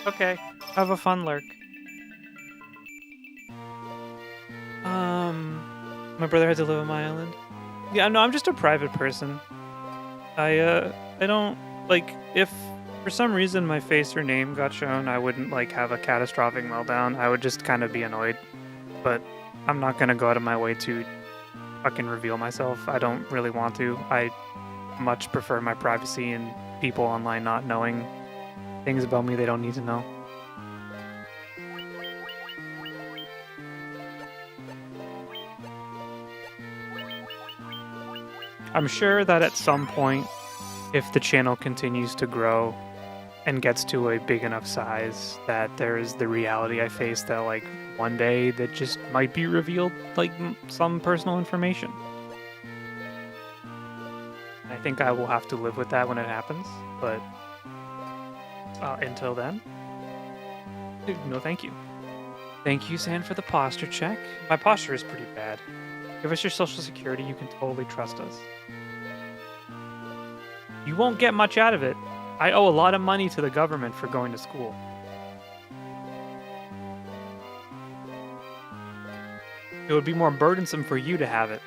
Okay, have a fun lurk. My brother had to live on my island. Yeah, no, I'm just a private person. I don't, like, if for some reason my face or name got shown, I wouldn't, like, have a catastrophic meltdown. I would just kind of be annoyed. But I'm not gonna go out of my way to fucking reveal myself. I don't really want to. I much prefer my privacy and people online not knowing things about me they don't need to know. I'm sure that at some point, if the channel continues to grow and gets to a big enough size, that there is the reality I face that, like, one day that just might be revealed, like, some personal information. I think I will have to live with that when it happens, but until then, no thank you. Thank you, San, for the posture check. My posture is pretty bad. Give us your social security, you can totally trust us. You won't get much out of it. I owe a lot of money to the government for going to school. It would be more burdensome for you to have it.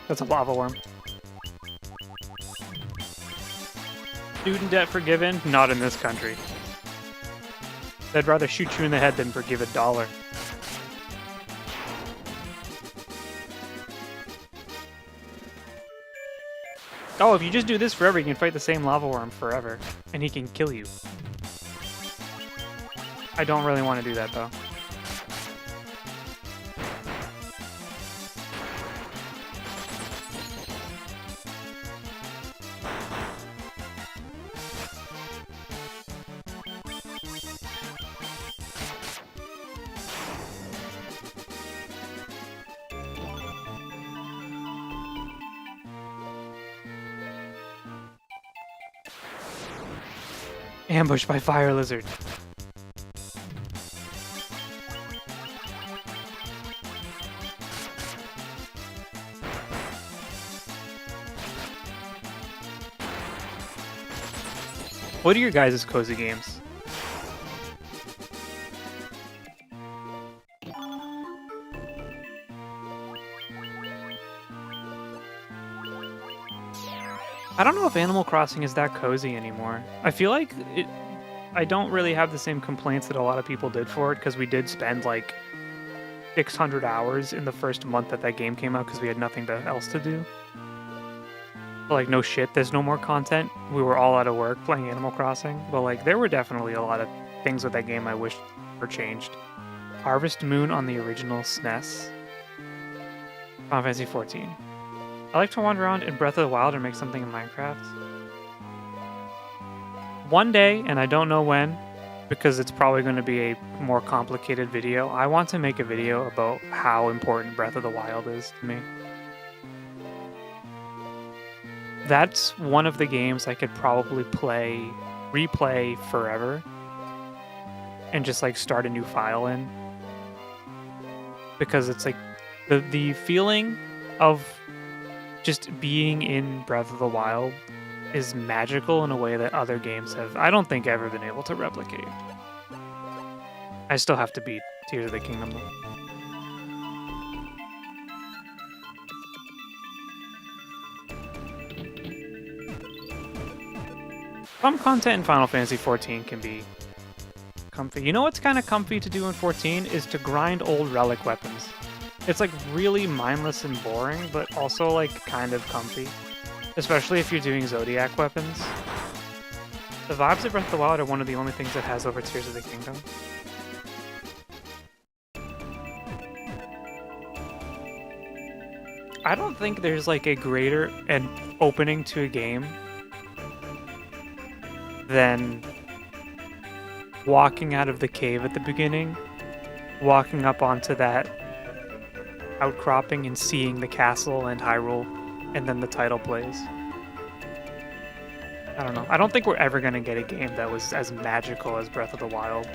That's a lava worm. Student debt forgiven? Not in this country. I'd rather shoot you in the head than forgive $1. Oh, if you just do this forever, you can fight the same lava worm forever, and he can kill you. I don't really want to do that, though. Ambushed by fire lizard. What are your guys' cozy games? I don't know if Animal Crossing is that cozy anymore. I feel like I don't really have the same complaints that a lot of people did for it, because we did spend like 600 hours in the first month that that game came out because we had nothing else to do. But, like, no shit, there's no more content. We were all out of work playing Animal Crossing, but like there were definitely a lot of things with that game I wish were changed. Harvest Moon on the original SNES. Final Fantasy 14. I like to wander around in Breath of the Wild or make something in Minecraft. One day, and I don't know when, because it's probably going to be a more complicated video, I want to make a video about how important Breath of the Wild is to me. That's one of the games I could probably replay forever, and just like start a new file in. Because it's like the feeling of just being in Breath of the Wild is magical in a way that other games have, I don't think, ever been able to replicate. I still have to beat Tears of the Kingdom though. Some content in Final Fantasy 14 can be comfy. You know what's kind of comfy to do in 14 is to grind old relic weapons. It's like really mindless and boring, but also like kind of comfy. Especially if you're doing Zodiac weapons. The vibes of Breath of the Wild are one of the only things it has over Tears of the Kingdom. I don't think there's like a greater opening to a game than walking out of the cave at the beginning, walking up onto that outcropping and seeing the castle and Hyrule, and then the title plays. I don't know. I don't think we're ever going to get a game that was as magical as Breath of the Wild.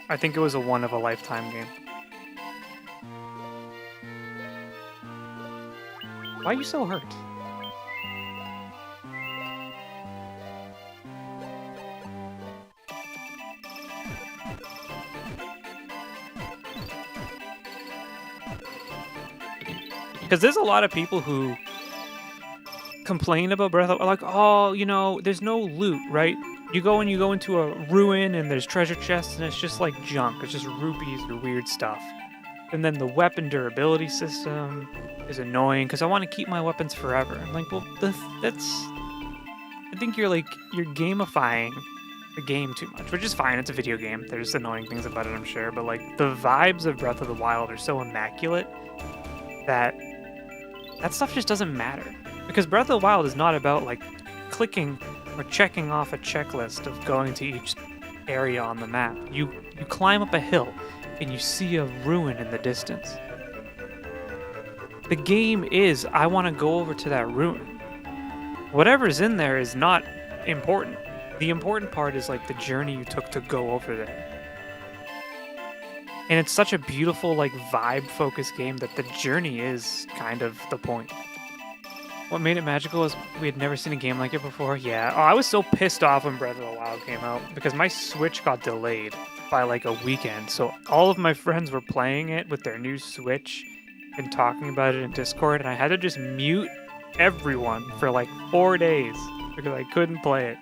I think it was a one-of-a-lifetime game. Why are you so hurt? Because there's a lot of people who complain about Breath of, like, oh, you know, there's no loot, right? You go into a ruin and there's treasure chests and it's just like junk. It's just rupees or weird stuff. And then the weapon durability system is annoying because I want to keep my weapons forever. I'm like, well, that's... I think you're gamifying the game too much, which is fine. It's a video game. There's annoying things about it, I'm sure. But like the vibes of Breath of the Wild are so immaculate that stuff just doesn't matter. Because Breath of the Wild is not about like clicking or checking off a checklist of going to each area on the map. You climb up a hill and you see a ruin in the distance. The game is, I want to go over to that ruin. Whatever's in there is not important. The important part is like the journey you took to go over there. And it's such a beautiful, like, vibe-focused game that the journey is kind of the point. What made it magical is we had never seen a game like it before. Yeah. Oh, I was so pissed off when Breath of the Wild came out because my Switch got delayed by like a weekend. So all of my friends were playing it with their new Switch and talking about it in Discord, and I had to just mute everyone for like 4 days because I couldn't play it.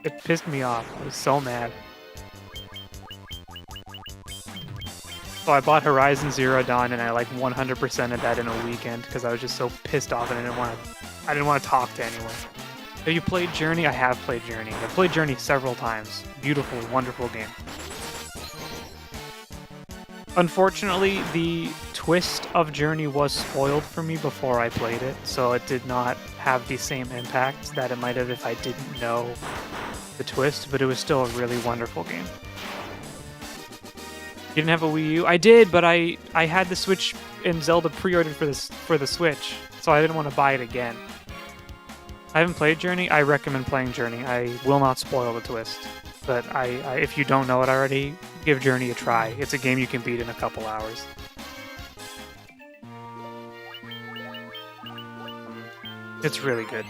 It pissed me off. I was so mad. So I bought Horizon Zero Dawn and I like 100%ed that in a weekend because I was just so pissed off and I didn't want to talk to anyone. Have you played Journey? I have played Journey. I've played Journey several times. Beautiful, wonderful game. Unfortunately, the twist of Journey was spoiled for me before I played it, so it did not have the same impact that it might have if I didn't know the twist, but it was still a really wonderful game. You didn't have a Wii U? I did, but I had the Switch and Zelda pre-ordered for the Switch, so I didn't want to buy it again. I haven't played Journey. I recommend playing Journey. I will not spoil the twist, but if you don't know it already, give Journey a try. It's a game you can beat in a couple hours. It's really good.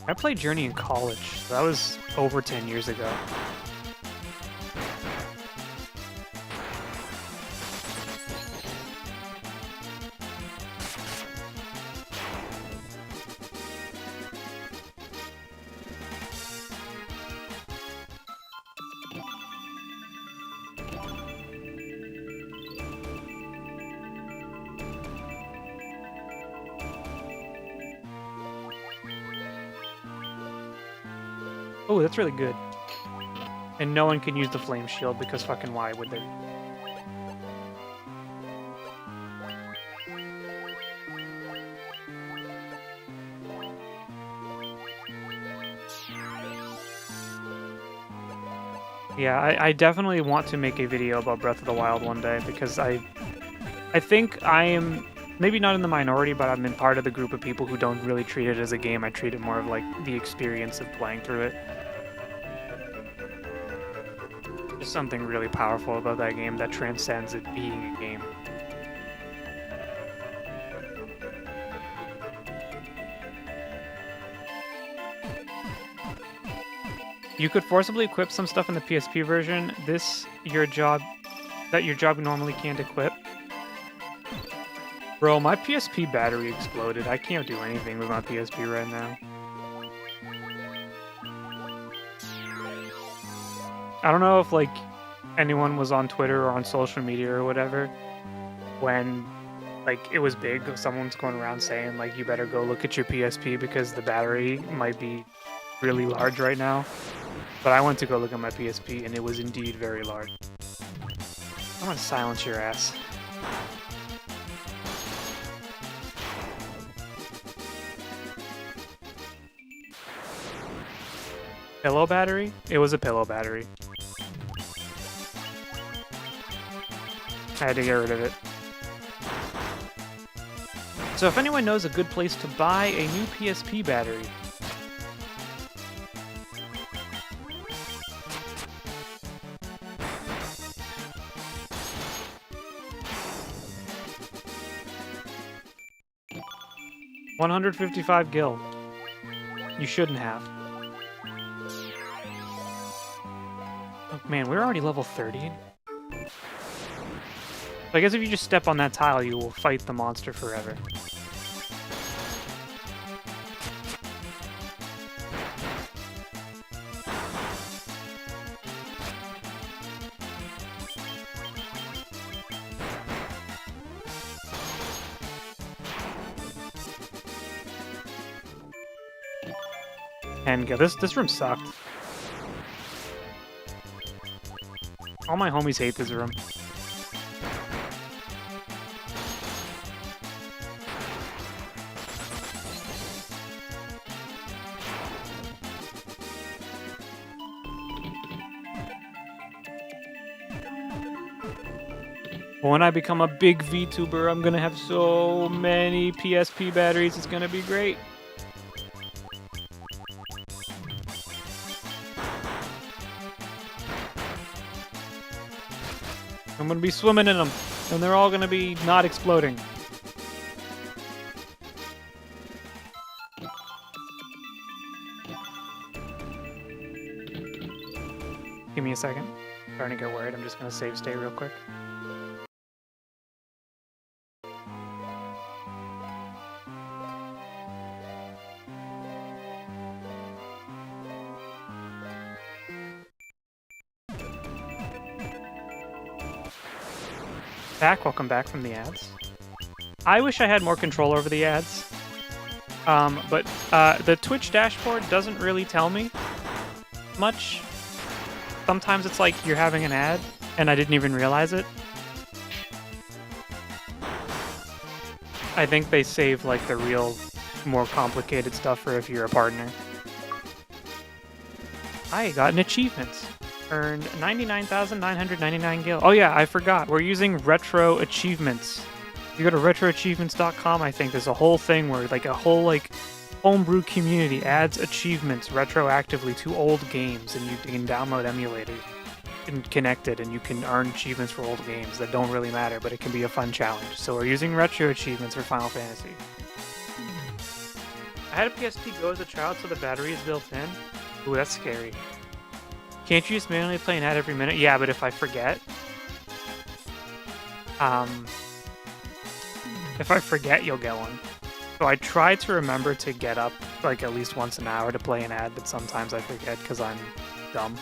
I played Journey in college. So that was over 10 years ago. Oh, that's really good. And no one can use the flame shield because fucking why would they? Yeah, I definitely want to make a video about Breath of the Wild one day because I think I am maybe not in the minority, but I'm in part of the group of people who don't really treat it as a game. I treat it more of like the experience of playing through it. There's something really powerful about that game that transcends it being a game. You could forcibly equip some stuff in the PSP version. Your job normally can't equip. Bro, my PSP battery exploded. I can't do anything with my PSP right now. I don't know if, like, anyone was on Twitter or on social media or whatever when, like, it was big. Someone's going around saying, like, you better go look at your PSP because the battery might be really large right now. But I went to go look at my PSP and it was indeed very large. I'm gonna silence your ass. Pillow battery? It was a pillow battery. I had to get rid of it. So if anyone knows a good place to buy a new PSP battery, $155 gil. You shouldn't have. Oh man, we're already level 30. So I guess if you just step on that tile, you will fight the monster forever. And this room sucked. All my homies hate this room. When I become a big VTuber, I'm gonna have so many PSP batteries, it's gonna be great. I'm gonna be swimming in them, and they're all gonna be not exploding. Give me a second. I'm starting to get worried. I'm just gonna save state real quick. Welcome back from the ads. I wish I had more control over the ads, but the Twitch dashboard doesn't really tell me much. Sometimes it's like you're having an ad, and I didn't even realize it. I think they save like the real, more complicated stuff for if you're a partner. I got an achievement. Earned 99,999 gil. Oh yeah, I forgot. We're using retro achievements. If you go to retroachievements.com, I think there's a whole thing where like a whole like homebrew community adds achievements retroactively to old games, and you can download emulators and connect it, and you can earn achievements for old games that don't really matter, but it can be a fun challenge. So we're using retro achievements for Final Fantasy. I had a PSP Go as a child, so the battery is built in. Ooh, that's scary. Can't you just manually play an ad every minute? Yeah, but if I forget... if I forget, you'll get one. So I try to remember to get up, like, at least once an hour to play an ad, but sometimes I forget because I'm dumb.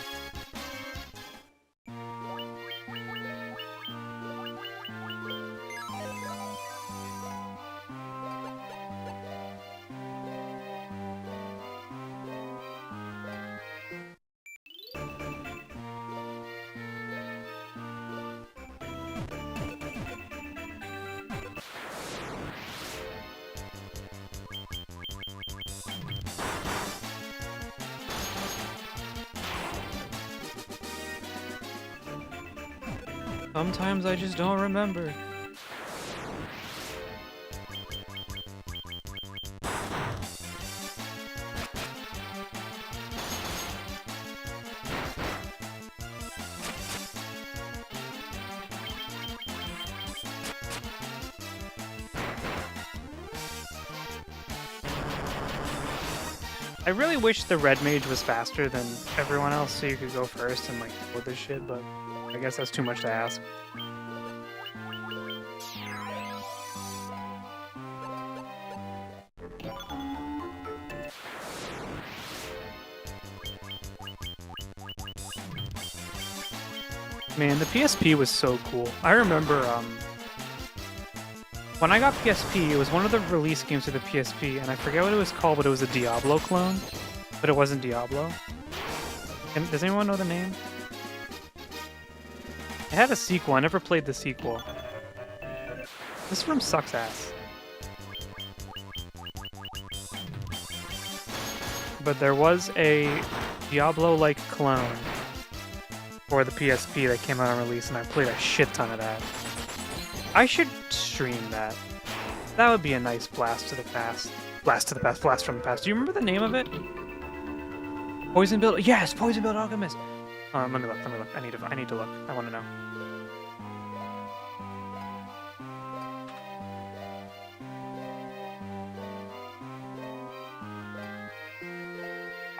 Sometimes I just don't remember. I really wish the red mage was faster than everyone else so you could go first and like hold this shit, but I guess that's too much to ask. Man, the PSP was so cool. I remember when I got PSP, it was one of the release games for the PSP, and I forget what it was called, but it was a Diablo clone. But it wasn't Diablo. And does anyone know the name? It had a sequel. I never played the sequel. This room sucks ass. But there was a Diablo-like clone for the PSP that came out on release, and I played a shit ton of that. I should stream that. That would be a nice blast to the past. Blast to the past, blast from the past. Do you remember the name of it? Poison Build? Yes, Poison Build Alchemist! Let me look. I need to look. I want to know.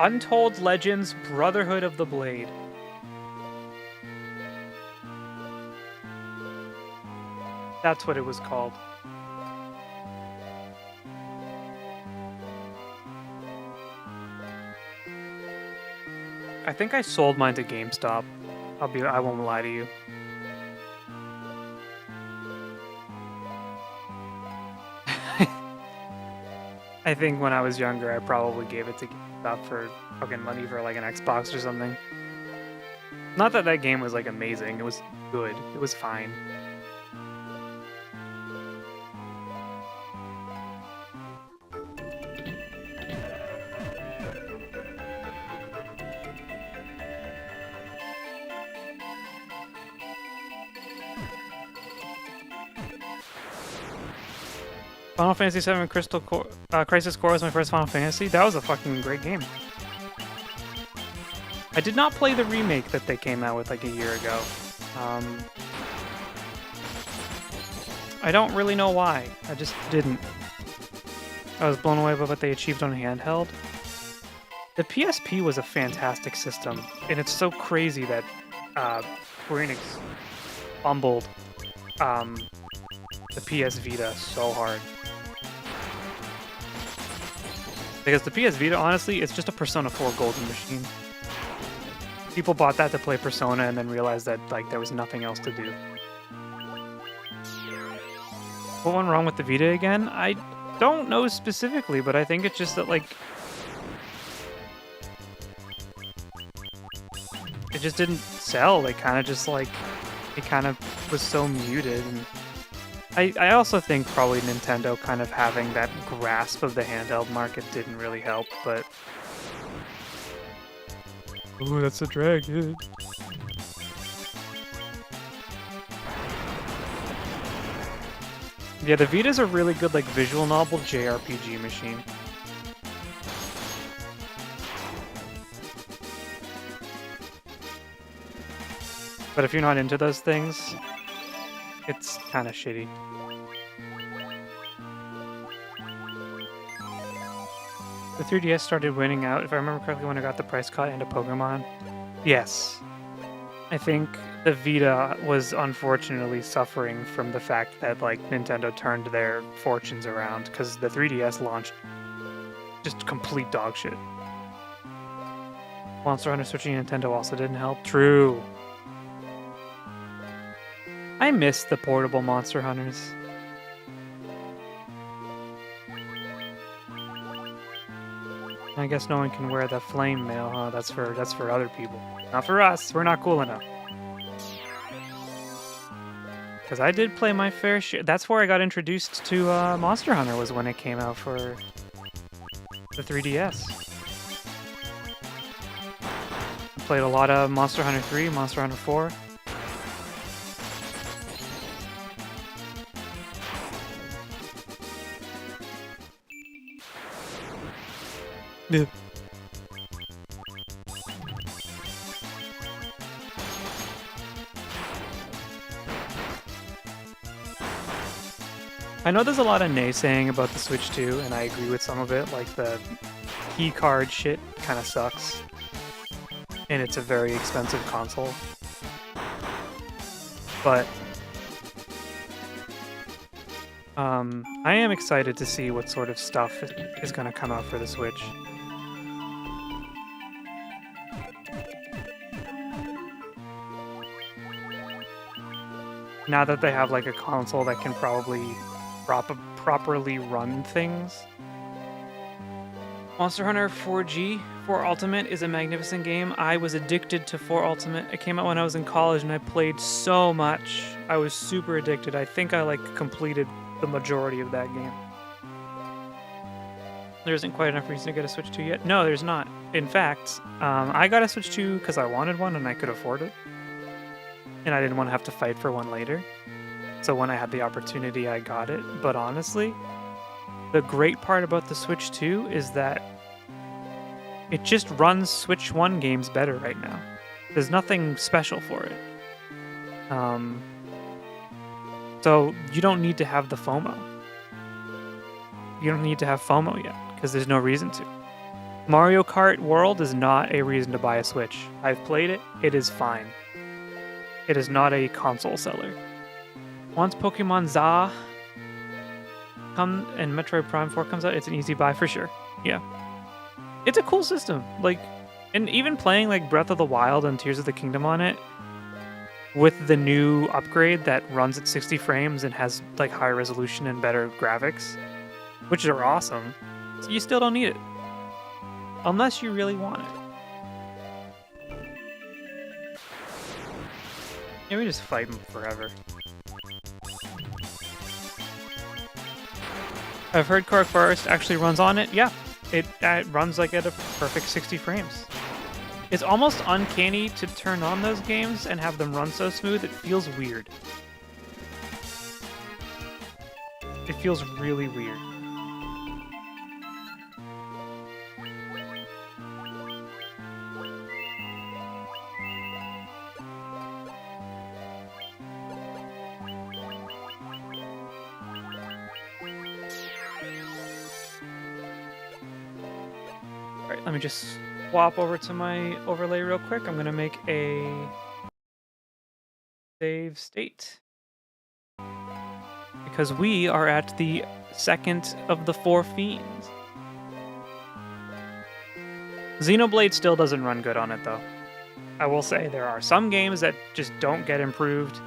Untold Legends Brotherhood of the Blade. That's what it was called. I think I sold mine to GameStop. I won't lie to you. I think when I was younger, I probably gave it to GameStop for fucking money for like an Xbox or something. Not that that game was like amazing. It was good. It was fine. Final Fantasy VII Crisis Core was my first Final Fantasy. That was a fucking great game. I did not play the remake that they came out with like a year ago. I don't really know why. I just didn't. I was blown away by what they achieved on handheld. The PSP was a fantastic system, and it's so crazy that Square Enix fumbled the PS Vita so hard. Because the PS Vita, honestly, it's just a Persona 4 golden machine. People bought that to play Persona and then realized that like there was nothing else to do. What went wrong with the Vita again? I don't know specifically, but I think it's just that like it just didn't sell. It kind of just like it kind of was so muted. And I also think probably Nintendo kind of having that grasp of the handheld market didn't really help, but... Ooh, that's a dragon. Yeah, the Vita's a really good, like, visual novel JRPG machine. But if you're not into those things, it's kind of shitty. The 3DS started winning out, if I remember correctly, when I got the price cut into Pokemon. Yes. I think the Vita was unfortunately suffering from the fact that, like, Nintendo turned their fortunes around, because the 3DS launched just complete dog shit. Monster Hunter switching Nintendo also didn't help. True. I miss the portable Monster Hunters. I guess no one can wear the flame mail, huh? That's for other people. Not for us. We're not cool enough. Because I did play my fair share. That's where I got introduced to Monster Hunter, was when it came out for the 3DS. I played a lot of Monster Hunter 3, Monster Hunter 4. Yeah. I know there's a lot of naysaying about the Switch 2, and I agree with some of it, like the key card shit kind of sucks. And it's a very expensive console. But I am excited to see what sort of stuff is going to come out for the Switch. Now that they have like a console that can probably properly run things. Monster Hunter 4G, 4 Ultimate is a magnificent game. I was addicted to 4 Ultimate. It came out when I was in college and I played so much. I was super addicted. I think I like completed the majority of that game. There isn't quite enough reason to get a Switch 2 yet. No, there's not. In fact, I got a Switch 2 because I wanted one and I could afford it. And I didn't want to have to fight for one later. So when I had the opportunity, I got it. But honestly, the great part about the Switch 2 is that it just runs Switch 1 games better right now. There's nothing special for it. So you don't need to have the FOMO. You don't need to have FOMO yet, because there's no reason to. Mario Kart World is not a reason to buy a Switch. I've played it. It is fine. It is not a console seller. Once Pokemon ZA and Metroid Prime 4 comes out, it's an easy buy for sure. Yeah. It's a cool system. Like, and even playing like Breath of the Wild and Tears of the Kingdom on it, with the new upgrade that runs at 60 frames and has like higher resolution and better graphics, which are awesome, so you still don't need it. Unless you really want it. Yeah, we just fight him forever. I've heard Cork Forest actually runs on it. Yeah, it runs like at a perfect 60 frames. It's almost uncanny to turn on those games and have them run so smooth. It feels weird. It feels really weird. Alright, let me just swap over to my overlay real quick. I'm gonna make a save state. Because we are at the second of the 4 fiends. Xenoblade still doesn't run good on it, though. I will say there are some games that just don't get improved.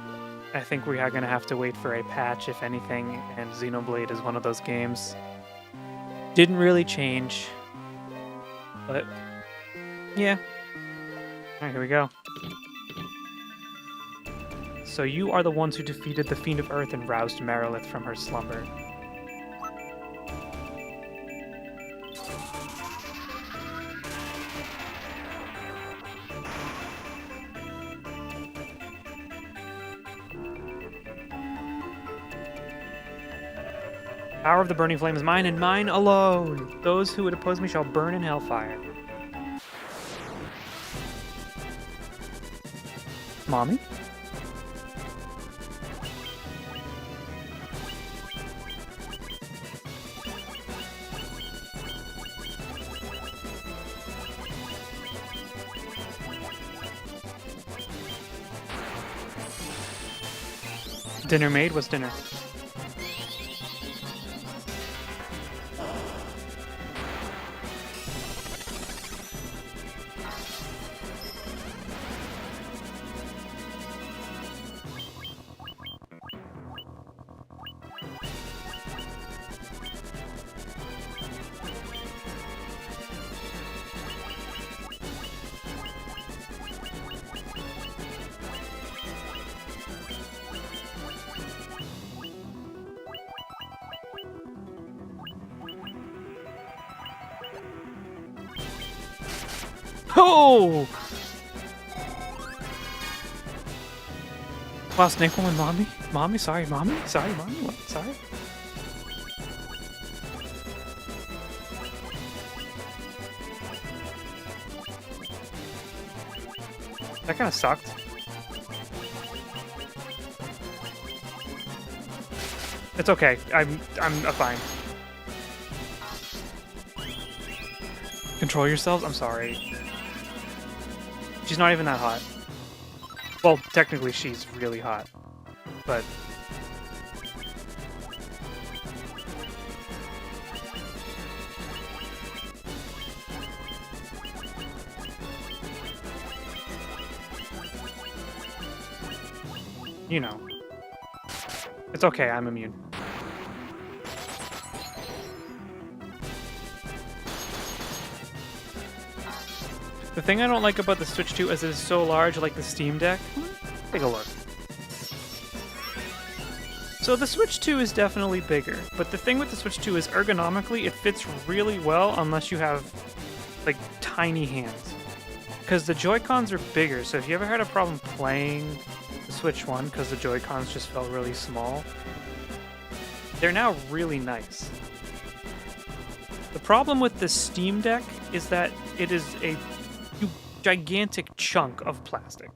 I think we are going to have to wait for a patch, if anything, and Xenoblade is one of those games. Didn't really change. But, yeah. Alright, here we go. So you are the ones who defeated the Fiend of Earth and roused Marilith from her slumber. Power of the burning flame is mine and mine alone. Those who would oppose me shall burn in hellfire. Mommy? Dinner made? What's dinner? Oh! Wow, Snake Woman, mommy? Mommy? Sorry, mommy? Sorry, mommy? What? Sorry? That kind of sucked. It's okay. I'm fine. Control yourselves? I'm sorry. She's not even that hot. Well, technically she's really hot, but... You know. It's okay, I'm immune. The thing I don't like about the Switch 2 is it is so large, like the Steam Deck. Take a look. So the Switch 2 is definitely bigger, but the thing with the Switch 2 is ergonomically it fits really well unless you have, like, tiny hands. Because the Joy-Cons are bigger, so if you ever had a problem playing the Switch 1 because the Joy-Cons just felt really small, they're now really nice. The problem with the Steam Deck is that it is a gigantic chunk of plastic.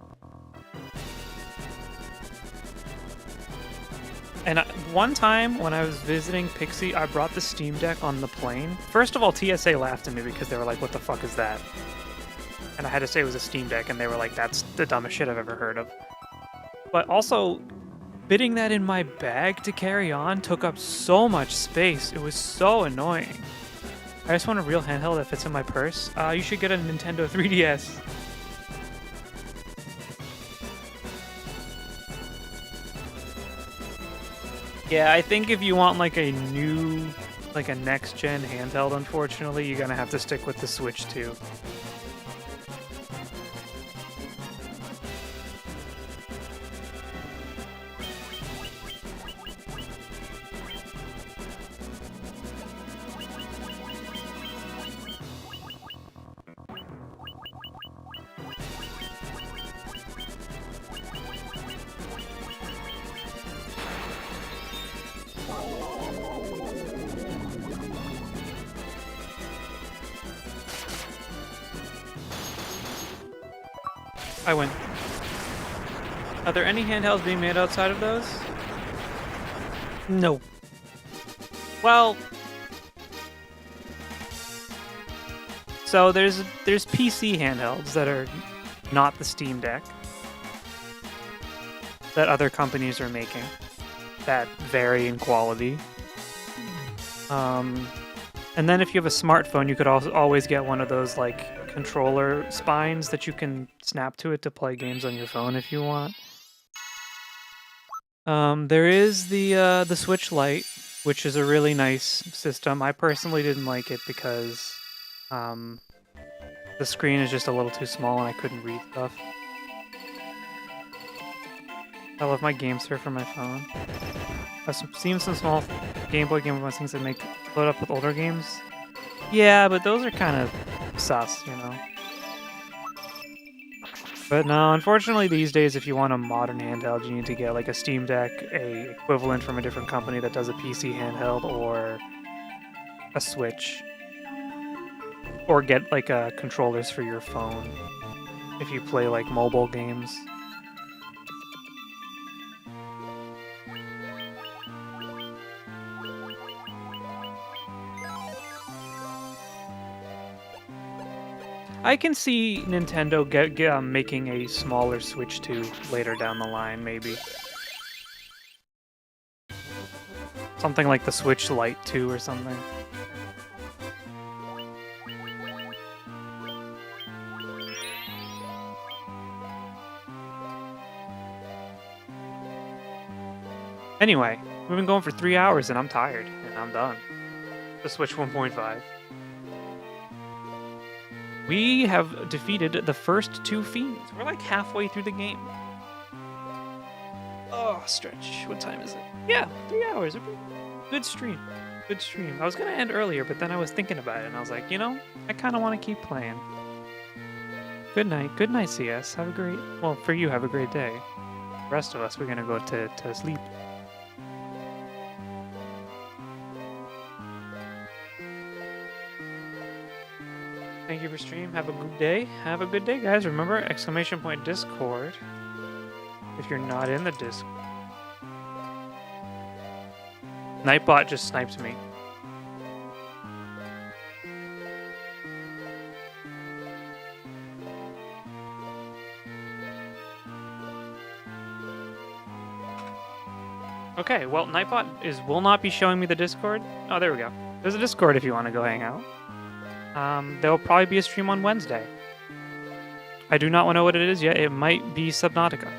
And one time when I was visiting Pixie, I brought the Steam Deck on the plane. First of all, TSA laughed at me because they were like, what the fuck is that? And I had to say it was a Steam Deck, and they were like, that's the dumbest shit I've ever heard of. But also, fitting that in my bag to carry on took up so much space. It was so annoying. I just want a real handheld that fits in my purse. You should get a Nintendo 3DS. Yeah, I think if you want like a new, like a next-gen handheld, unfortunately, you're gonna have to stick with the Switch 2. I win. Are there any handhelds being made outside of those? No. Well, so there's PC handhelds that are not the Steam Deck that other companies are making that vary in quality. And then if you have a smartphone, you could also always get one of those like controller spines that you can snap to it to play games on your phone if you want. There is the Switch Lite, which is a really nice system. I personally didn't like it because the screen is just a little too small and I couldn't read stuff. I love my game surf for my phone. I've seen some small Game Boy things that make load up with older games. Yeah, but those are kind of sus, you know. But no, unfortunately these days if you want a modern handheld, you need to get like a Steam Deck, a equivalent from a different company that does a PC handheld, or a Switch. Or get like controllers for your phone if you play like mobile games. I can see Nintendo making a smaller Switch 2 later down the line, maybe. Something like the Switch Lite 2 or something. Anyway, we've been going for 3 hours and I'm tired, and I'm done. The Switch 1.5. We have defeated the first 2 fiends. We're like halfway through the game. Oh, stretch. What time is it? Yeah, 3 hours. Good stream. Good stream. I was going to end earlier, but then I was thinking about it, and I was like, you know, I kind of want to keep playing. Good night. Good night, CS. Have a great... Well, for you, have a great day. The rest of us, we're going to go to sleep. Thank you for stream. Have a good day. Have a good day, guys. Remember, !Discord. If you're not in the Discord. Nightbot just sniped me. Okay, well, Nightbot will not be showing me the Discord. Oh, there we go. There's a Discord if you want to go hang out. There will probably be a stream on Wednesday. I do not know what it is yet. It might be Subnautica.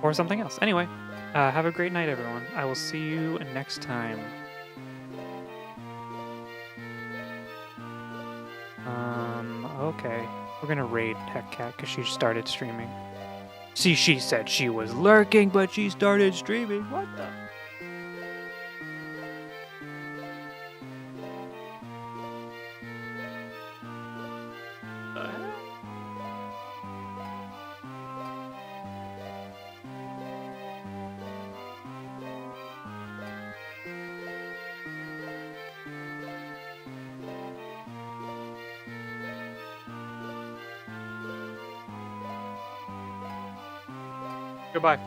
Or something else. Anyway, have a great night, everyone. I will see you next time. Okay. We're gonna raid Heckcat because she started streaming. See, she said she was lurking, but she started streaming. What the? Goodbye.